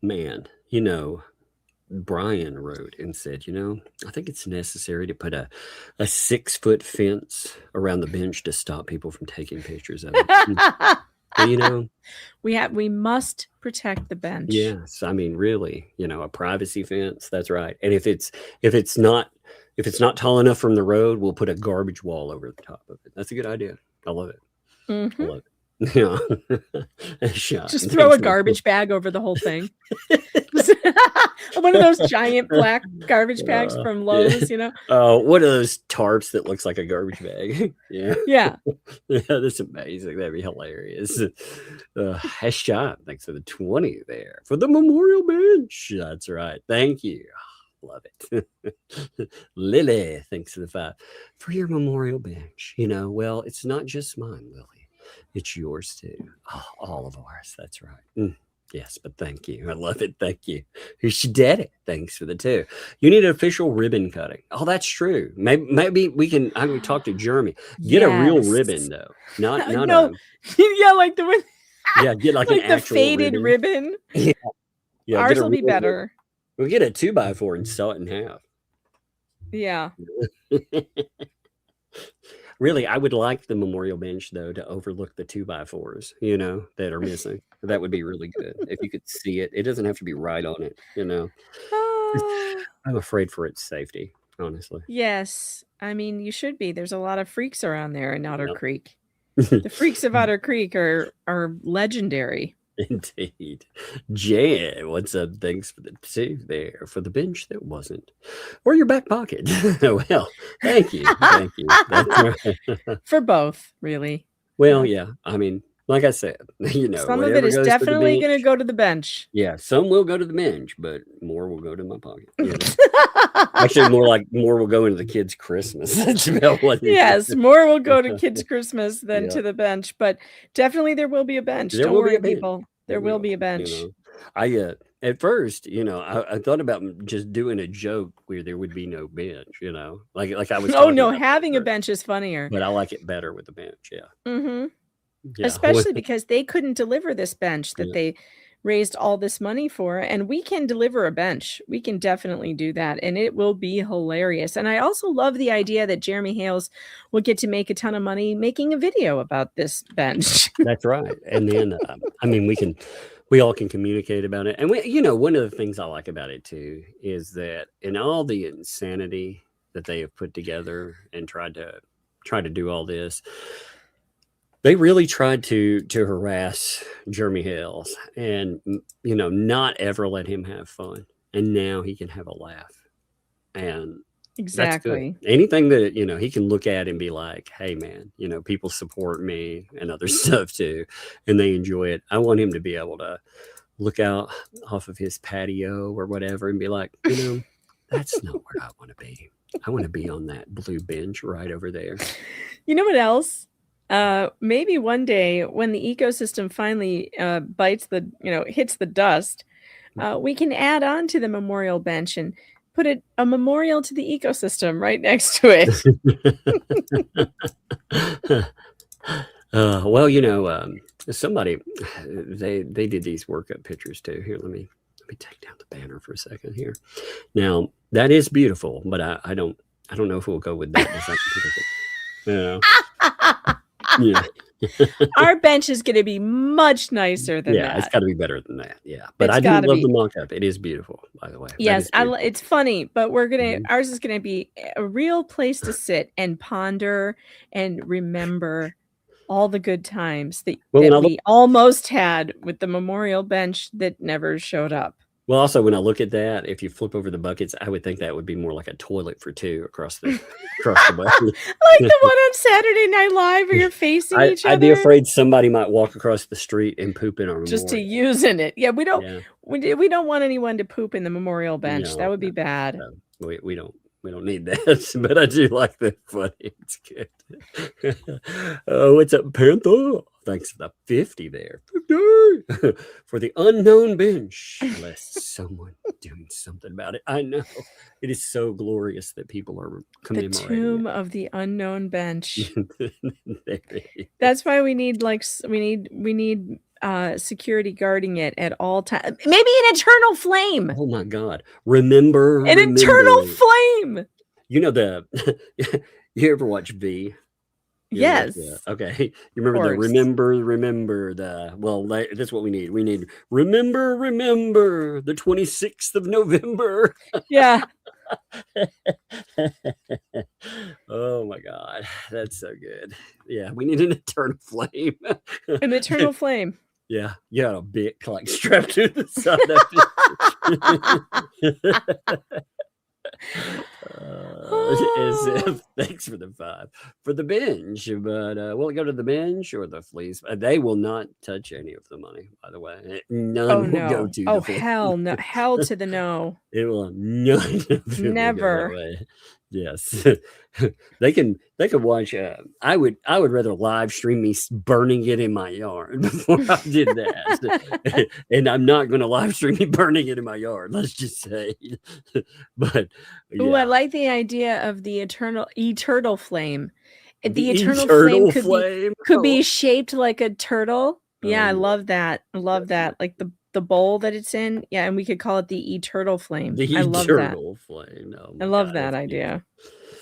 Man, Brian wrote and said, I think it's necessary to put a 6-foot fence around the bench to stop people from taking pictures of it. We must protect the bench. Yes, I mean, really, a privacy fence. That's right. And if it's not tall enough from the road, we'll put a garbage wall over the top of it. That's a good idea. I love it. Mm-hmm. I love it. Yeah. Shot. Just throw a garbage bag over the whole thing. One of those giant black garbage bags from Lowe's, you know? Oh, one of those tarps that looks like a garbage bag. Yeah. Yeah. Yeah, that's amazing. That'd be hilarious. Headshot. Thanks for the 20 there. For the memorial bench. That's right. Thank you. Love it. Lily, thanks for the 5. For your memorial bench. You know, well, it's not just mine, Lily. It's yours too. Oh, all of ours. That's right. Yes, but thank you. I love it. Thank you. She did it. Thanks for the 2. You need an official ribbon cutting. Oh, that's true. Maybe we can. I can talk to Jeremy. Get a real ribbon though. Not no. Yeah, like the one. Yeah, get like an the actual faded ribbon. Yeah. Ours will be better. We'll get a 2x4 and saw it in half. Yeah. Really, I would like the memorial bench though to overlook the 2x4s, you know, that are missing. That would be really good if you could see it. It doesn't have to be right on it, you know. I'm afraid for its safety, honestly. Yes, I mean you should be. There's a lot of freaks around there in Otter Creek. The freaks of Otter Creek are legendary. Indeed. Jan, what's up? Thanks for the 2 there for the bench that wasn't. Or your back pocket. Well, thank you. Thank you. That's right. For both, really. Well, yeah. I mean, like I said, you know, some of it is definitely going to go to the bench. Yeah, some will go to the bench, but more will go to my pocket. You know? Actually, more will go into the kids' Christmas. That's about what yes, more will go to kids' Christmas than to the bench, but definitely there will be a bench. Don't worry, people. There will be a bench. You know? At first, you know, I thought about just doing a joke where there would be no bench, you know, like I was. Oh no, having a bench is funnier. But I like it better with the bench. Yeah. Mm-hmm. Yeah. Especially because they couldn't deliver this bench that they raised all this money for, and we can deliver a bench. We can definitely do that, and it will be hilarious. And I also love the idea that Jeremy Hales will get to make a ton of money making a video about this bench. That's right. And then, I mean, we all can communicate about it. And you know, one of the things I like about it too is that in all the insanity that they have put together and tried to do all this, they really tried to harass Jeremy Hales and, you know, not ever let him have fun. And now he can have a laugh. And exactly. That's good. Anything that, you know, he can look at and be like, hey, man, you know, people support me and other stuff too. And they enjoy it. I want him to be able to look out off of his patio or whatever and be like, you know, that's not where I want to be. I want to be on that blue bench right over there. You know what else? Maybe one day when the ecosystem finally hits the dust, we can add on to the memorial bench and put a memorial to the ecosystem right next to it. Well, you know, somebody they did these workup pictures too. Here, let me take down the banner for a second here. Now that is beautiful, but I don't know if we'll go with that. You know. Yeah. Our bench is going to be much nicer than that. Yeah, it's got to be better than that. Yeah, but I do love the mock-up. It is beautiful, by the way. Yes, it's funny, but ours is going to be a real place to sit and ponder and remember all the good times that we almost had with the memorial bench that never showed up. Well, also, when I look at that, if you flip over the buckets, I would think that would be more like a toilet for 2 across the bucket. Like the one on Saturday Night Live where you're facing each other. I'd be afraid somebody might walk across the street and poop in our memorial. Just to use in it. Yeah, we don't want anyone to poop in the memorial bench. No, that would be bad. No, we don't need that, but I do like that funny. It's good. What's up, Panther? Thanks for the 50 there. 50 for the unknown bench. Unless someone doing something about it. I know. It is so glorious that people are commemorating the tomb of the unknown bench. That's why we need security guarding it at all times. Maybe an eternal flame. Oh my God. Remember. Eternal flame. You know you ever watch V? Yes. Okay. You remember that's what we need. We need remember the 26th of November. Yeah. Oh my God, that's so good. Yeah, we need an eternal flame. An eternal flame. Yeah, you got a bit like strapped to the side of it. As if, thanks for the 5 for the binge, but will it go to the binge or the fleas? They will not touch any of the money, by the way. None will go to the fleas. Hell no, hell to the no. It will none of it Never. will go that way. Yes. they can watch I would rather live stream me burning it in my yard before I did that. And I'm not going to live stream me burning it in my yard, let's just say. But yeah. Ooh, I like the idea of the eternal flame. The eternal flame could be shaped like a turtle. Yeah, I love that. I love that. Like the bowl that it's in. Yeah, and we could call it the eternal flame. I love that. Eternal flame. Oh I love that idea.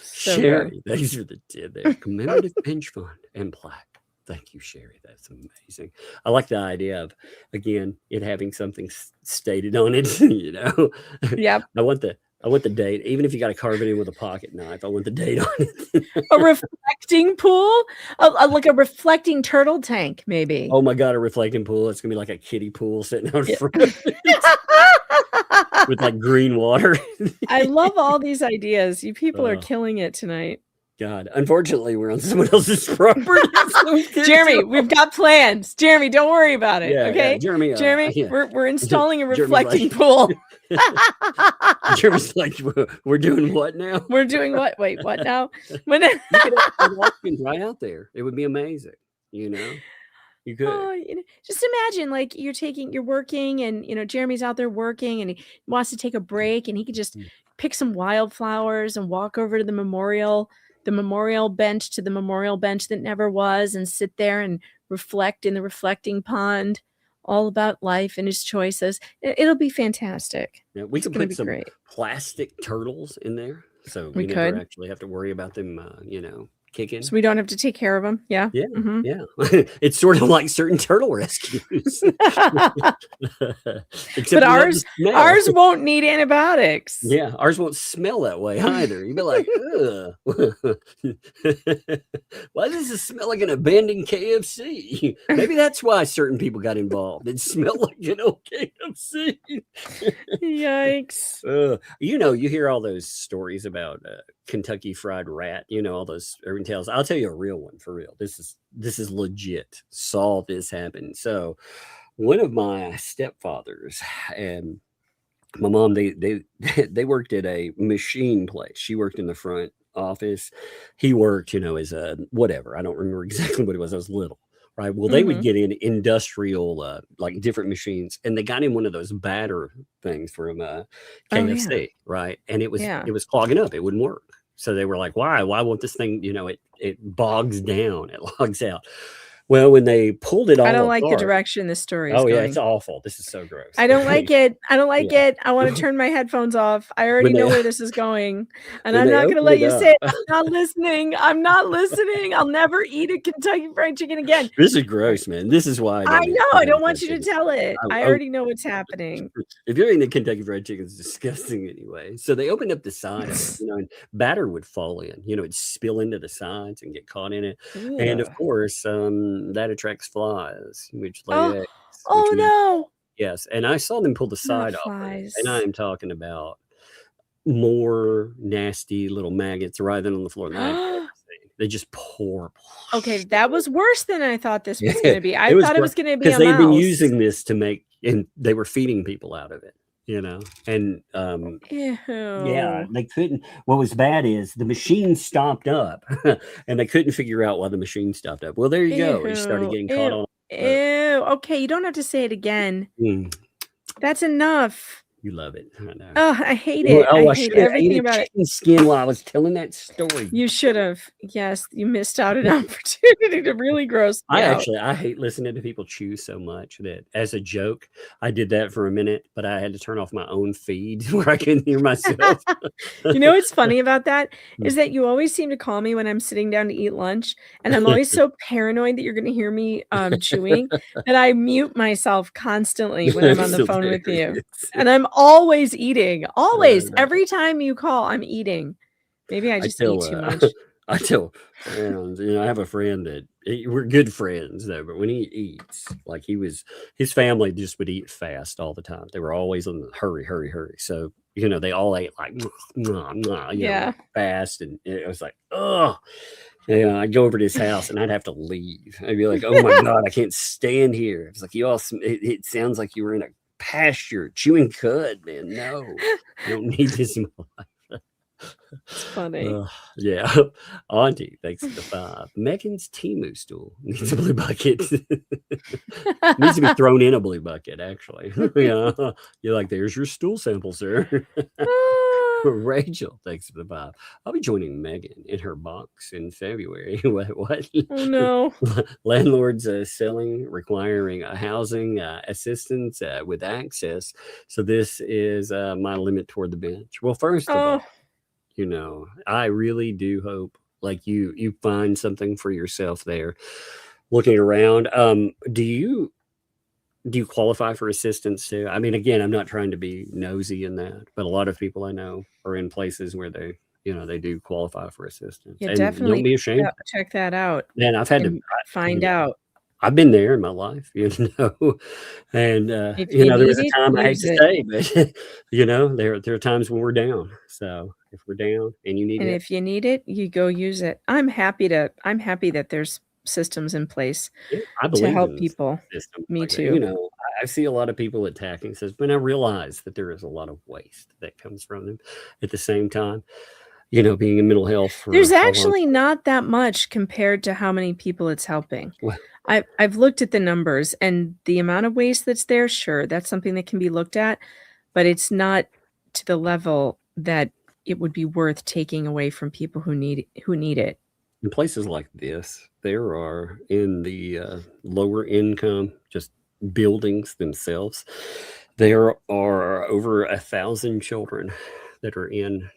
So Sherry, thanks for the tip there. Commemorative pinch fund and plaque. Thank you, Sherry. That's amazing. I like the idea of, again, it having something stated on it. You know. Yep. I want the date, even if you got to carve it in with a pocket knife. I want the date on it. A reflecting pool, like a reflecting turtle tank, maybe. Oh my God, a reflecting pool! It's gonna be like a kiddie pool sitting out front with like green water. I love all these ideas. You people are killing it tonight. God, unfortunately, we're on someone else's property. So Jeremy, we've got plans. Jeremy, don't worry about it. Okay, Jeremy, we're installing a reflecting pool. Jeremy's like, we're doing what now? We're doing what? Wait, what now? You could have walk-ins right out there. It would be amazing. You know, you could. Just imagine, like you're working, and Jeremy's out there working, and he wants to take a break, and he could just pick some wildflowers and walk over to the memorial bench to the memorial bench that never was, and sit there and reflect in the reflecting pond, all about life and his choices. It'll be fantastic. Yeah, we could put some plastic turtles in there, so we never actually have to worry about them, kicking. So we don't have to take care of them. Yeah. Yeah. Mm-hmm. Yeah. It's sort of like certain turtle rescues. But ours won't need antibiotics. Yeah. Ours won't smell that way either. You'd be like, ugh. Why does it smell like an abandoned KFC? Maybe that's why certain people got involved. It smelled like an old KFC. Yikes. You hear all those stories about Kentucky Fried Rat, all those urban tales. I'll tell you a real one for real. This is legit. Saw this happen. So one of my stepfathers and my mom, they worked at a machine place. She worked in the front office. He worked, as a whatever. I don't remember exactly what it was. I was little. Right. Well, they would get in industrial, like different machines, and they got in one of those batter things from KFC, right? And it was clogging up. It wouldn't work. So they were like, why won't this thing, it bogs down, it logs out. Well, when they pulled it all I don't like apart, the direction this story is going. Yeah, it's awful. This is so gross. I don't like it. I don't like it. I want to turn my headphones off. I already know where this is going. And I'm not going to let you say it. I'm not listening. I'm not listening. I'll never eat a Kentucky Fried Chicken again. This is gross, man. This is why I know. I don't want you to tell it. I already know what's happening. If you're eating the Kentucky Fried Chicken, it's disgusting anyway. So they opened up the side, and batter would fall in. It'd spill into the sides and get caught in it. Ew. And of course, that attracts flies, which lay eggs. Oh no! Yes, and I saw them pull the side off, and I am talking about more nasty little maggots writhing on the floor. They just pour. Okay, that was worse than I thought this was going to be. I thought it was going to be because they've been using this to make, and they were feeding people out of it. And yeah, they couldn't. What was bad is the machine stopped up, and they couldn't figure out why the machine stopped up. Well, there you go. It started getting caught on. Ew. Okay, you don't have to say it again. That's enough. You love it. I know. Oh, I hate it. I hate everything about it. Skin while I was telling that story. You should have. Yes, you missed out an opportunity to really gross me out. I hate listening to people chew so much that as a joke, I did that for a minute, but I had to turn off my own feed where I couldn't hear myself. What's funny about that is that you always seem to call me when I'm sitting down to eat lunch, and I'm always so paranoid that you're going to hear me chewing that I mute myself constantly when I'm on the phone with you. And I'm always eating. Always. Every time you call, I'm eating. Maybe I just eat too much. I tell friends, I have a friend that we're good friends though, but when he eats, like his family just would eat fast all the time. They were always in the hurry. So, they all ate like, fast. And it was like, oh, I'd go over to his house and I'd have to leave. I'd be like, oh my God, I can't stand here. It's like, it sounds like you were in a pasture chewing cud, man. No, I don't need this in my life. It's funny. Yeah. Auntie, thanks for the 5. Megan's Temu stool needs a blue bucket. Needs to be thrown in a blue bucket, actually. You're like, there's your stool sample, sir. Rachel, thanks for the 5. I'll be joining Megan in her box in February. What? Oh, no. Landlords requiring housing assistance with access. So this is my limit toward the bench. Well, first of all, I really do hope like you find something for yourself there. Looking around, do you qualify for assistance too? I mean, again, I'm not trying to be nosy in that, but a lot of people I know are in places where they do qualify for assistance. Yeah, and definitely. Don't be ashamed. Check that out. And I've had to find out. I've been there in my life, and there was a time I hate to say, but there are times when we're down. So if we're down and you need it, if you need it, you go use it. I'm happy that there's systems in place to help people. Me like too. I see a lot of people attacking says, but I realize that there is a lot of waste that comes from them. At the same time, being in mental health. There's actually not that much compared to how many people it's helping. Well, I've looked at the numbers and the amount of waste that's there. Sure, that's something that can be looked at, but it's not to the level that it would be worth taking away from people who need it. In places like this, there are in the lower income, just buildings themselves, there are over 1,000 children that are in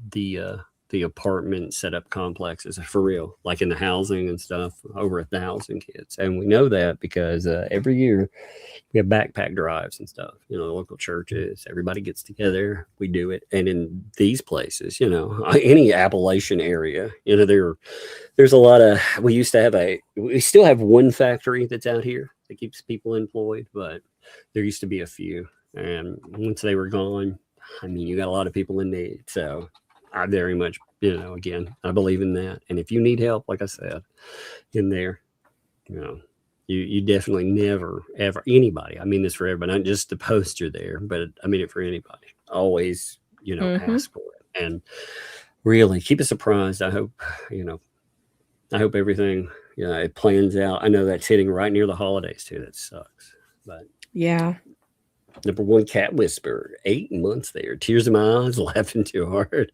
the apartment setup complexes, for real, like in the housing and stuff, over 1,000 kids. And we know that because every year we have backpack drives and stuff, the local churches, everybody gets together, we do it. And in these places, any Appalachian area, there's a lot of, we still have one factory that's out here that keeps people employed, but there used to be a few. And once they were gone, I mean, you got a lot of people in need. So I very much, again, I believe in that. And if you need help, like I said, in there, you definitely never, ever, anybody, I mean this for everybody, not just the poster there, but I mean it for anybody. Always, ask for it. And really keep it surprised. I hope, everything, it plans out. I know that's hitting right near the holidays too. That sucks. But yeah. Number 1 cat whisperer, 8 months there. Tears in my eyes, laughing too hard.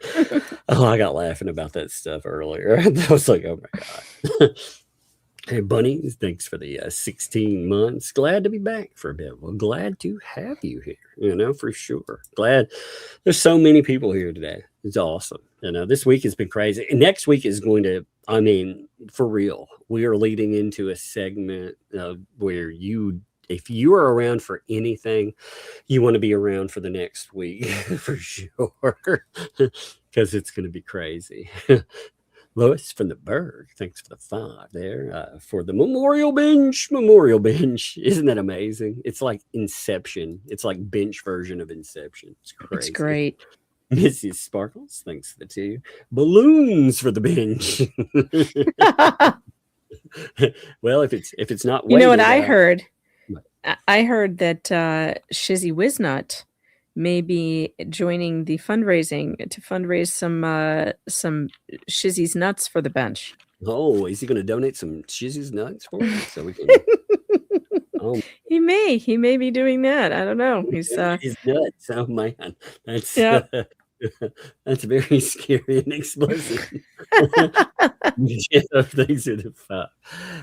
Oh, I got laughing about that stuff earlier. I was like, oh my God. Hey, Bunny, thanks for the 16 months. Glad to be back for a bit. Well, glad to have you here, for sure. Glad there's so many people here today. It's awesome. This week has been crazy. And next week is going to, I mean, for real, we are leading into a segment where if you are around for anything, you want to be around for the next week for sure, because it's going to be crazy. Lois from the Berg, thanks for the 5 there for the memorial bench. Isn't that amazing? It's like Inception. It's like bench version of Inception. It's crazy. It's great. Mrs. Sparkles, thanks for the 2 balloons for the bench. Well, if it's not, you know what I heard. I heard that Shizzy Wiznut may be joining the fundraising to fundraise some Shizzy's nuts for the bench. Oh, is he going to donate some Shizzy's nuts for us so we can? He may be doing that. I don't know. He's nuts. Oh man, that's very scary and explosive. Things are the 5.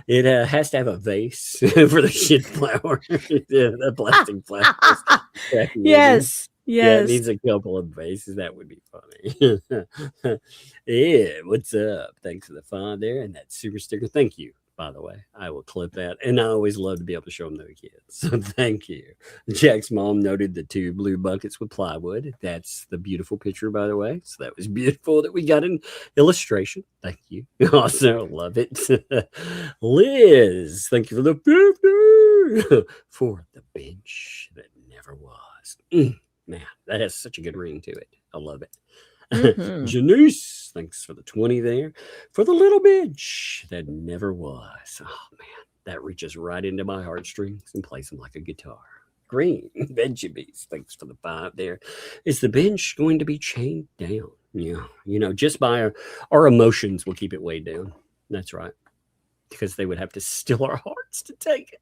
It has to have a vase for the shit flower. The plastic flowers. Yes. Yeah, it needs a couple of vases. That would be funny. Yeah, what's up? Thanks for the 5 there and that super sticker. Thank you by the way. I will clip that. And I always love to be able to show them to the kids. So thank you. Jack's mom noted the 2 blue buckets with plywood. That's the beautiful picture, by the way. So that was beautiful that we got an illustration. Thank you. Also love it. Liz, thank you for the 50 for the bench that never was. Man, that has such a good ring to it. I love it. Janice, thanks for the 20 there. For the little bench that never was. Oh, man, that reaches right into my heartstrings and plays them like a guitar. Green, Benjamin, thanks for the 5 there. Is the bench going to be chained down? Yeah, just by our emotions will keep it weighed down. That's right. Because they would have to still our hearts to take it.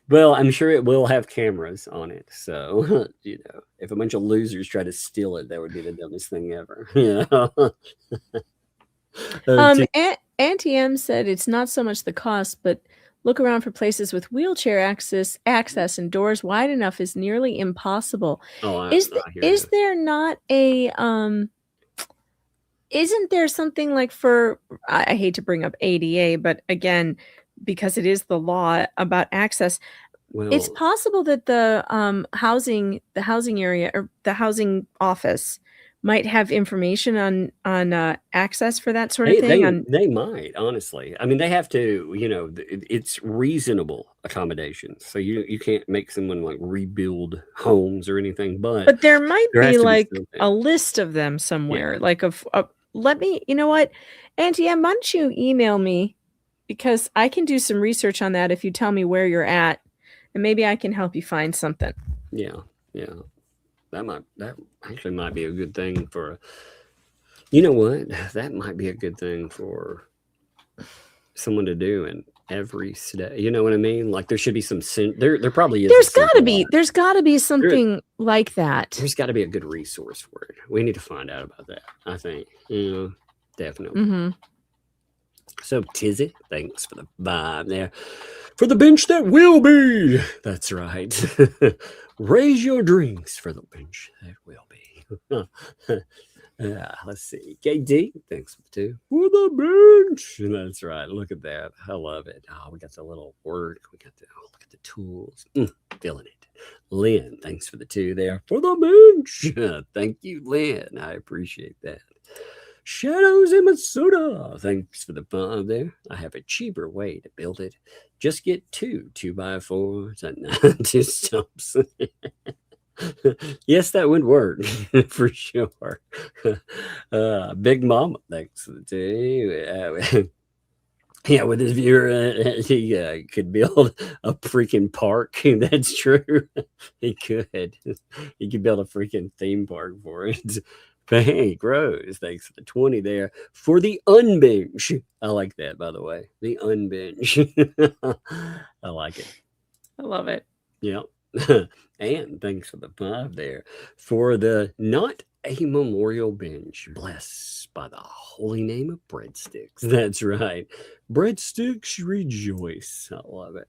Well, I'm sure it will have cameras on it. So, if a bunch of losers try to steal it, that would be the dumbest thing ever. Auntie M said it's not so much the cost, but look around for places with wheelchair access and doors wide enough is nearly impossible. Is there not a isn't there something like for, I hate to bring up ADA, but again, because it is the law about access, it's possible that the housing area or the housing office might have information on access for that sort of thing. They might, honestly. I mean, they have to, it's reasonable accommodations. So you can't make someone like rebuild homes or anything, but there might be like a list of them somewhere, like let me, you know what, Auntie M, why don't you email me? Because I can do some research on that if you tell me where you're at, and maybe I can help you find something. Yeah. That actually might be a good thing for, you know what? That might be a good thing for someone to do in every state. You know what I mean? Like there should be some, there probably is. There's gotta be something like that. There's gotta be a good resource for it. We need to find out about that. I think, definitely. Mm-hmm. So Tizzy, thanks for the vibe there. For the bench that will be. That's right. Raise your drinks for the bench that will be. Let's see. KD, thanks for the 2. For the bench. That's right. Look at that. I love it. Oh, we got the little work. We got look at the tools. Feeling it. Lynn, thanks for the 2 there. For the bench. Thank you, Lynn. I appreciate that. Shadows in Matsuda. Thanks for the 5 there. I have a cheaper way to build it. Just get 2 2x4s and 2 stumps. Yes, that would work for sure. Big Mama, thanks for the 2. Yeah, with his viewer, he could build a freaking park. That's true. He could. He could build a freaking theme park for it. Hey, Rose, thanks for the 20 there. For the unbench. I like that, by the way. The unbench. I like it. I love it. Yeah. And thanks for the 5 there. For the not a memorial bench, blessed by the holy name of breadsticks. That's right. Breadsticks rejoice. I love it.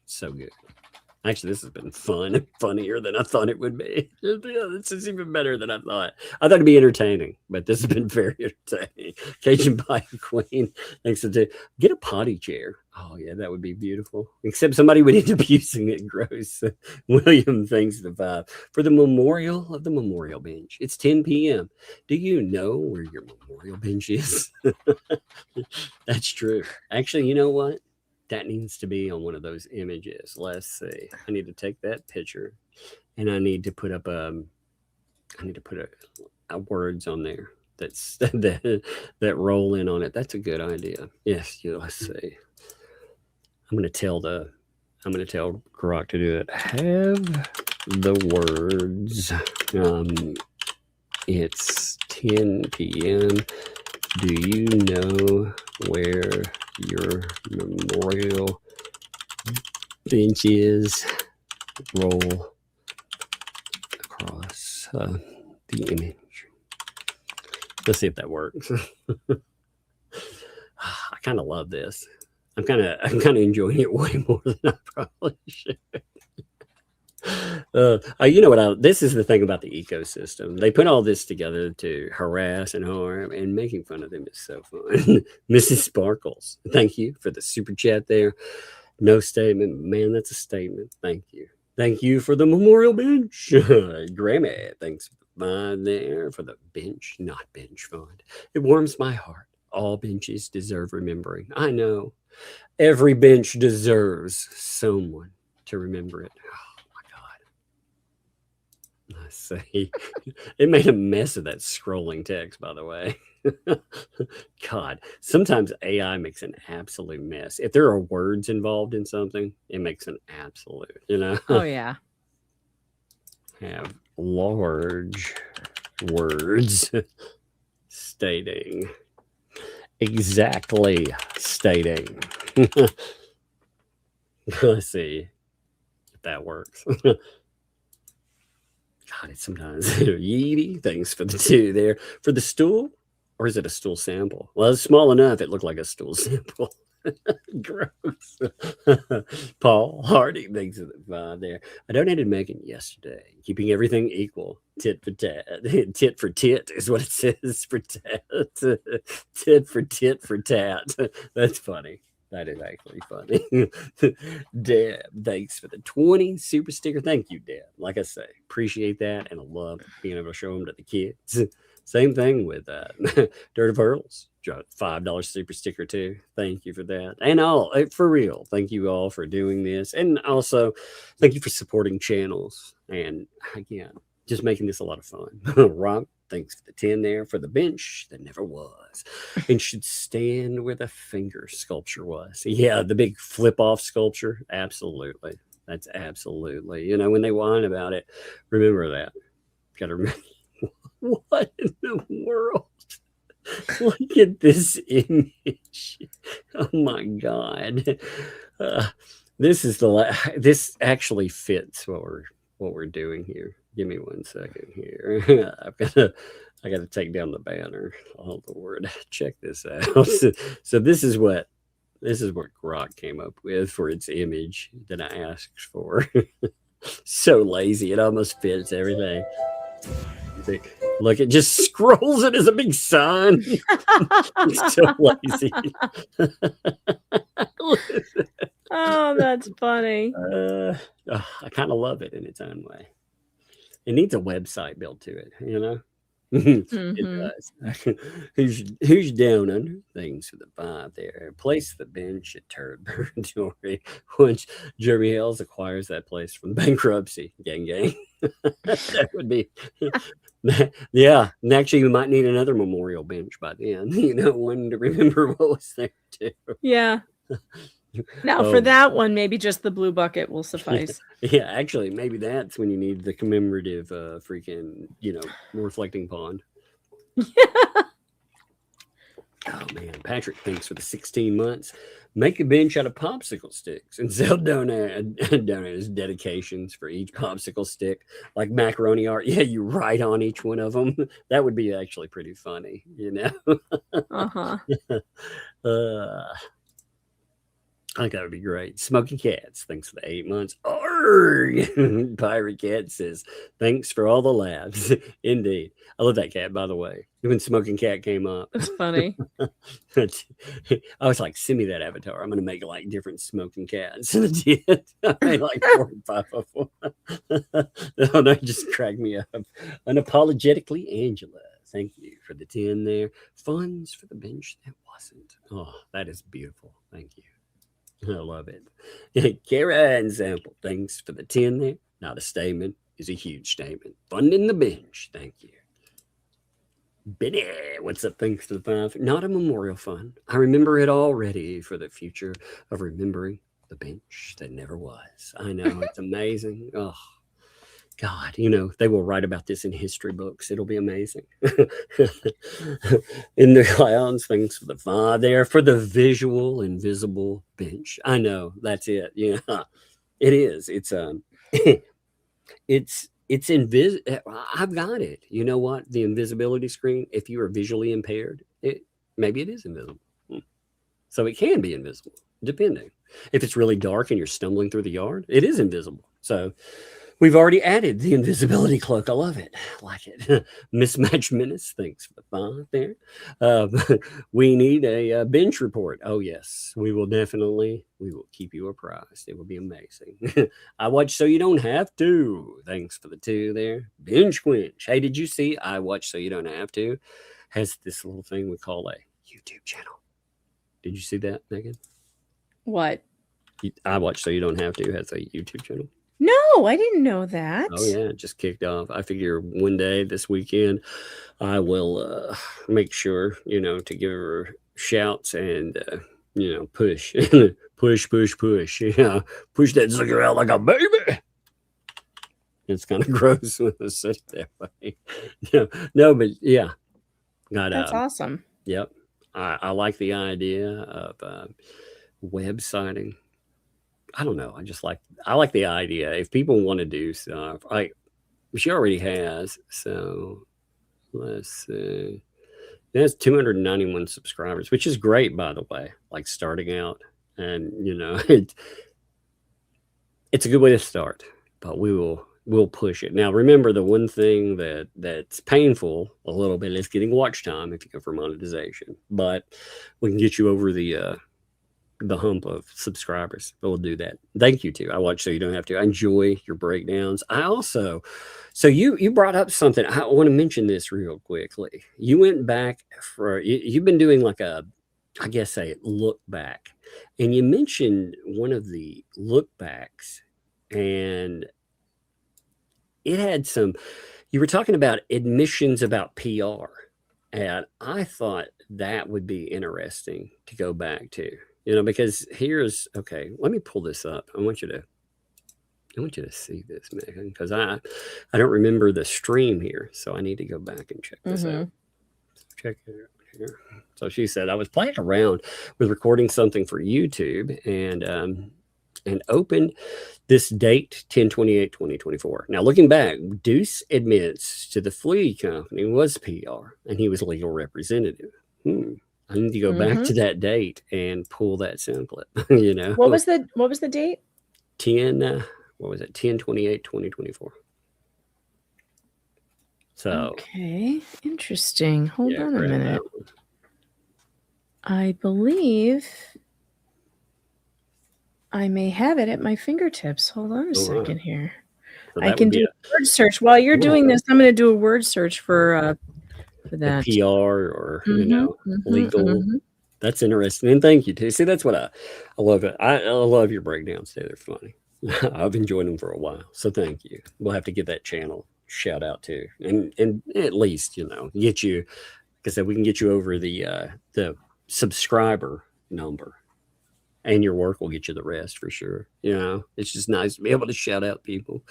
So good. Actually, this has been fun and funnier than I thought it would be. This is even better than I thought. I thought it'd be entertaining, but this has been very entertaining. Cajun Pie Queen, thanks to get a potty chair. Oh, yeah, that would be beautiful. Except somebody would end up using it. Gross. William, thanks to the 5. For the memorial of the memorial bench. It's 10 p.m. Do you know where your memorial bench is? That's true. Actually, you know what? That needs to be on one of those images. Let's see. I need to take that picture and I need to put up a words on there that roll in on it. That's a good idea. Yes, let's see. I'm gonna tell Grok to do it. Have the words. It's 10 p.m. Do you know where your memorial bench is? Roll across the image. Let's see if that works. I kind of love this. I'm kind of enjoying it way more than I probably should. You know what? This is the thing about the ecosystem. They put all this together to harass and harm, and making fun of them is so fun. Mrs. Sparkles, thank you for the super chat there. No statement, man. That's a statement. Thank you. Thank you for the memorial bench, Grammy. Thanks there for the bench, not bench fund. It warms my heart. All benches deserve remembering. I know every bench deserves someone to remember it. I see. It made a mess of that scrolling text, by the way. God, sometimes AI makes an absolute mess. If there are words involved in something, it makes an absolute, Oh, yeah. Have large words stating. Exactly stating. Let's see if that works. God, it's sometimes Yeety. Thanks for the 2 there. For the stool, or is it a stool sample? Well, it's small enough. It looked like a stool sample. Gross. Paul Hardy, thanks for the 5 there. I donated Megan yesterday, keeping everything equal. Tit for tat. Tit for tit is what it says for tat. Tit for tat. That's funny. That is actually funny. Deb, thanks for the 20 super sticker. Thank you, Deb. Like I say, appreciate that. And I love being able to show them to the kids. Same thing with Dirt of Earls. $5 super sticker too. Thank you for that. And all for real. Thank you all for doing this. And also thank you for supporting channels. And again, just making this a lot of fun. Rob, thanks for the 10 there for the bench that never was and should stand where the finger sculpture was. Yeah, the big flip off sculpture. Absolutely. That's absolutely. When they whine about it, remember that. Got to remember. What in the world? Look at this image. Oh my God. This is this actually fits what we're doing here. Give me 1 second here. I got to take down the banner. Oh Lord, check this out. So this is what Grok came up with for its image that I asked for. So lazy, it almost fits everything. Look, it just scrolls it as a big sign. It's so lazy. Oh, that's funny. I kind of love it in its own way. It needs a website built to it, It does. Who's down under? Thanks for the 5 there. Place the bench at Turd Purgatory once Jeremy Hales acquires that place from bankruptcy. Gang. That would be. Yeah, and actually, you might need another memorial bench by then. One to remember what was there too. Yeah. Now for that one, maybe just the blue bucket will suffice. Yeah, actually, maybe that's when you need the commemorative freaking, reflecting pond. Yeah. Oh man, Patrick, thanks for the 16 months. Make a bench out of popsicle sticks and sell donors dedications for each popsicle stick, like macaroni art. Yeah, you write on each one of them. That would be actually pretty funny, Uh-huh. I think that would be great. Smoky Cats, thanks for the 8 months. Arrgh! Pirate Cat says, thanks for all the laughs. Indeed. I love that cat, by the way. When Smoking Cat came up. That's funny. I was like, send me that avatar. I'm going to make like different smoking cats. And I did. I made like 4 or 5 of them. Oh, no, just cracked me up. Unapologetically, Angela. Thank you for the 10 there. Funds for the bench that wasn't. Oh, that is beautiful. Thank you. I love it. Karen Sample, thanks for the 10 there. Not a statement, is a huge statement. Funding the bench, thank you. Benny, what's up? Thanks for the 5. Not a memorial fund. I remember it already for the future of remembering the bench that never was. I know, it's amazing. Oh, God, they will write about this in history books. It'll be amazing. In the clowns, thanks for the 5 there for the visual invisible bench. I know, that's it. Yeah, it is. It's it's invisible. I've got it. You know what? The invisibility screen. If you are visually impaired, maybe it is invisible. So it can be invisible, depending. If it's really dark and you're stumbling through the yard, it is invisible. So We've already added the invisibility cloak. I love it. I like it. Mismatched Menace. Thanks for the fun there. We need a binge report. Oh, yes. We will keep you apprised. It will be amazing. I watch so you don't have to. Thanks for the 2 there. Binge Quench. Hey, did you see I watch so you don't have to? Has this little thing we call a YouTube channel. Did you see that, Megan? What? I watch so you don't have to has a YouTube channel. No, I didn't know that. Oh yeah, it just kicked off. I figure one day this weekend I will make sure, to give her shouts and push. push. Push that sucker out like a baby. It's kind of gross when I say it that way. No, but yeah. That's awesome. Yep. I like the idea of websiting. I don't know. I like the idea. If people want to do stuff, she already has. So let's see. It has 291 subscribers, which is great, by the way. Like starting out, and it's a good way to start. But we'll push it. Now, remember the one thing that's painful a little bit is getting watch time if you go for monetization. But we can get you over the hump of subscribers. We'll do that. Thank you too. I watch so you don't have to. I enjoy your breakdowns. I also, so you brought up something. I want to mention this real quickly. You went back you've been doing like a look back, and you mentioned one of the look backs, and it had you were talking about admissions about PR, and I thought that would be interesting to go back to. Because let me pull this up. I want you to see this, Megan, because I don't remember the stream here, so I need to go back and check this out. Check it out here. So she said I was playing around with recording something for YouTube and opened this date 10/28/2024. Now looking back, Deuce admits to the flea company was PR and he was legal representative. I need to go back to that date and pull that sound clip. What was the date? 10/28/2024. So okay, interesting. Hold on a minute. I believe I may have it at my fingertips. Hold on a second here. So I can do a word search while you're doing this. I'm going to do a word search for that PR or legal. That's interesting, and thank you too. See, that's what I love it. I love your breakdowns too. They're funny. I've enjoyed them for a while, so thank you. We'll have to give that channel shout out too, and at least get you. Like I said, we can get you over the subscriber number, and your work will get you the rest for sure. It's just nice to be able to shout out people.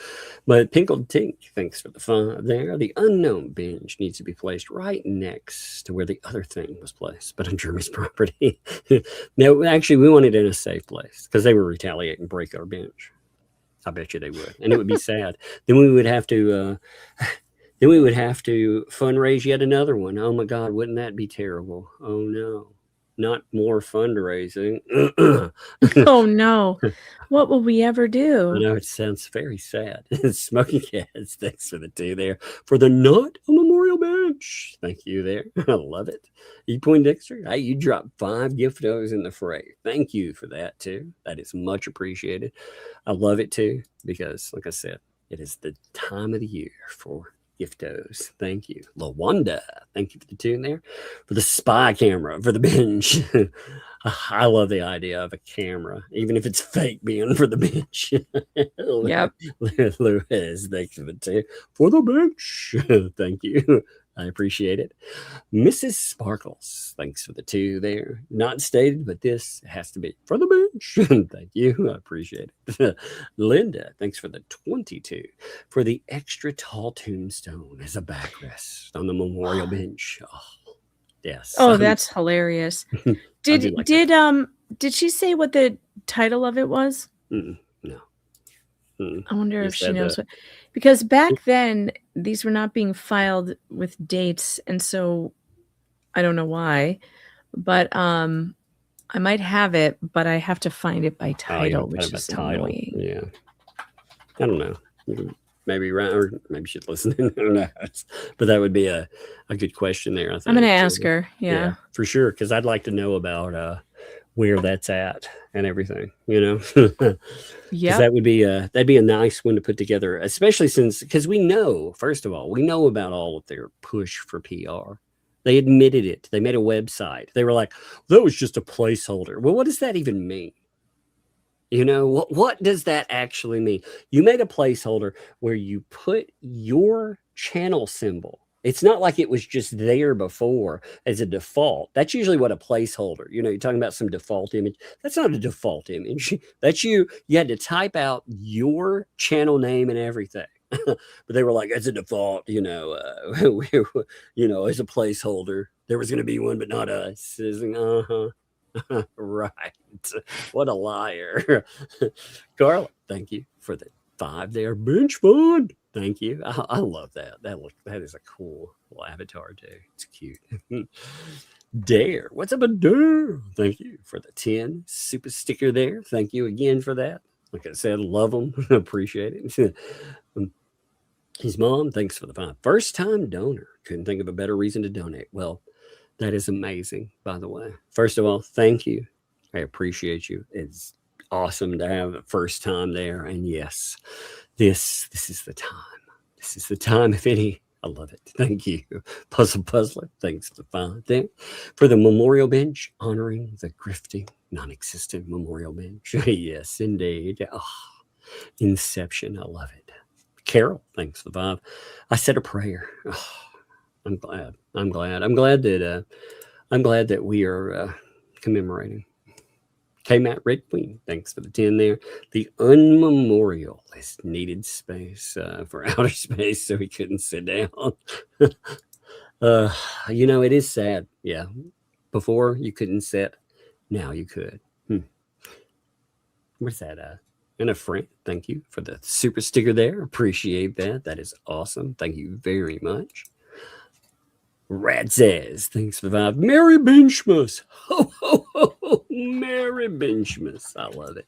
But Pinkled Tink, thanks for the fun there. The unknown binge needs to be placed right next to where the other thing was placed, but on Jeremy's property. No, actually, we wanted it in a safe place because they would retaliate and break our bench. I bet you they would, and it would be sad. Then we would have to. Then we would have to fundraise yet another one. Oh my God, wouldn't that be terrible? Oh no. Not more fundraising. Oh no. What will we ever do? I know it sounds very sad. Smoking Cats, thanks for the 2 there. For the not a memorial bench. Thank you there. I love it. E. Poindexter, hey, you dropped 5 giftos in the fray. Thank you for that too. That is much appreciated. I love it too, because like I said, it is the time of the year for giftos. Thank you. LaWanda, thank you for the 2 there. For the spy camera, for the binge. I love the idea of a camera, even if it's fake being for the bench. Yep. Lewis, thanks for the 2. For the bench. Thank you. I appreciate it. Mrs. Sparkles, thanks for the 2 there. Not stated, but this has to be for the bench. Thank you. I appreciate it. Linda, thanks for the 22. For the extra tall tombstone as a backrest on the memorial bench. Oh, yes. Oh, that's hilarious. Did she say what the title of it was? No. I wonder if she knows what, because back then these were not being filed with dates, and so I don't know why, but I might have it, but I have to find it by title, which is annoying. Yeah, I don't know. Maybe Ryan, or maybe she'd listen. Who knows? But that would be a good question there. I think I'm going to ask her. Yeah. for sure. Because I'd like to know about where that's at and everything. Because Yeah. that would be that'd be a nice one to put together, especially because we know, first of all, we know about all of their push for PR. They admitted it. They made a website. They were like, that was just a placeholder. Well, what does that even mean? What does that actually mean? You made a placeholder where you put your channel symbol. It's not like it was just there before as a default. That's usually what a placeholder, you're talking about some default image. That's not a default image. That's you had to type out your channel name and everything. But they were like, as a default, as a placeholder. There was going to be one, but not us. Right. What a liar. Carla, thank you for the 5 there. Bench fund. Thank you. I love that. That is a cool little avatar too. It's cute. Dare. What's up, a Dare? Thank you for the 10 super sticker there. Thank you again for that. Like I said, love them. Appreciate it. His mom, thanks for the 5. First time donor. Couldn't think of a better reason to donate. Well, that is amazing, by the way. First of all, thank you. I appreciate you. It's awesome to have a first time there. And yes, this is the time. This is the time, if any. I love it. Thank you. Puzzler, thanks for the 5 there. For the memorial bench, honoring the grifting, non-existent memorial bench. Yes, indeed. Oh, Inception. I love it. Carol, thanks for the 5. I said a prayer. Oh, I'm glad that we are commemorating. K-Matt Red Queen, thanks for the 10 there. The unmemorial has needed space for outer space, so he couldn't sit down. It is sad. Yeah. Before you couldn't sit, now you could. What's that? And a friend, thank you for the super sticker there. Appreciate that. That is awesome. Thank you very much. Rad says, thanks for the 5. Merry Benchmas. Ho, ho, ho, ho. Merry Benchmas. I love it.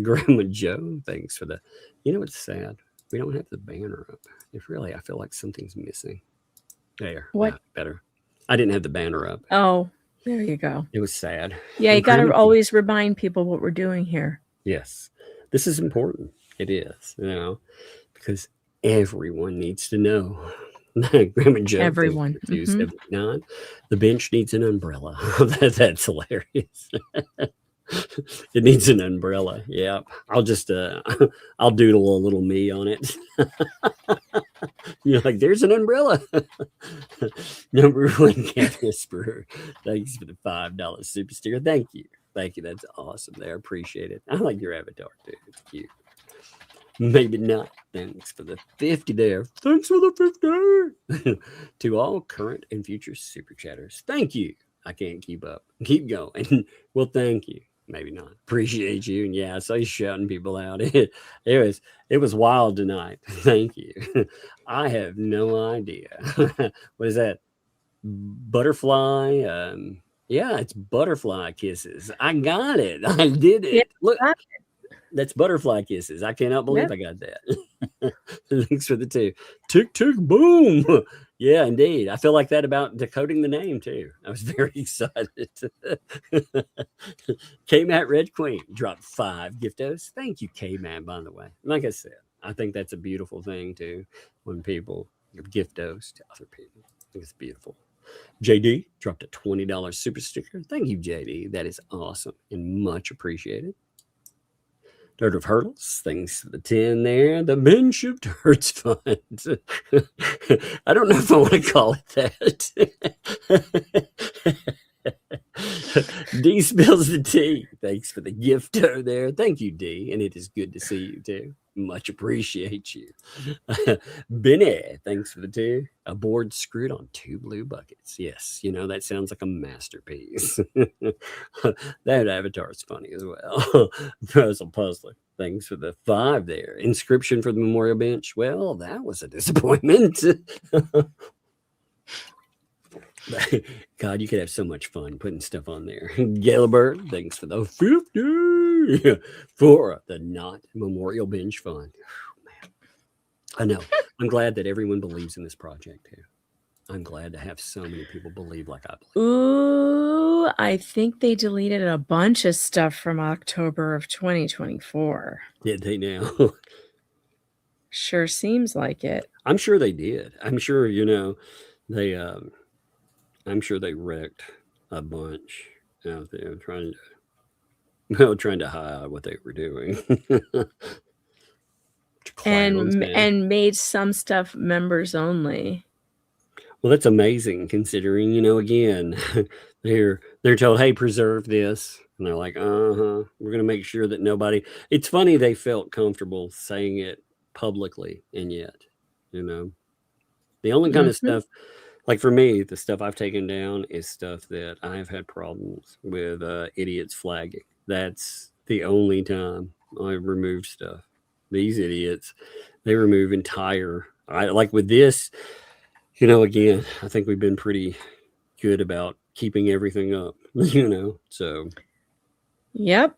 Grandma Joe, thanks for the, what's sad? We don't have the banner up. I feel like something's missing. There. What? Better. I didn't have the banner up. Oh, there you go. It was sad. Yeah, you got to always remind people what we're doing here. Yes. This is important. It is, because everyone needs to know. Grandma Joe, everyone. 279. The bench needs an umbrella. That's hilarious. It needs an umbrella. Yeah, I'll just I'll doodle a little me on it. Like there's an umbrella. Number 1 cat whisperer. Thanks for the $5 super sticker. Thank you. That's awesome. There, appreciate it. I like your avatar too. It's cute. Maybe not. Thanks for the 50 there. Thanks for the 50. To all current and future super chatters, thank you. I can't keep up. Keep going. Well, thank you. Maybe not. Appreciate you. And yeah, I saw you shouting people out. It was wild tonight. Thank you. I have no idea. What is that? Butterfly? Yeah, it's butterfly kisses. I got it. I did it. Yeah, look. That's butterfly kisses. I cannot believe I got that. Thanks for the 2. Tick, tick, boom. Yeah, indeed. I feel like that about decoding the name, too. I was very excited. K-Matt Red Queen dropped 5 giftos. Thank you, K-Matt, by the way. Like I said, I think that's a beautiful thing, too, when people give giftos to other people. I think it's beautiful. JD dropped a $20 super sticker. Thank you, JD. That is awesome and much appreciated. Dirt of Hurdles, thanks for the 10 there. The bench of Dirt's Fund. I don't know if I want to call it that. D spills the tea. Thanks for the gifto there. Thank you, D. And it is good to see you too. Much appreciate you. Benny, thanks for the 2. A board screwed on 2 blue buckets. Yes, that sounds like a masterpiece. That avatar is funny as well. Puzzler, thanks for the 5 there. Inscription for the memorial bench. Well, that was a disappointment. God, you could have so much fun putting stuff on there. Galabird, thanks for the 50 for the Not Memorial Bench Fund. I know. I'm glad that everyone believes in this project here. I'm glad to have so many people believe like I believe. Ooh, I think they deleted a bunch of stuff from October of 2024. Did they now? Sure seems like it. I'm sure they did. I'm sure, they I'm sure they wrecked a bunch out there trying to hide what they were doing. Clowns, man. And made some stuff members only. Well, that's amazing considering, again, they're told, hey, preserve this. And they're like, we're going to make sure that nobody. It's funny they felt comfortable saying it publicly, and yet, the only kind of stuff, like for me, the stuff I've taken down is stuff that I've had problems with idiots flagging. That's the only time I've removed stuff. These idiots, they remove like with this, again, I think we've been pretty good about keeping everything up, so. Yep.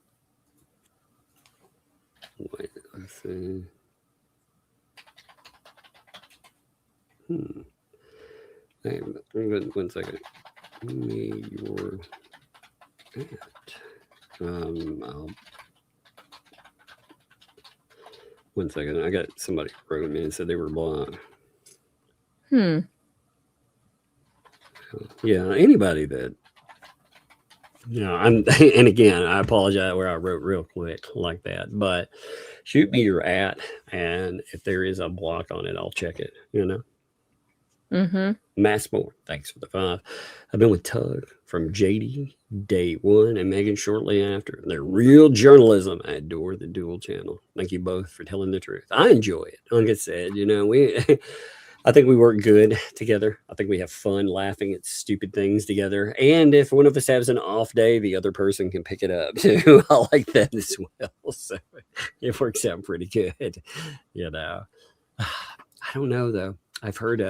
Wait, let's see. Hey, one second. Give me your one second. I got somebody wrote me and said they were blind. Yeah, anybody that and again, I apologize where I wrote real quick like that, but shoot me your @ and if there is a block on it, I'll check it, Massmore, thanks for the 5. I've been with Tug from JD day 1 and Megan shortly after. They're real journalism. I adore the dual channel. Thank you both for telling the truth. I enjoy it. Like I said, I think we work good together. I think we have fun laughing at stupid things together. And if one of us has an off day, the other person can pick it up too. I like that as well. So it works out pretty good. I don't know though. I've heard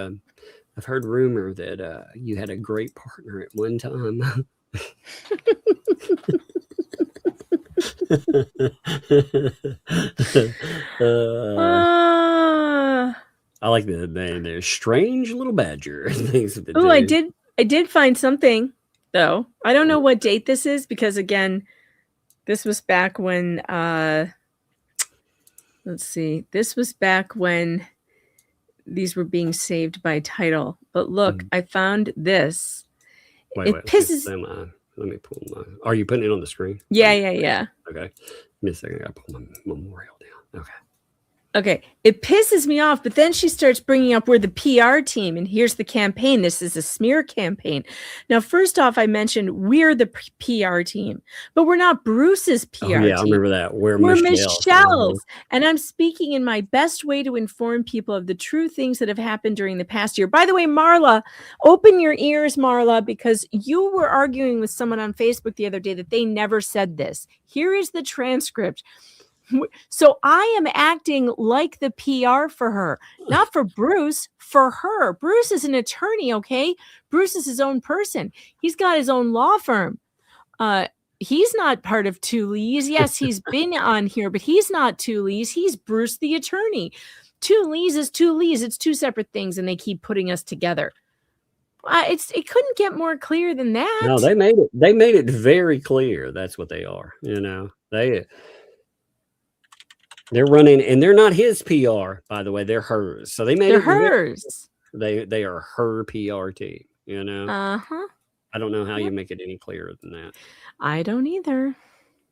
rumor that you had a great partner at one time. I like the name there. Strange Little Badger. Oh, I did find something though. I don't know what date this is because again, this was back when let's see. This was back when these were being saved by title. But look, I found this. Wait, pisses. Let me pull mine. Are you putting it on the screen? Yeah. Okay. Give me a second. I gotta pull my memorial down. Okay. It pisses me off, but then she starts bringing up we're the PR team and here's the campaign. This is a smear campaign. Now, first off, I mentioned we're the PR team, but we're not Bruce's PR team. Yeah, I remember that. We're Michelle's. And I'm speaking in my best way to inform people of the true things that have happened during the past year. By the way, Marla, open your ears, Marla, because you were arguing with someone on Facebook the other day that they never said this. Here is the transcript. So I am acting like the PR for her, not for Bruce, for her. Bruce is an attorney, okay? Bruce is his own person. He's got his own law firm. He's not part of ThATuMBRELLA. Yes, he's been on here, but he's not ThATuMBRELLA. He's Bruce the attorney. ThATuMBRELLA is ThATuMBRELLA. It's two separate things, and they keep putting us together. It couldn't get more clear than that. No, they made it very clear. That's what they are. They're running, and they're not his PR, by the way. They're hers. So they're hers. They are her PR team. I don't know how you make it any clearer than that. I don't either.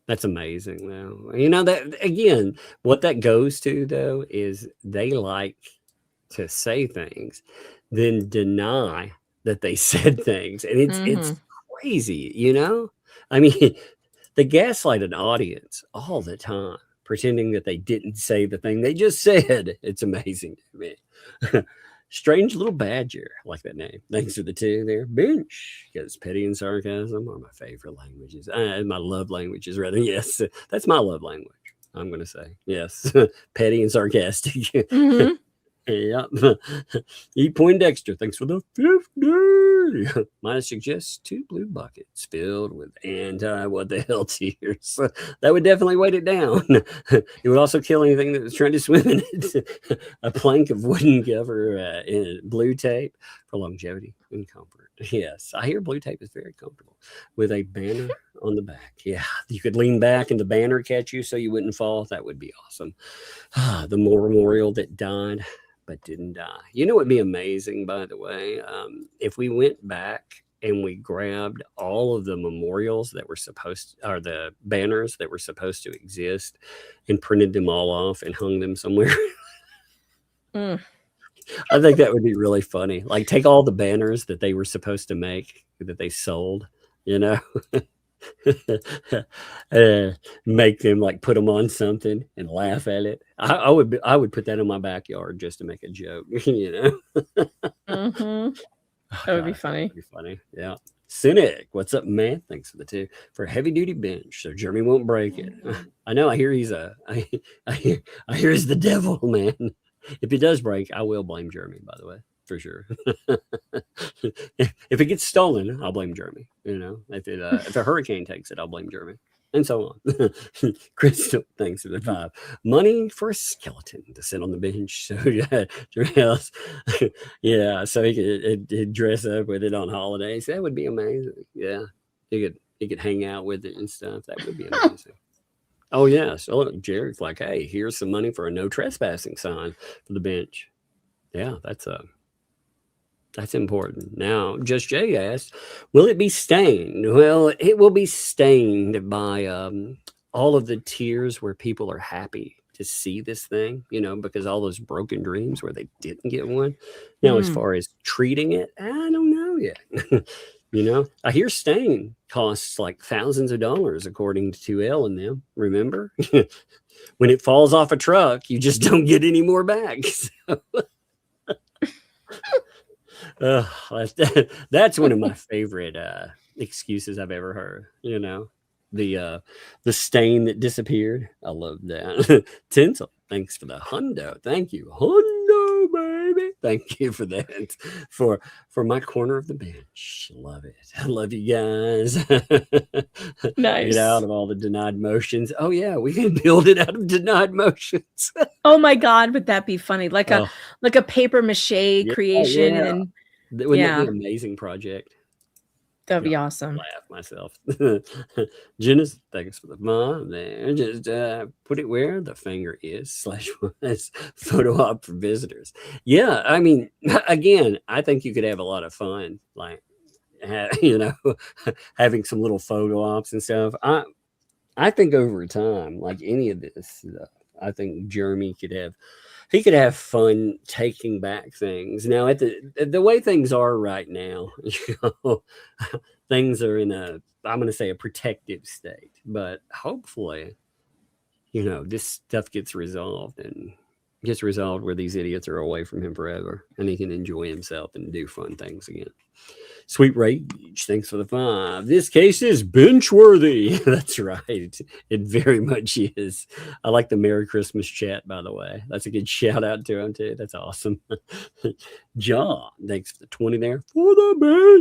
That's amazing, though. That again, what that goes to though is they like to say things, then deny that they said things, and it's crazy. I mean, they gaslight an audience all the time, pretending that they didn't say the thing they just said. It's amazing to me. Strange Little Badger. I like that name. Thanks for the 2 there. Bench. Because petty and sarcasm are my favorite languages. My love languages, rather. Yes, that's my love language. I'm going to say. Yes. Petty and sarcastic. Yep. E. Poindexter. Thanks for the 50. hey, might suggest 2 blue buckets filled with what the hell tears. That would definitely weight it down. It would also kill anything that was trying to swim in it. A plank of wooden cover in blue tape for longevity and comfort. Yes, I hear blue tape is very comfortable with a banner on the back. Yeah, you could lean back and the banner catch you so you wouldn't fall. That would be awesome. The memorial that died but didn't die. You know, it'd be amazing, by the way, if we went back and we grabbed all of the memorials that were or the banners that were supposed to exist and printed them all off and hung them somewhere. I think that would be really funny. Like, take all the banners that they were supposed to make that they sold, you know, make them like put them on something and laugh at it. I would put that in my backyard just to make a joke, you know. That would be funny. That'd be funny. Yeah. Cynic, what's up, man? Thanks for the 2 for a heavy duty bench so Jeremy won't break it. I know. I hear he's I hear he's the devil, man. If it does break, I will blame Jeremy, by the way, for sure. If it gets stolen, I'll blame Jeremy. You know, if a hurricane takes it, I'll blame Jeremy, and so on. Crystal, thanks for the 5. Money for a skeleton to sit on the bench. So yeah, so he could dress up with it on holidays. That would be amazing. Yeah, he could hang out with it and stuff. That would be amazing. Oh, yeah. So look, Jared's like, hey, here's some money for a no trespassing sign for the bench. Yeah, that's important. Now, Just Jay asked, will it be stained? Well, it will be stained by all of the tears where people are happy to see this thing, you know, because all those broken dreams where they didn't get one. Now, as far as treating it, I don't know yet. You know, I hear stain costs like thousands of dollars, according to Hale and them. Remember, when it falls off a truck, you just don't get any more back. That's one of my favorite excuses I've ever heard. You know, the stain that disappeared. I love that. Tinsel, thanks for the hundo. Thank you, hundo, baby. Thank you for that. For my corner of the bench. Love it. I love you guys. Nice. Get out of all the denied motions. Oh yeah, we can build it out of denied motions. Oh my God, would that be funny? Like a paper mache creation. Yeah. And wouldn't that be an amazing project? That'd be awesome. Laugh myself. Janice, thanks for the mom there. Just put it where the finger is /was photo op for visitors. Yeah, I mean, again, I think you could have a lot of fun, like you know, having some little photo ops and stuff. I think over time, like any of this, I think Jeremy could have fun taking back things. Now, at the way things are right now, you know, things are in I'm going to say a protective state, but hopefully, you know, this stuff gets resolved where these idiots are away from him forever and he can enjoy himself and do fun things again. Sweet Rage, thanks for the 5. This case is bench worthy. That's right. It very much is. I like the Merry Christmas chat, by the way. That's a good shout out to him, too. That's awesome. John, thanks for the 20 there for the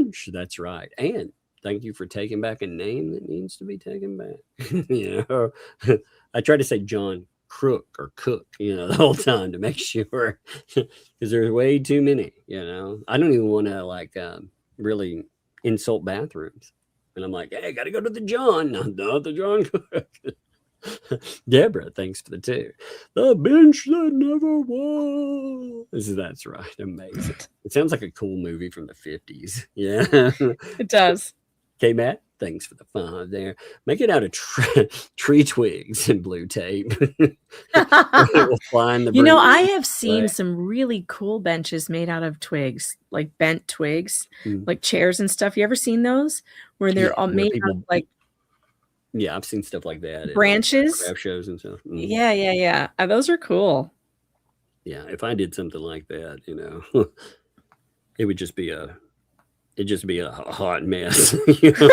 bench. That's right. And thank you for taking back a name that needs to be taken back. You know, I tried to say John Crook or Cook, you know, the whole time to make sure, because there's way too many, you know. I don't even want to really insult bathrooms. And I'm like, hey, I got to go to the John, not the John Cook. Deborah, thanks for the 2. The bench that never was. That's right. Amazing. It sounds like a cool movie from the 50s. Yeah. It does. Okay, Matt, thanks for the 5 there. Make it out of tree twigs and blue tape. You know, I have seen some really cool benches made out of twigs, like bent twigs, like chairs and stuff. You ever seen those where they're all made out of like? Yeah, I've seen stuff like that. Branches. Craft shows and stuff. Yeah. Those are cool. Yeah, if I did something like that, you know, it would just be a hot mess. You know?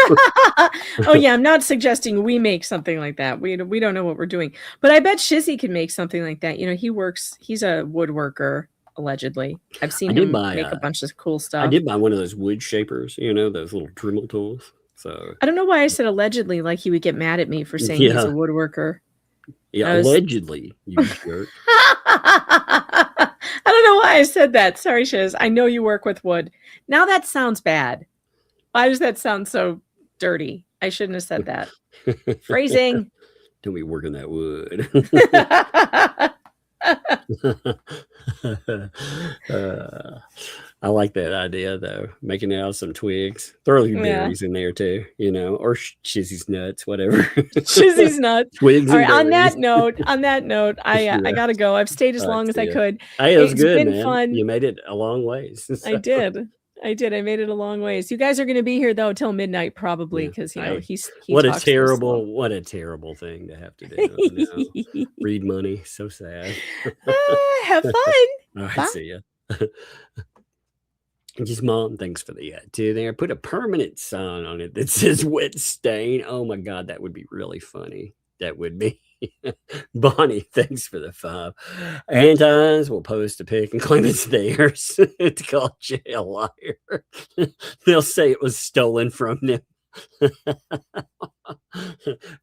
Oh yeah, I'm not suggesting we make something like that. We don't know what we're doing, but I bet Shizzy can make something like that. You know, he's a woodworker. allegedly. I've I seen did him buy make a bunch of cool I stuff. did buy one of those wood shapers, you know, those little Dremel tools. So I don't know why I said allegedly, like he would get mad at me for saying he's yeah, a woodworker. yeah, I was allegedly, you jerk. I don't know why I said that. Sorry, Shiz. I know you work with wood. Now that sounds bad. Why does that sound so dirty? I shouldn't have said that. Phrasing. Don't be working that wood. I like that idea though. Making it out of some twigs. Throw your berries in there too, you know, or Shizzy's nuts, whatever. Shizzy's nuts. Twigs All and right. berries. On that note, I gotta go. I've stayed as long as I could. Hey, it was It's good, been man. fun. You made it a long ways. I did. I made it a long ways. You guys are going to be here though till midnight probably because you know he what a talks so slow. terrible thing to have to do. You know? Read money, so sad. Have fun. All right, Bye. see ya. Just Mom, thanks for the too there. Put a permanent sign on it that says wet stain. Oh my God, that would be really funny. That would be. Bonnie, thanks for the 5. Antis will post a pic and claim it's theirs to call Jay a liar. They'll say it was stolen from them.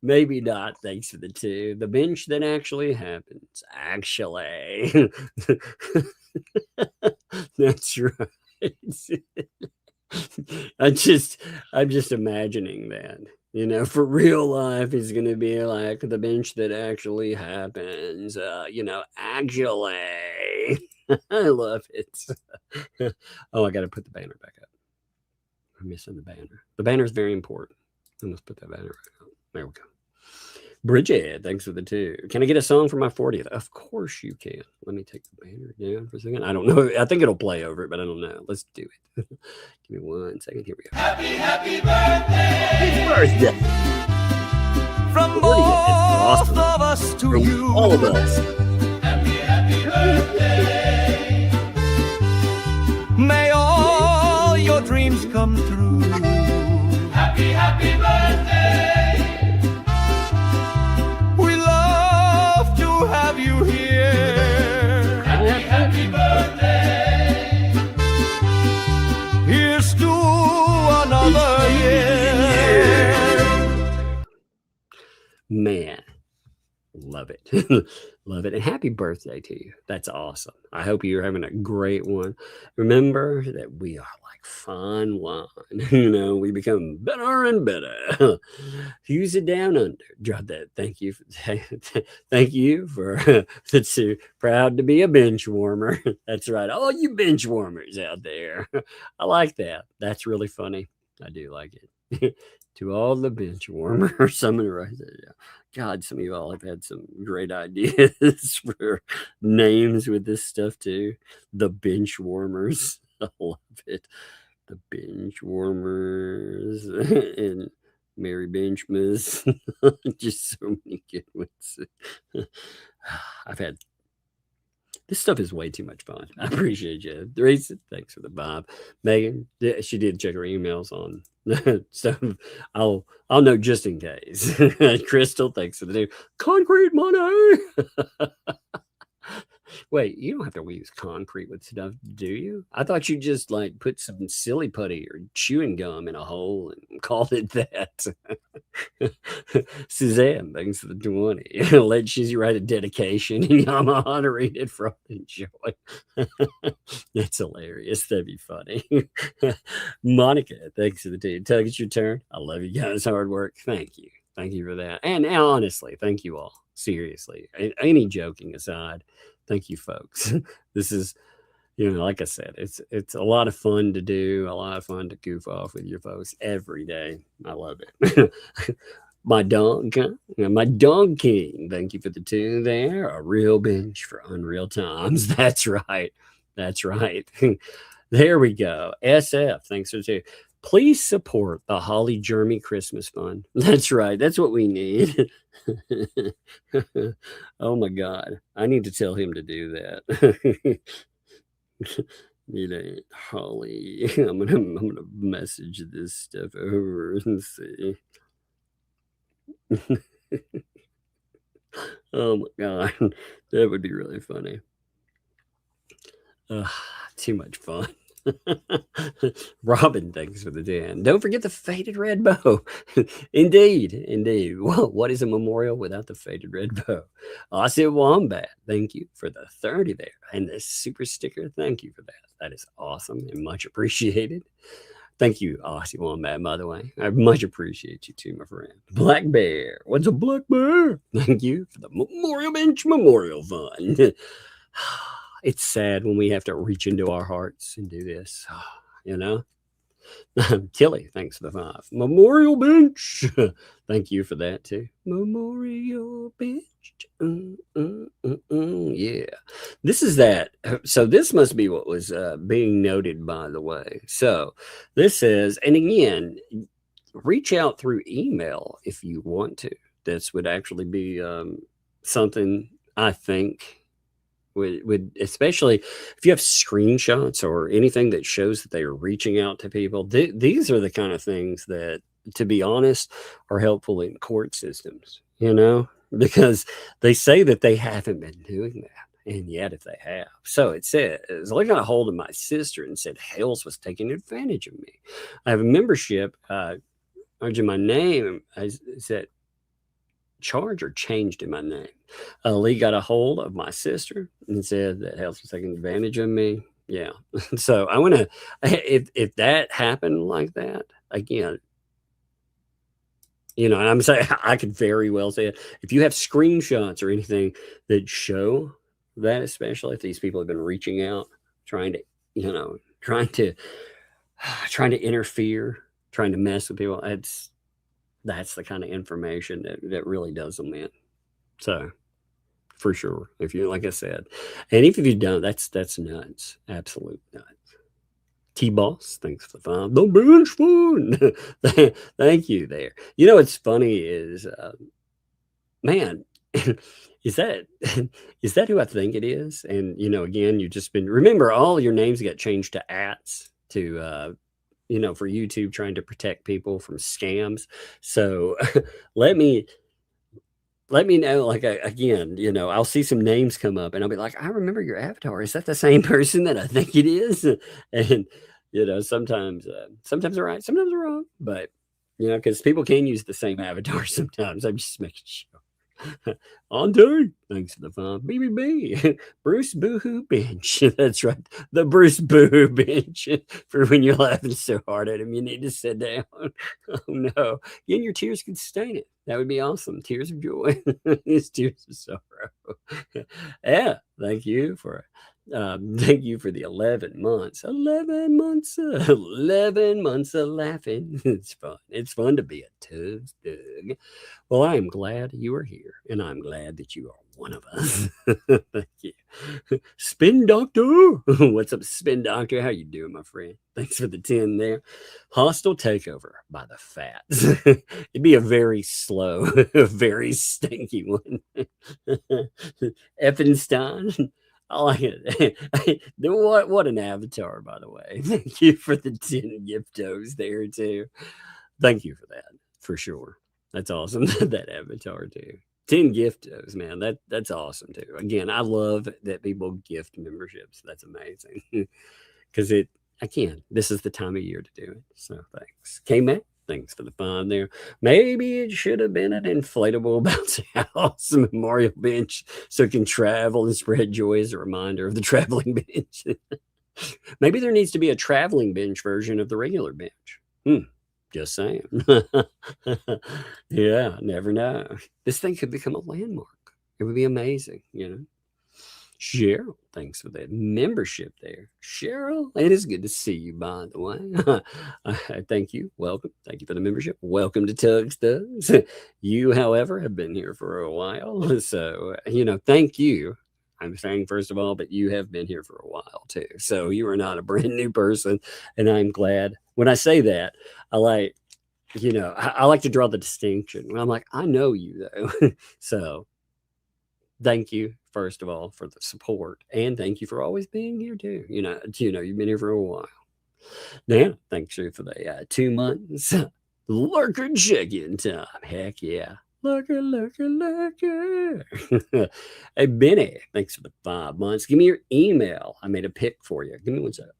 Maybe not. Thanks for the 2. The bench that actually happens. Actually. That's right. I'm just imagining that. You know, for real life is going to be like the bench that actually happens. You know, actually. I love it. Oh, I got to put the banner back up. I'm missing the banner. The banner is very important. I must put that banner back up. There we go. Bridget, thanks for the 2. Can I get a song for my 40th? Of course you can. Let me take the banner down for a second. I don't know. I think it'll play over it, but I don't know. Let's do it. Give me 1 second. Here we go. Happy birthday! Happy birthday! From 40th. both Awesome. of us to From you. all of us. Happy birthday! May all your dreams come true. Happy birthday! We love to have you here. Happy birthday! Here's to another year. Man, love it. Love it. And happy birthday to you. That's awesome. I hope you're having a great one. Remember that we are like fine wine. You know, we become better and better. Use it down under. Drop that. Thank you. Thank you for that's proud to be a bench warmer. That's right. All you bench warmers out there. I like that. That's really funny. I do like it. To all the bench warmers. I'm going to write that down. God, some of you all have had some great ideas for names with this stuff too. The bench warmers. I love it. The bench warmers and Mary Benchmas. Just so many good ones. I've had this stuff is way too much fun. I appreciate you. Teresa, thanks for the vibe. Megan, she did check her emails on stuff. I'll know just in case. Crystal, thanks for the new concrete money. Wait, you don't have to use concrete with stuff, do you? I thought you just like put some silly putty or chewing gum in a hole and called it that. Suzanne, thanks for the 20. Let Shizzy write a dedication and Yamaha to read it from enjoy. That's hilarious. That'd be funny. Monica, thanks for the 2. Tug, it's your turn. I love you guys' hard work. Thank you. Thank you for that. And honestly, thank you all. Seriously. Any joking aside. Thank you, folks. This is, you know, like I said, it's a lot of fun to do, a lot of fun to goof off with your folks every day. I love it. My dog king. Thank you for the 2 there. A real bench for unreal times. That's right. That's right. There we go. SF, thanks for the 2. Please support the Holly Jeremy Christmas Fund. That's right. That's what we need. Oh my God. I need to tell him to do that. You know, Holly. I'm gonna message this stuff over and see. Oh my God. That would be really funny. Too much fun. Robin, thanks for the 10. Don't forget the faded red bow. Indeed. Well, what is a memorial without the faded red bow? Aussie Wombat, thank you for the 30 there. And the super sticker, thank you for that. That is awesome and much appreciated. Thank you, Aussie Wombat, by the way. I much appreciate you too, my friend. Black Bear, what's a black bear? Thank you for the Memorial Bench Memorial Fund. It's sad when we have to reach into our hearts and do this, you know? Tilly, thanks for the 5. Memorial Bench. Thank you for that too. Memorial Bench. Yeah. This is that. So this must be what was being noted, by the way. So this says, and again, reach out through email if you want to. This would actually be something I think would especially if you have screenshots or anything that shows that they are reaching out to people. These are the kind of things that, to be honest, are helpful in court systems, you know, because they say that they haven't been doing that. And yet, if they have. So it says, I got a hold of my sister and said Hales was taking advantage of me. I have a membership under my name. I said, charge or changed in my name. Lee got a hold of my sister and said that Hales was taking advantage of me. Yeah. So I want to, if that happened like that, again, you know, and I'm saying I could very well say it. If you have screenshots or anything that show that, especially if these people have been reaching out, trying to, you know, trying to interfere, trying to mess with people, that's the kind of information that really does them in. So for sure, if you, like I said, and if you don't, that's nuts. Absolute nuts. T-Boss, thanks for the 5. The bench fun. Thank you there. You know, what's funny is, man, is that who I think it is? And, you know, again, you've just been, remember all your names got changed to ats to, you know, for YouTube trying to protect people from scams. So let me know, like, again, you know, I'll see some names come up and I'll be like, I remember your avatar. Is that the same person that I think it is? And, you know, sometimes they're right, sometimes they're wrong, but, you know, because people can use the same avatar sometimes. I'm just making sure. Andre, thanks for the 5. BBB, Bruce Boohoo Bench. That's right. The Bruce Boohoo Bench. For when you're laughing so hard at him, you need to sit down. Oh, no. And your tears could stain it. That would be awesome. Tears of joy. It's tears of sorrow. Yeah. Thank you for the 11 months. 11 months. 11 months of laughing. It's fun. It's fun to be a Tugs Doug. Well, I am glad you are here, and I'm glad that you are one of us. Thank you. Spin Doctor. What's up, Spin Doctor? How you doing, my friend? Thanks for the 10 there. Hostile takeover by the Fats. It'd be a very slow, very stinky one. Effenstein. I like it. What an avatar, by the way. Thank you for the 10 giftos there, too. Thank you for that, for sure. That's awesome. That avatar, too. 10 giftos, man. That's awesome, too. Again, I love that people gift memberships. That's amazing. Because this is the time of year to do it. So thanks. K-Mac, thanks for the 5 there. Maybe it should have been an inflatable bounce house memorial bench so it can travel and spread joy as a reminder of the traveling bench. Maybe there needs to be a traveling bench version of the regular bench. Just saying. Yeah, never know. This thing could become a landmark. It would be amazing, you know. Cheryl, thanks for that membership there. Cheryl, it is good to see you, by the way. Thank you. Welcome. Thank you for the membership. Welcome to Tugs Thugs. You, however, have been here for a while. So, you know, thank you. I'm saying, first of all, but you have been here for a while, too. So you are not a brand new person. And I'm glad. When I say that, I like to draw the distinction. I'm like, I know you, though. So thank you, first of all, for the support. And thank you for always being here, too. You know, you've been here for a while. Now, thanks for the 2 months. Lurker check-in time. Heck yeah. Lucky. Hey, Benny, thanks for the 5 months. Give me your email. I made a pic for you. Give me one second.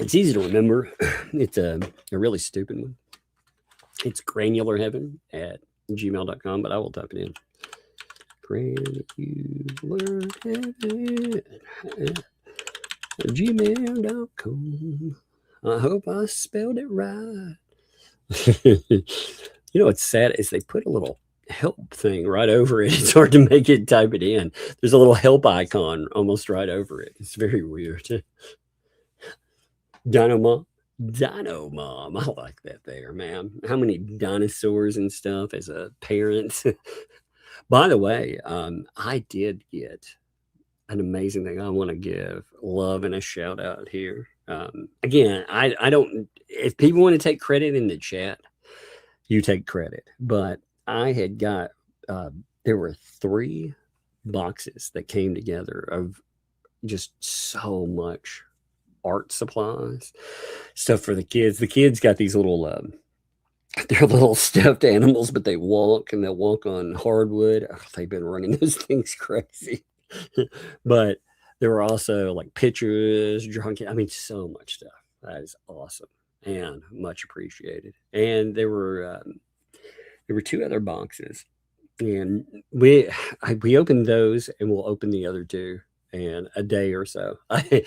It's easy to remember. It's a really stupid one. It's granularheaven@gmail.com, but I will type it in. Granularheaven@gmail.com. I hope I spelled it right. You know what's sad is they put a little help thing right over it. It's hard to make it type it in. There's a little help icon almost right over it. It's very weird. Dino Mom. I like that there, man. How many dinosaurs and stuff as a parent. By the way, I did get an amazing thing I want to give love and a shout out here. Again, I don't, if people want to take credit in the chat, you take credit. But I had got, there were 3 boxes that came together of just so much art supplies, stuff for the kids. The kids got these little, they're little stuffed animals, but they walk and they'll walk on hardwood. Oh, they've been running those things crazy. But there were also like pictures, I mean, so much stuff. That is awesome and much appreciated. And there were 2 other boxes, and we opened those, and we'll open the other 2 in a day or so. I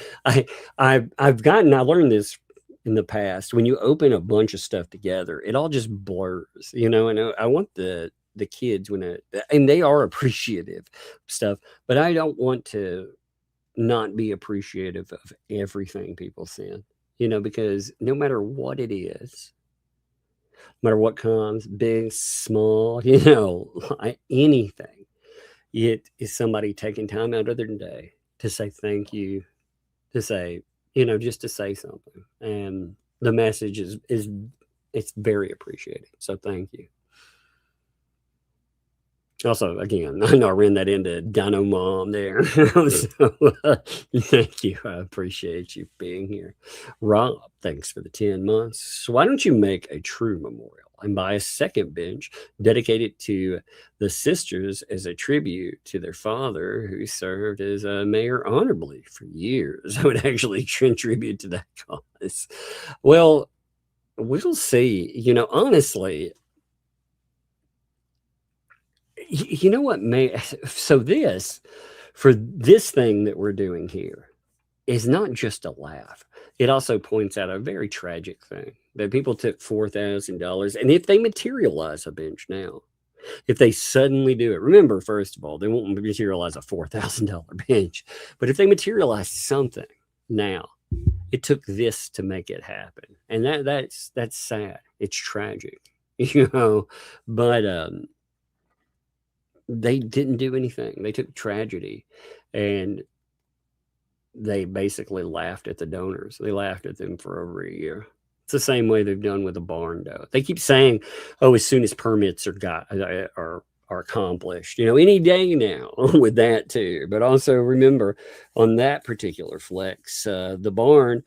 learned this in the past. When you open a bunch of stuff together, it all just blurs, and I want the kids and they are appreciative stuff, but I don't want to not be appreciative of everything people send, because no matter what it is, no matter what comes, big, small, anything, it is somebody taking time out of their day to say thank you, to say, just to say something. And the message is it's very appreciated. So thank you. Also, again, I know I ran that into Dino Mom there. So, thank you. I appreciate you being here. Rob, thanks for the 10 months. So why don't you make a true memorial and buy a second bench dedicated to the sisters as a tribute to their father, who served as a mayor honorably for years? I would actually contribute to that cause. Well, we'll see. Honestly, you know what, so for this thing that we're doing here is not just a laugh. It also points out a very tragic thing that people took $4,000, and if they materialize a bench now, if they suddenly do it, remember, first of all, they won't materialize a $4,000 bench, but if they materialize something now, it took this to make it happen, and that's sad. It's tragic, but they didn't do anything. They took tragedy and they basically laughed at the donors. They laughed at them for over a year. It's the same way they've done with the barn, though. They keep saying, "Oh, as soon as permits are accomplished, any day now," with that too. But also remember, on that particular flex, the barn,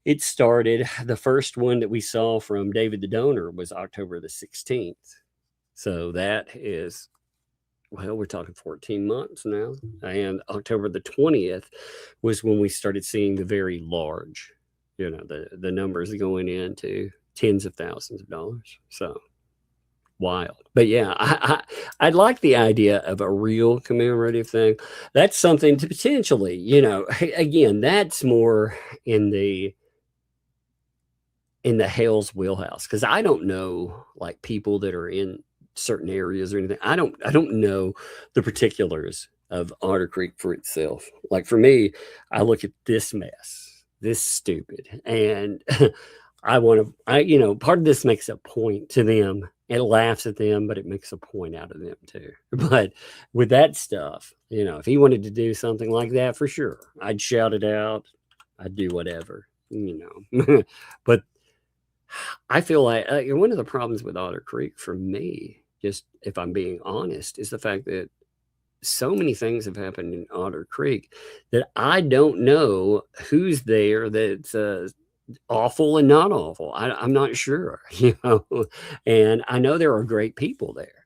it started. The first one that we saw from David the donor was October the 16th. So that is, well, we're talking 14 months now. And October the 20th was when we started seeing the very large, the numbers going into tens of thousands of dollars. So wild. But yeah, I'd like the idea of a real commemorative thing. That's something to potentially, again, that's more in the Hale's wheelhouse. Because I don't know, like, people that are in certain areas or anything. I don't know the particulars of Otter Creek for itself. Like, for me, I look at this mess, this stupid, and part of this makes a point to them. It laughs at them, but it makes a point out of them too. But with that stuff, if he wanted to do something like that, for sure, I'd shout it out. I'd do whatever, But I feel like one of the problems with Otter Creek for me, just if I'm being honest, is the fact that so many things have happened in Otter Creek that I don't know who's there that's awful and not awful. I'm not sure, you know, and I know there are great people there.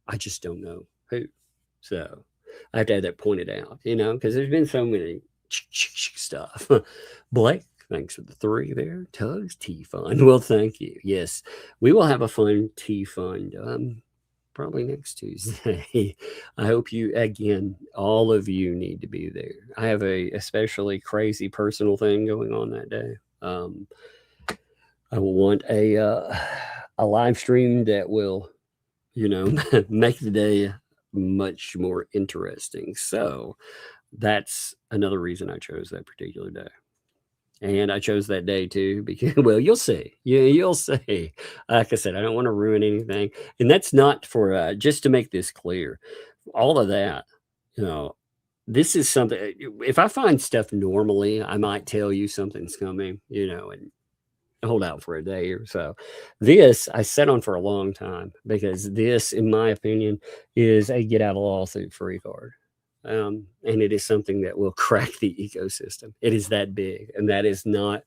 I just don't know who. So I have to have that pointed out, you know, because there's been so many stuff. Blake, thanks for the 3 there. Tugs, Tea Fund. Well, thank you. Yes, we will have a fun Tea Fund probably next Tuesday. I hope you, again, all of you need to be there. I have a especially crazy personal thing going on that day. I will want a live stream that will, you know, make the day much more interesting. So that's another reason I chose that particular day. And I chose that day too because, well, you'll see. Yeah, you'll see. Like I said, I don't want to ruin anything. And that's not for, just to make this clear, all of that, you know, this is something, if I find stuff normally, I might tell you something's coming, you know, and hold out for a day or so. This I sat on for a long time because this, in my opinion, is a get out of lawsuit free card. And it is something that will crack the ecosystem. It is that big, and that is not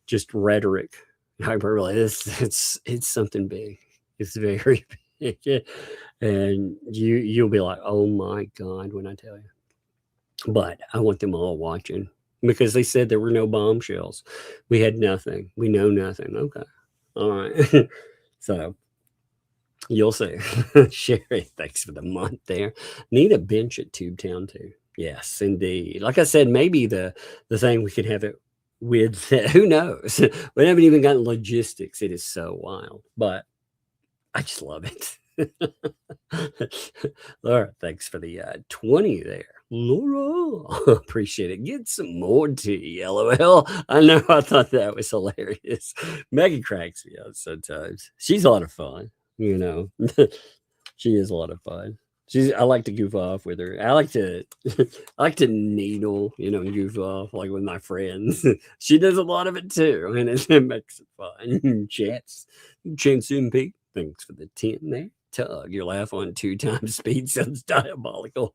just rhetoric, hyperbole. It's something big. It's very big, and you'll be like, oh my God, when I tell you. But I want them all watching because they said there were no bombshells. We had nothing. We know nothing. Okay, all right. So you'll see. Sherry, thanks for the month there. Need a bench at Tubetown too. Yes, indeed. Like I said, maybe the thing we could have it with, who knows? We haven't even gotten logistics. It is so wild, but I just love it. Laura, thanks for the 20 there. Laura, appreciate it. Get some more tea, LOL. I know, I thought that was hilarious. Maggie cracks me up sometimes. She's a lot of fun. You know, she is a lot of fun. I like to goof off with her. I like to needle, you know, and goof off like with my friends. She does a lot of it too, and it makes it fun. Chance MP, thanks for the 10 there. Tug, your laugh on 2 times speed sounds diabolical.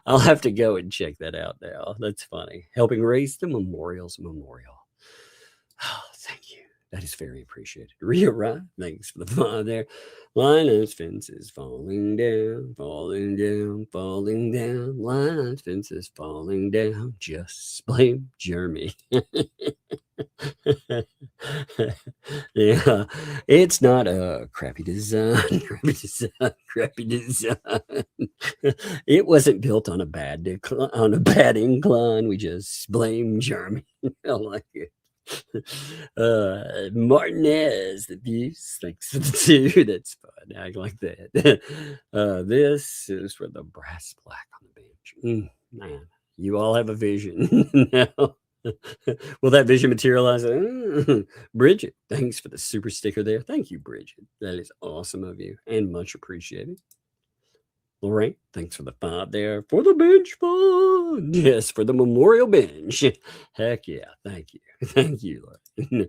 I'll have to go and check that out now. That's funny. Helping raise the memorial. Oh, thank you. That is very appreciated. Rhea Ryan, thanks for the fun there. Linus fences falling down. Linus fences falling down. Just blame Jeremy. Yeah, it's not a crappy design. Crappy design. It wasn't built on a bad incline. We just blame Jeremy. I like it. Martinez, the views. Thanks for the 2. That's fun. Act like that. This is for the brass black on the bench. Man, you all have a vision now. Will that vision materialize? Bridget, thanks for the super sticker there. Thank you, Bridget. That is awesome of you and much appreciated. Lorraine, thanks for the 5 there for the bench fund. Yes, for the memorial bench. Heck yeah. Thank you. Thank you, Lorraine.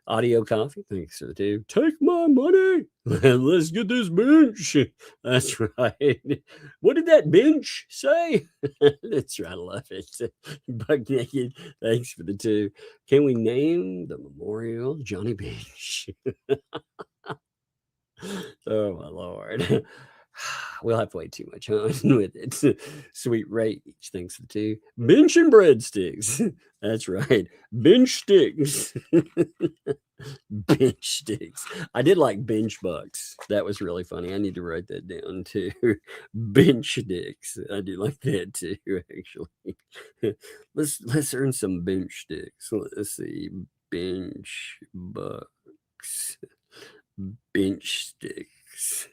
Audio Coffee, thanks for the 2. Take my money. Let's get this bench. That's right. What did that bench say? That's right. I love it. Buck Naked, thanks for the 2. Can we name the memorial Johnny Bench? Oh, my Lord. We'll have way too much on with it. Sweet Rate, thanks for the 2. Bench and breadsticks. That's right. Bench sticks. Bench sticks. I did like bench bucks. That was really funny. I need to write that down too. Bench sticks. I do like that too, actually. Let's earn some bench sticks. Let's see. Bench bucks. Bench sticks.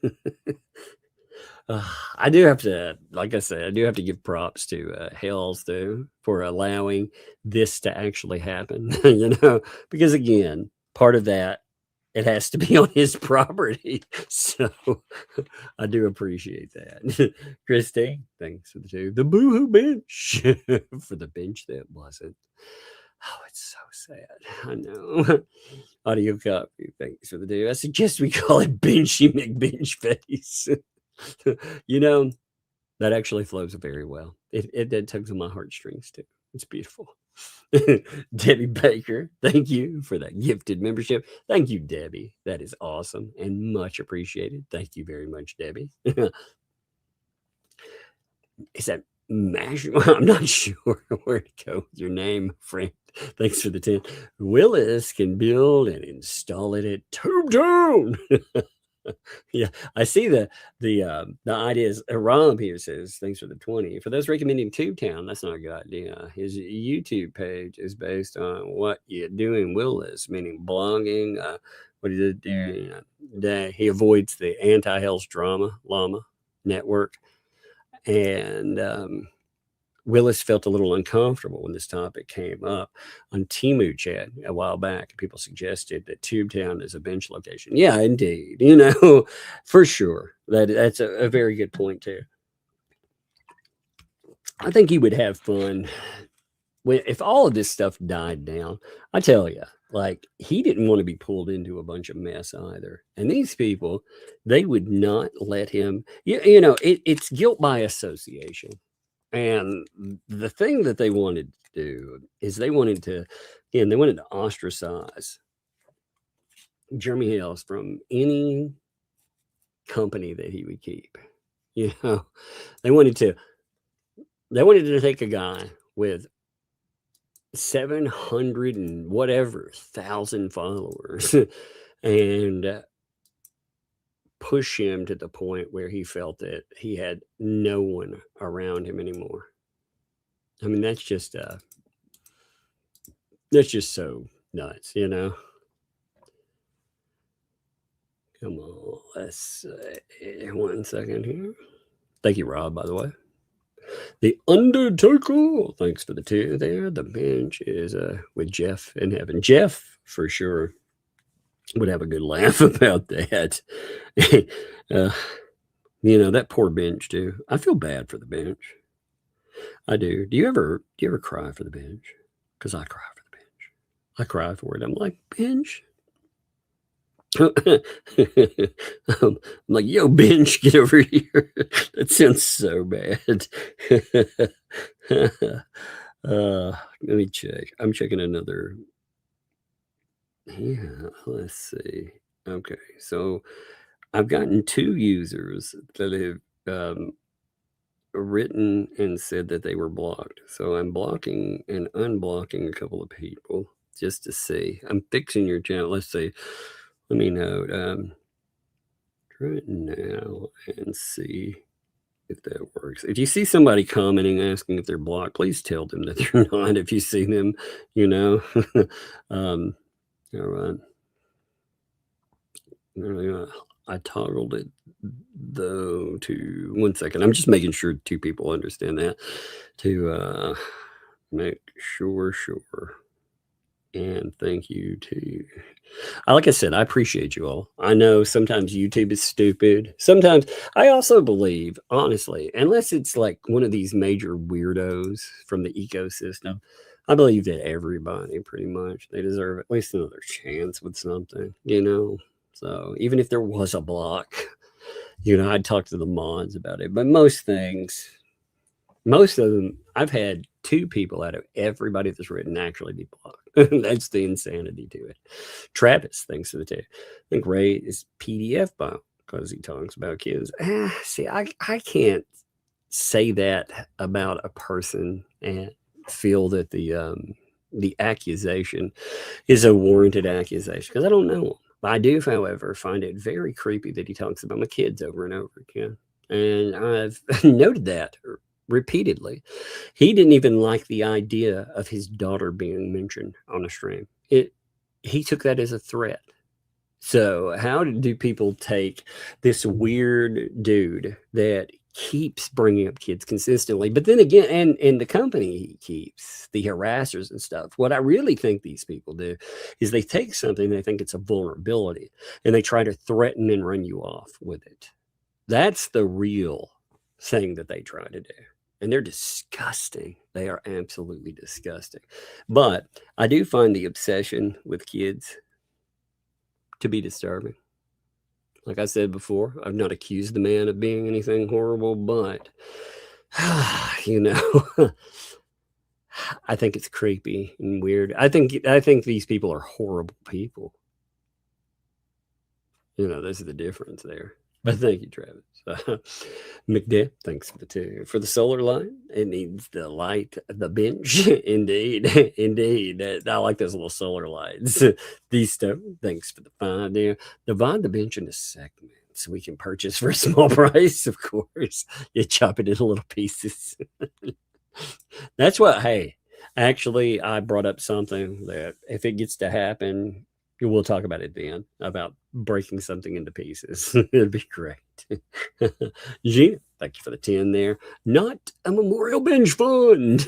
I do have to, like I said, I do have to give props to Hales though for allowing this to actually happen. You know, because again, part of that, it has to be on his property. So I do appreciate that. Christine, thanks for the 2. The boohoo bench for the bench that wasn't. Oh, it's so sad. I know. Audio Copy, thanks for the 2. I suggest we call it Benchy McBench Face. You know, that actually flows very well. It tugs on my heartstrings too. It's beautiful. Debbie Baker, thank you for that gifted membership. Thank you, Debbie. That is awesome and much appreciated. Thank you very much, Debbie. Is that Mash? I'm not sure where to go with your name, friend. Thanks for the 10. Willis can build and install it at ThATuMBRELLAgUY. Yeah, I see the ideas. Rob here says, thanks for the 20. For those recommending TubeTown, that's not a good idea. His YouTube page is based on what you're doing, Willis, meaning blogging. What he did there, he avoids the anti-Hales llama network. And Willis felt a little uncomfortable when this topic came up on Temu chat a while back. People suggested that TubeTown is a bench location. Yeah, indeed. For sure. That's a very good point, too. I think he would have fun if all of this stuff died down. I tell you, like, he didn't want to be pulled into a bunch of mess either. And these people, they would not let him. It's guilt by association. And the thing that they wanted to do is they wanted to ostracize Jeremy Hales from any company that he would keep. They wanted to take a guy with 700 and whatever thousand followers and push him to the point where he felt that he had no one around him anymore. I mean, that's just so nuts, Come on, let's see. 1 second here. Thank you, Rob, by the way. The Undertaker, thanks for the 2 there. The bench is with Jeff in heaven. Jeff, for sure, would have a good laugh about that. That poor bench too. I feel bad for the bench. I do. Do you ever cry for the bench? Because I cry for the bench. I cry for it. I'm like, bench. I'm like, yo, bench, get over here. That sounds so bad. Let me check. I'm checking another. Yeah, let's see. Okay, so I've gotten 2 users that have written and said that they were blocked. So I'm blocking and unblocking a couple of people just to see. I'm fixing your channel. Let's see. Let me note. Try it now and see if that works. If you see somebody commenting asking if they're blocked, please tell them that they're not. If you see them, all right. I toggled it though to 1 second. I'm just making sure 2 people understand that to make sure. And thank you to, like I said, I appreciate you all. I know sometimes YouTube is stupid. Sometimes I also believe, honestly, unless it's like one of these major weirdos from the ecosystem, I believe that everybody pretty much, they deserve at least another chance with something, So even if there was a block, I'd talk to the mods about it. But most of them, I've had 2 people out of everybody that's written actually be blocked. That's the insanity to it. Travis, thanks for the 2. I think Ray is PDF bomb because he talks about kids. See, I can't say that about a person and feel that the accusation is a warranted accusation because I don't know him. I do, however, find it very creepy that he talks about my kids over and over again. And I've noted that repeatedly. He didn't even like the idea of his daughter being mentioned on a stream. He took that as a threat. So how do people take this weird dude that keeps bringing up kids consistently, but then again, and the company he keeps, the harassers and stuff, what I really think these people do is they take something, they think it's a vulnerability, and they try to threaten and run you off with it. That's the real thing that they try to do. And they're disgusting. They are absolutely disgusting. But I do find the obsession with kids to be disturbing. Like I said before, I've not accused the man of being anything horrible, but, I think it's creepy and weird. I think these people are horrible people. This is the difference there. But thank you, Travis. McDepp, thanks for the 2. For the solar light, it needs the light, the bench. Indeed. Indeed. I like those little solar lights. These stuff, thanks for the 5 there. Divide the bench into segments we can purchase for a small price, of course. You chop it into little pieces. That's what, hey, actually, I brought up something that if it gets to happen, we'll talk about it then, about breaking something into pieces. It'd be great. Gina, thank you for the 10 there. Not a memorial bench fund.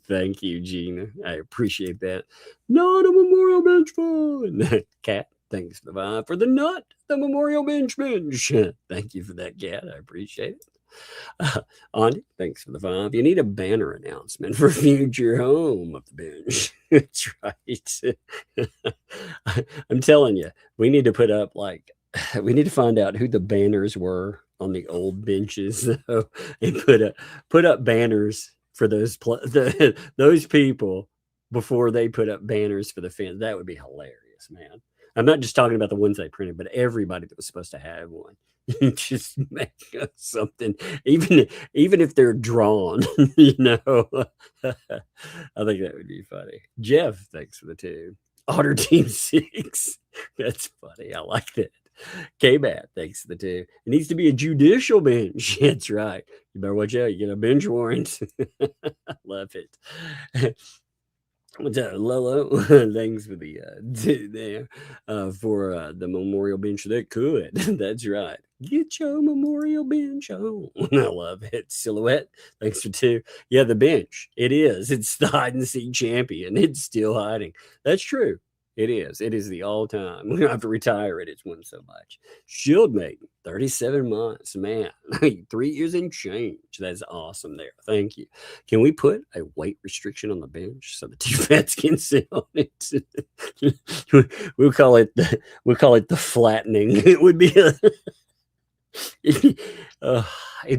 Thank you, Gina. I appreciate that. Not a memorial bench fund. Cat, thanks for the 5 for the not the memorial bench. Thank you for that, Cat. I appreciate it. Andy, thanks for the 5. You need a banner announcement for future home of the bench. That's right. I'm telling you, we need to put up we need to find out who the banners were on the old benches, though, and put up banners for those people before they put up banners for the fans. That would be hilarious, man. I'm not just talking about the ones they printed, but everybody that was supposed to have one. Just make something, even if they're drawn, I think that would be funny. Jeff, thanks for the 2. Otter Team 6. That's funny. I like that. K-Bat, thanks for the 2. It needs to be a judicial bench. That's right. You better watch out. You get a bench warrant. Love it. What's up, Lolo? Thanks for the 2 there for the memorial bench that could. That's right. Get your memorial bench on. I love it. Silhouette, thanks for 2. Yeah, the bench. It is. It's the hide and seek champion. It's still hiding. That's true. It is. It is the all-time. We don't have to retire it. It's won so much. Shieldmate, 37 months. Man, 3 years and change. That's awesome there. Thank you. Can we put a weight restriction on the bench so the 2 vets can sit on it? We'll call it the flattening. It would be it'd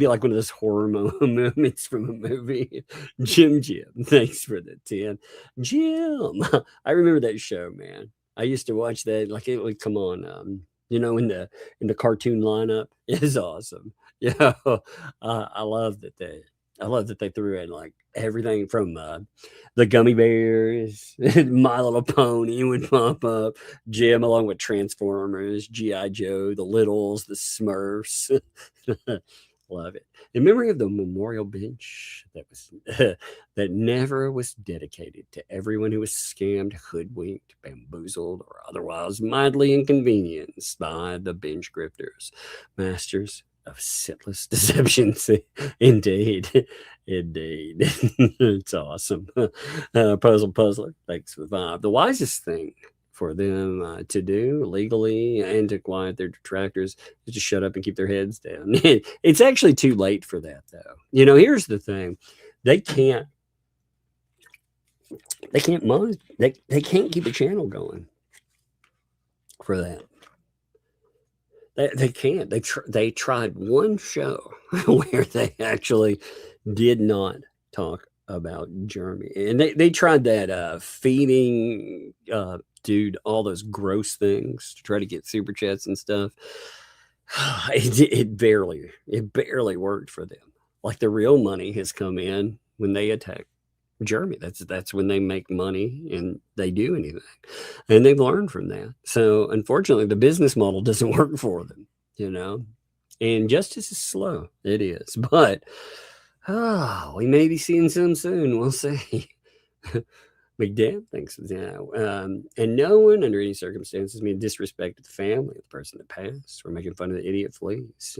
be like one of those horror moments from a movie. Jim, thanks for the 10. Jim, I remember that show, man. I used to watch that. Like it would come on, in the cartoon lineup. It's awesome. Yeah, I love that they threw in like everything from the gummy bears, My Little Pony would pop up, Jim along with Transformers, G.I. Joe, the Littles, the Smurfs. Love it. In memory of the memorial bench that never was dedicated to everyone who was scammed, hoodwinked, bamboozled, or otherwise mildly inconvenienced by the bench grifters, masters of senseless deceptions. Indeed. It's awesome. Puzzler, thanks for the 5. The wisest thing for them to do legally and to quiet their detractors is to shut up and keep their heads down. It's actually too late for that, though. Here's the thing. They can't mind. They can't keep a channel going for that. They can't. They tried one show where they actually did not talk about Jeremy, and they tried that feeding dude all those gross things to try to get super chats and stuff. It barely worked for them. Like the real money has come in when they attack Jeremy. That's when they make money and they do anything, and they've learned from that. So unfortunately, the business model doesn't work for them, and justice is slow. It is, but we may be seeing some soon. We'll see. McDad, thanks. And no one under any circumstances mean disrespect to the family of the person that passed or making fun of the idiot fleas.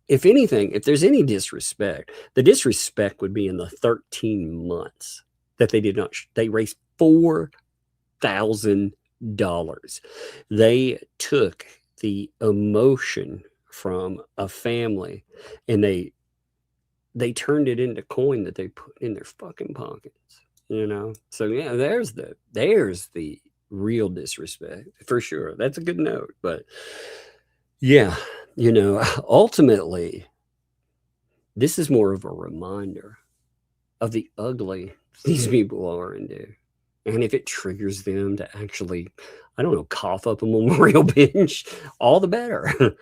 If anything, if there's any disrespect, the disrespect would be in the 13 months that they did not. They raised $4,000. They took the emotion from a family and they turned it into coin that they put in their fucking pockets. So yeah, there's the real disrespect for sure. That's a good note, but yeah, ultimately, this is more of a reminder of the ugly these people are into. And if it triggers them to actually, I don't know, cough up a memorial bench, all the better.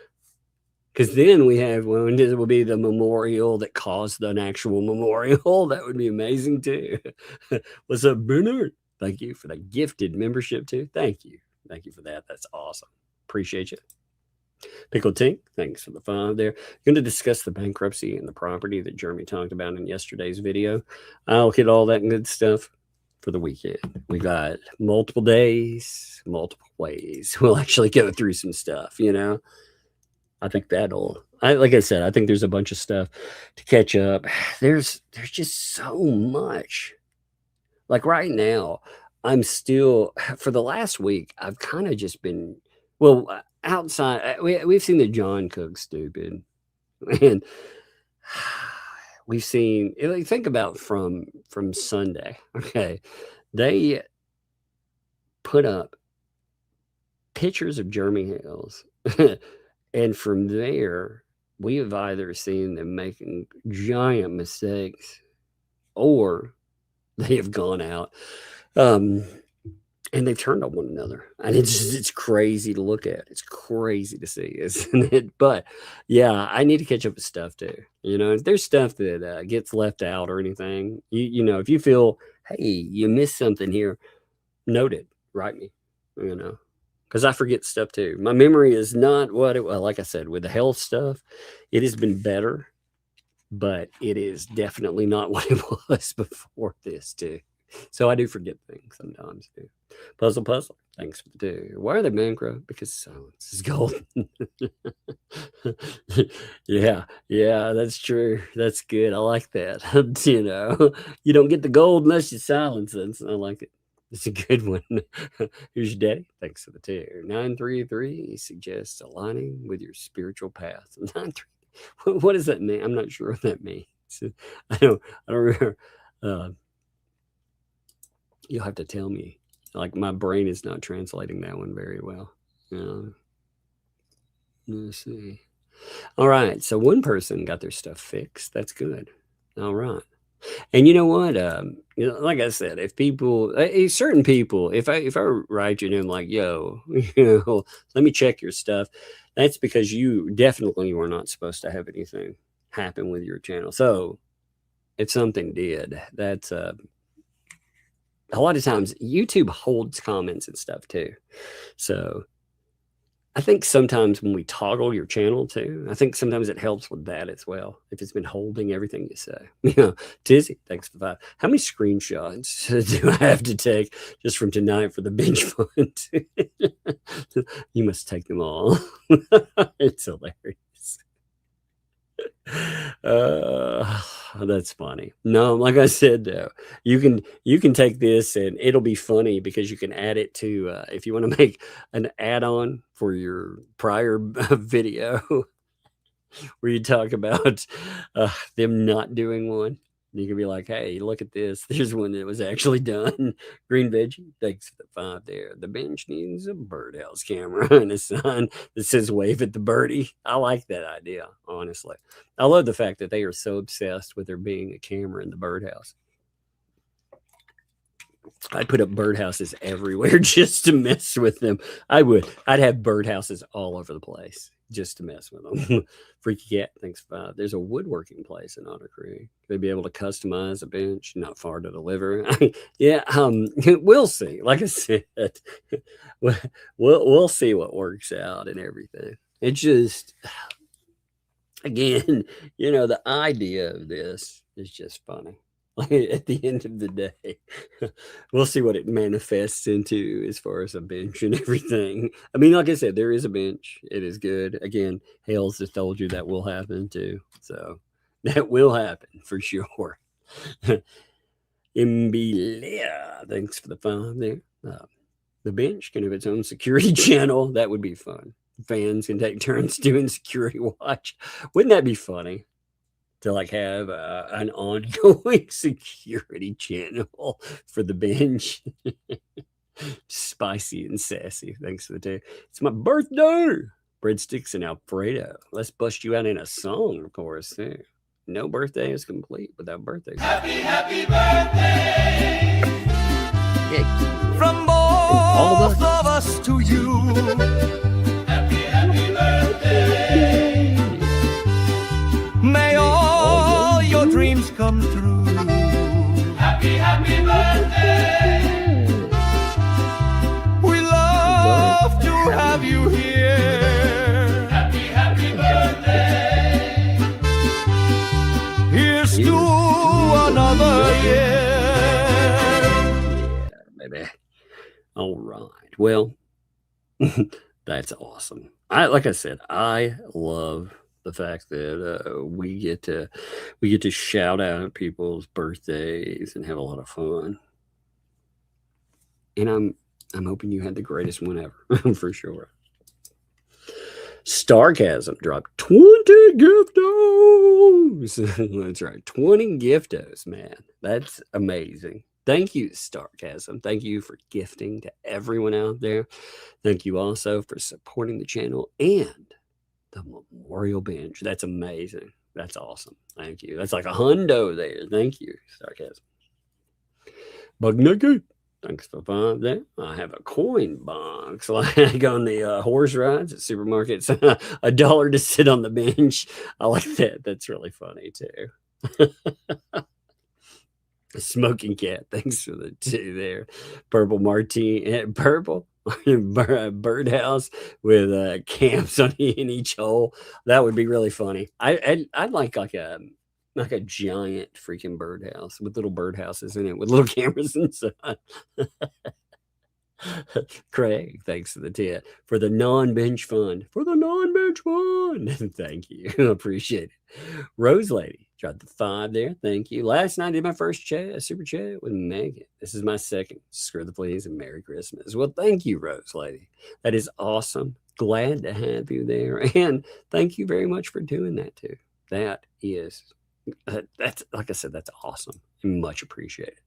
Because then we have, well, it will be the memorial that caused an actual memorial. That would be amazing too. What's up, Bernard? Thank you for the gifted membership too. Thank you. Thank you for that. That's awesome. Appreciate you. Pickle Tink, thanks for the 5 there. Going to discuss the bankruptcy and the property that Jeremy talked about in yesterday's video. I'll hit all that good stuff for the weekend. We got multiple days, multiple ways. We'll actually go through some stuff, you know. I think like I said, I think there's a bunch of stuff to catch up. There's just so much. Like right now, I'm still, for the last week, I've kind of just been, well, outside, we've seen the John Cook stupid. And we've seen, like, think about from Sunday, okay? They put up pictures of Jeremy Hales. And from there, we have either seen them making giant mistakes or they have gone out and they've turned on one another. And it's crazy to look at. It's crazy to see, isn't it? But yeah, I need to catch up with stuff too. You know, if there's stuff that gets left out or anything, you know, if you feel, hey, you missed something here, note it, write me, you know. Because I forget stuff too. My memory is not what it was. Like I said, with the health stuff, it has been better, but it is definitely not what it was before this too. So I do forget things sometimes too. Puzzle, thanks for the 2. Why are they bankrupt? Because silence is golden. yeah, that's true. That's good. I like that. You know, you don't get the gold unless you silence it. I like it. It's a good one. Here's your daddy. Thanks for the 2. 933 suggests aligning with your spiritual path. 93. What does that mean? I'm not sure what that means. I don't remember. You'll have to tell me. Like, my brain is not translating that one very well. Let's see. All right. So one person got their stuff fixed. That's good. All right. And you know what? You know, like I said, if people, certain people, if I write you and I'm like, yo, you know, let me check your stuff, that's because you definitely were not supposed to have anything happen with your channel. So if something did, that's a lot of times YouTube holds comments and stuff too. So I think sometimes when we toggle your channel too, I think sometimes it helps with that as well. If it's been holding everything you say. You know, Tizzy, thanks for the 5. How many screenshots do I have to take just from tonight for the binge fund? You must take them all. It's hilarious. That's funny. No, like I said though, you can take this and it'll be funny because you can add it to if you want to make an add-on for your prior video where you talk about them not doing one. You can be like, hey, look at this. There's one that was actually done. Green Veggie, thanks for the 5 there. The bench needs a birdhouse camera and a sign that says wave at the birdie. I like that idea, honestly. I love the fact that they are so obsessed with there being a camera in the birdhouse. I'd put up birdhouses everywhere just to mess with them. I would. I'd have birdhouses all over the place just to mess with them. Freaky Cat, thanks for 5. There's a woodworking place in Otter Creek. They'd be able to customize a bench, not far to deliver. Yeah, we'll see. Like I said, we'll see what works out and everything. It just, again, you know, the idea of this is just funny. At the end of the day, we'll see what it manifests into as far as a bench and everything. I mean, like I said, there is a bench. It is good. Again, Hales has told you that will happen too. So that will happen for sure. MB, thanks for the 5 there. The bench can have its own security channel. That would be fun. Fans can take turns doing security watch. Wouldn't that be funny? To like have an ongoing security channel for the bench. Spicy and sassy. Thanks for the 2. It's my birthday. Breadsticks and Alfredo. Let's bust you out in a song, of course. Too. no birthday is complete without birthdays. Happy birthday Yeah. from both of us to you. Happy birthday. May all your dreams come true. Happy birthday. We love to have you here. Happy birthday. Here's to another year. Yeah, baby. All right. Well, that's awesome. Like I said, I love the fact that we get to shout out people's birthdays and have a lot of fun. And I'm hoping you had the greatest one ever for sure. Starcasm dropped 20 giftos. That's right, 20 giftos, man. That's amazing. Thank you, Starcasm. Thank you for gifting to everyone out there. Thank you also for supporting the channel and the Memorial Binge. That's amazing. That's awesome. Thank you. That's like a hundo there. Thank you, Sarcasm. Bug Nugget. Thanks for $5 there. I have a coin box like on the horse rides at supermarkets. $1 to sit on the bench. I like that. That's really funny too. Smoking Cat. Thanks for the 2 there. Purple Martini. Purple. Birdhouse with camps in each hole. That would be really funny. I'd like a giant freaking birdhouse with little birdhouses in it with little cameras inside. Craig, thanks for the 10 for the non-bench fund. Thank you. Appreciate it. Rose Lady dropped the 5 there. Thank you. Last night I did my first super chat with Megan. This is my second. Screw the please and Merry Christmas. Well, thank you, Rose Lady. That is awesome. Glad to have you there. And thank you very much for doing that too. That is, that's like I said, that's awesome. Much appreciated.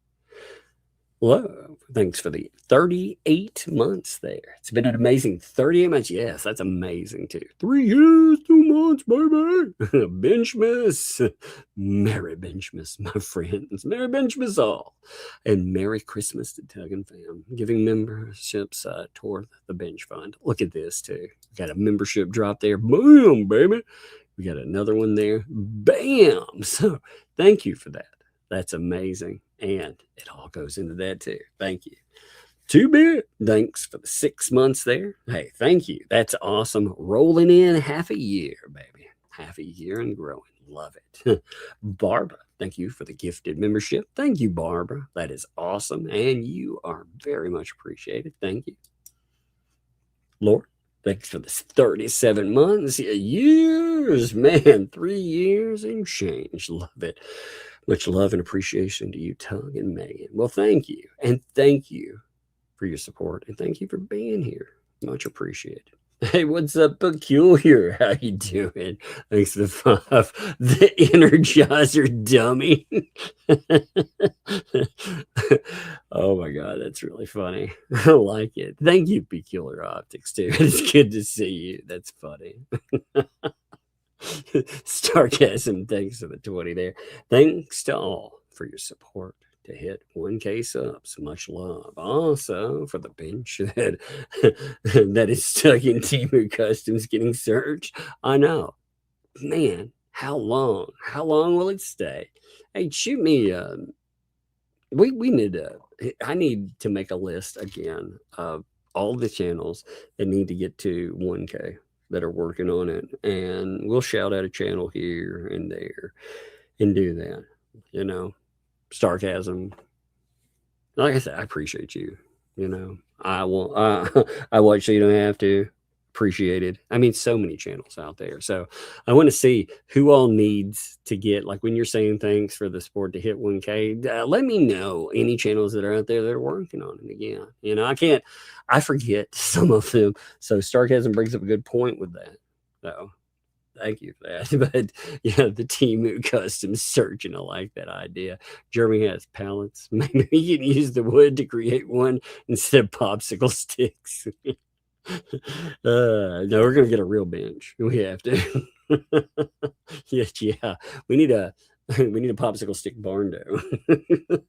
Hello. Thanks for the 38 months there. It's been an amazing 38 months. Yes, that's amazing too. 3 years, 2 months, baby. Benchmas. Merry Benchmas, my friends. Merry Benchmas all. And Merry Christmas to Tug and Fam. Giving memberships toward the bench fund. Look at this too. Got a membership drop there. Boom, baby. We got another one there. Bam. So thank you for that. That's amazing. And it all goes into that too. Thank you. 2-bit. Thanks for the 6 months there. Hey, thank you. That's awesome. Rolling in half a year, baby. Half a year and growing. Love it. Barbara, thank you for the gifted membership. Thank you, Barbara. That is awesome. And you are very much appreciated. Thank you. Lord, thanks for this 37 months. Years, man. 3 years and change. Love it. Much love and appreciation to you, Tug and Megan. Well, thank you. And thank you for your support. And thank you for being here. Much appreciated. Hey, what's up, Peculiar? How you doing? Thanks for the 5. The Energizer dummy. Oh, my God. That's really funny. I like it. Thank you, Peculiar Optics, too. It's good to see you. That's funny. Sarcasm, thanks for the 20 there. Thanks to all for your support to hit 1K subs. Much love. Also for the bench that is stuck in Temu Customs getting searched. I know. Man, how long? How long will it stay? Hey, shoot me. We need I need to make a list again of all the channels that need to get to 1K. That are working on it, and we'll shout out a channel here and there and do that. You know, Sarcasm. Like I said, I appreciate you. You know, I watch so you don't have to. Appreciate it. I mean, so many channels out there. So I want to see who all needs to get, like when you're saying thanks for the support to hit 1K, let me know any channels that are out there that are working on it again. You know, I forget some of them. So Sarcasm brings up a good point with that. So thank you for that. But yeah, the Temu custom search, and I like that idea. Jeremy has pallets. Maybe you can use the wood to create one instead of popsicle sticks. No, we're gonna get a real bench. We have to. Yeah. We need a popsicle stick barn dough.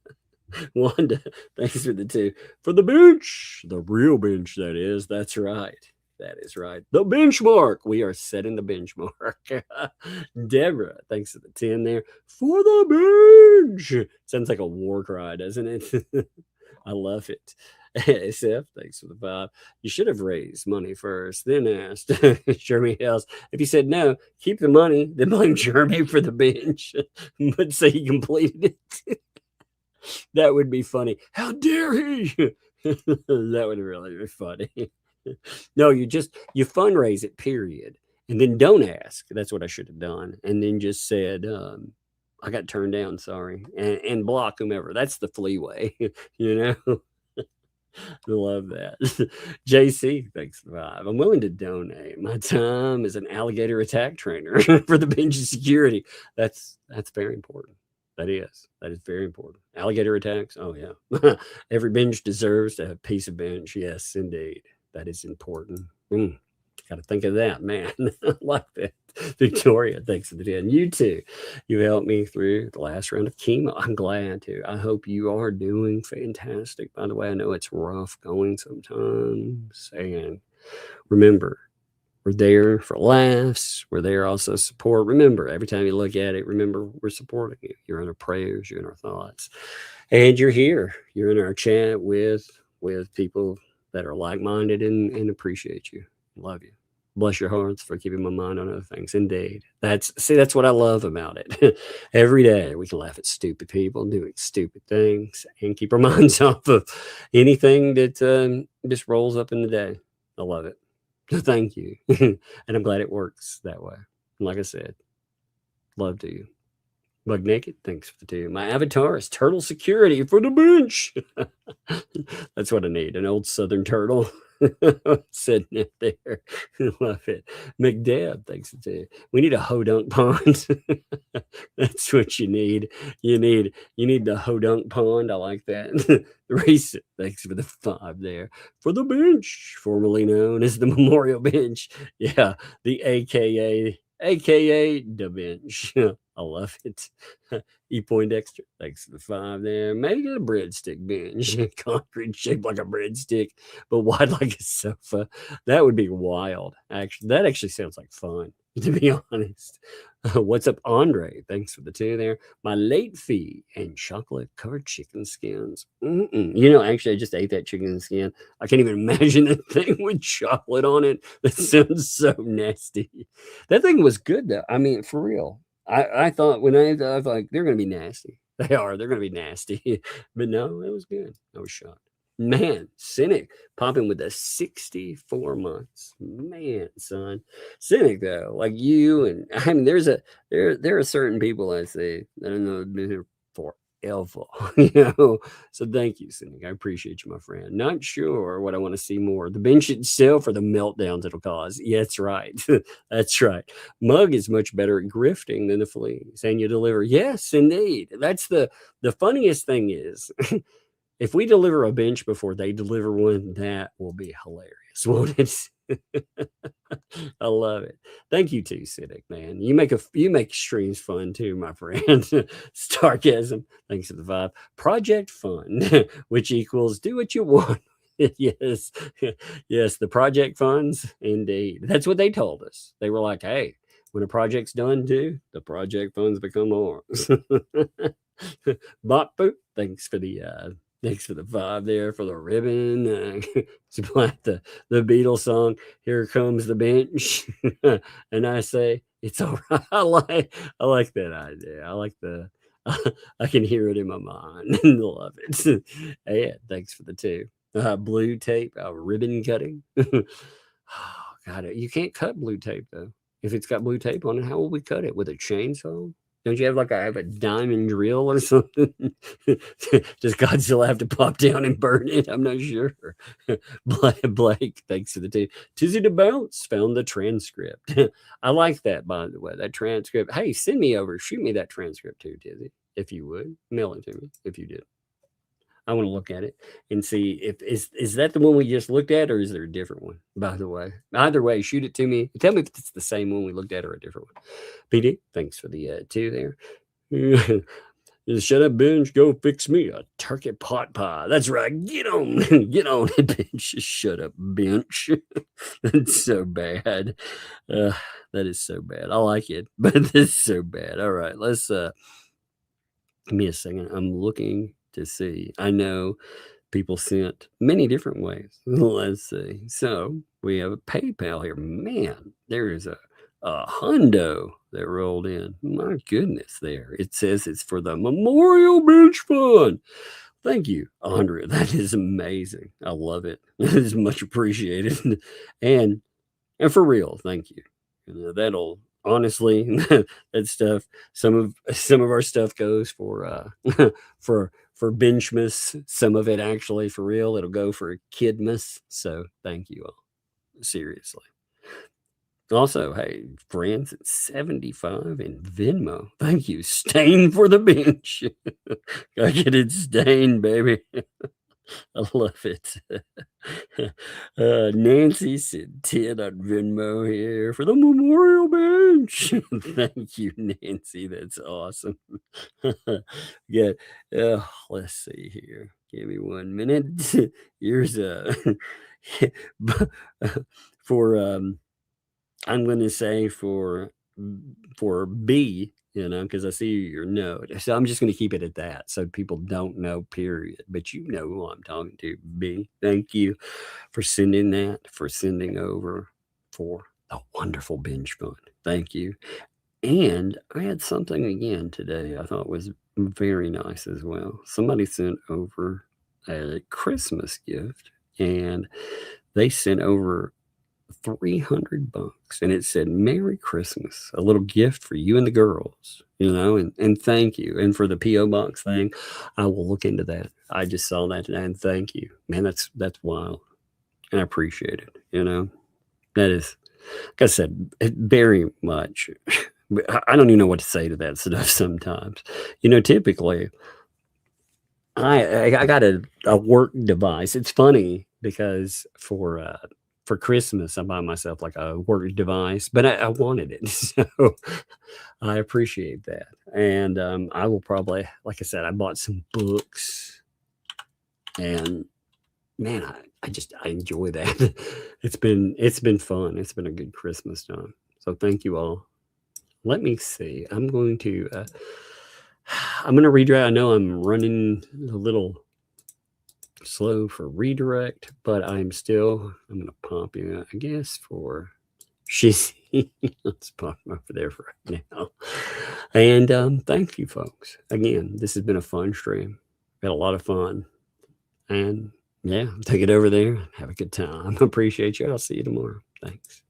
Wanda, thanks for the 2. For the bench, the real bench, that is. That's right. That is right. The benchmark. We are setting the benchmark. Deborah, thanks for the 10 there. For the bench. Sounds like a war cry, doesn't it? I love it. SF, thanks for the 5. You should have raised money first, then asked Jeremy Hales. If he said no, keep the money, then blame Jeremy for the bench, but say he completed it. That would be funny. How dare he? That would really be funny. No, you fundraise it, period. And then don't ask. That's what I should have done. And then just said, I got turned down, sorry. And block whomever. That's the flea way, you know? I love that. JC, thanks for the 5. I'm willing to donate my time as an alligator attack trainer for the bench of security. That's very important. That is very important. Alligator attacks. Oh yeah. Every bench deserves to have a piece of bench. Yes, indeed. That is important. Got to think of that, man. I like that. Victoria, thanks for the 10. You too. You helped me through the last round of chemo. I'm glad to. I hope you are doing fantastic. By the way, I know it's rough going sometimes. And remember, we're there for laughs. We're there also support. Remember, every time you look at it, remember we're supporting you. You're in our prayers. You're in our thoughts. And you're here. You're in our chat with people that are like-minded and appreciate you. Love you. Bless your hearts for keeping my mind on other things. Indeed. That's what I love about it. Every day we can laugh at stupid people doing stupid things and keep our minds off of anything that just rolls up in the day. I love it. Thank you. And I'm glad it works that way. Like I said, love to you. Bug Naked, thanks for the 2. My avatar is turtle security for the bench. That's what I need, an old southern turtle. Sitting up there. Love it. McDeb, thanks for the 2. We need a hodunk pond. That's what you need. You need the hodunk pond. I like that. Race it. Thanks for the 5 there. For the bench, formerly known as the Memorial Bench. Yeah, the AKA the bench. I love it. E. Poindexter, thanks for the 5 there. Maybe a breadstick bench. Concrete shaped like a breadstick, but wide like a sofa. That would be wild. Actually, that actually sounds like fun, to be honest. What's up, Andre? Thanks for the 2 there. My late fee and chocolate covered chicken skins. You know, actually, I just ate that chicken skin. I can't even imagine that thing with chocolate on it. That sounds so nasty. That thing was good, though. I mean, for real. I thought when I was like, they're going to be nasty. They're going to be nasty. But no, it was good. I was shocked. Man, Cynic popping with the 64 months. Man, son. Cynic, though, like you and I mean, there are certain people I say that I know have been here forever. So thank you, Cynic. I appreciate you, my friend. Not sure what I want to see more. The bench itself or the meltdowns it'll cause. Yeah, that's right. That's right. Mug is much better at grifting than the fleas. And you deliver. Yes, indeed. That's the funniest thing is if we deliver a bench before they deliver one, that will be hilarious, won't it? I love it. Thank you too, Cynic, man. You make streams fun too, my friend. Stargasm, thanks for the 5. Project fun, which equals do what you want. Yes, yes, the project funds, indeed. That's what they told us. They were like, hey, when a project's done too, the project funds become ours. Bot Boop, thanks for the 5 there for the ribbon. It's like the Beatles song, Here Comes the Bench. And I say, it's all right. I like that idea. I like I can hear it in my mind. Love it. Yeah, thanks for the 2. Blue tape, ribbon cutting. Oh, God, you can't cut blue tape, though. If it's got blue tape on it, how will we cut it? With a chainsaw? Don't you have a diamond drill or something? Does Godzilla have to pop down and burn it? I'm not sure. Blake, thanks for the 2. Tizzy the Bounce found the transcript. I like that, by the way, that transcript. Hey, shoot me that transcript too, Tizzy, if you would. Mail it to me if you did. I want to look at it and see if is that the one we just looked at, or is there a different one? By the way, either way, shoot it to me. Tell me if it's the same one we looked at or a different one. PD, thanks for the 2 there. Shut up, bench. Go fix me a turkey pot pie. That's right. Get on it, bench. Shut up, bench. That's so bad. That is so bad. I like it, but this is so bad. All right, let's give me a second. I'm looking to see. I know people sent many different ways. Let's see. So we have a PayPal here. Man, there is a hundo that rolled in. My goodness, there. It says it's for the Memorial Bench Fund. Thank you, Andrea. That is amazing. I love it. It is much appreciated. And for real, thank you. That'll honestly, that stuff, some of our stuff goes for for Benchmas. Some of it actually for real. It'll go for Kidmas. So thank you all. Seriously. Also, hey, friends at 75 in Venmo. Thank you. Stain for the bench. Gotta get it stained, baby. I love it. Nancy said 10 on Venmo here for the Memorial Bench. Thank you, Nancy. That's awesome. Yeah. Let's see here. Give me 1 minute. Here's for I'm going to say for B, because I see your note. So I'm just going to keep it at that. So people don't know, period. But you know who I'm talking to, B. Thank you for sending that, for sending over for the wonderful binge fund. Thank you. And I had something again today I thought was very nice as well. Somebody sent over a Christmas gift, and they sent over $300, and it said Merry Christmas, a little gift for you and the girls, and thank you. And for the PO box thing, I will look into that. I just saw that today, and thank you, man. That's wild, and I appreciate it. That is, like I said, very much. I don't even know what to say to that stuff sometimes. Typically I got a work device. It's funny because for Christmas, I buy myself like a work device, but I wanted it. So I appreciate that. And I will probably, like I said, I bought some books, and man, I enjoy that. It's been fun. It's been a good Christmas time. So thank you all. Let me see. I'm going to redirect. I know I'm running a little slow for redirect, but I'm going to pop you, I guess, for Shizzy. Let's pop him over there for right now. And thank you, folks. Again, this has been a fun stream. Had a lot of fun. And yeah, take it over there. Have a good time. Appreciate you. I'll see you tomorrow. Thanks.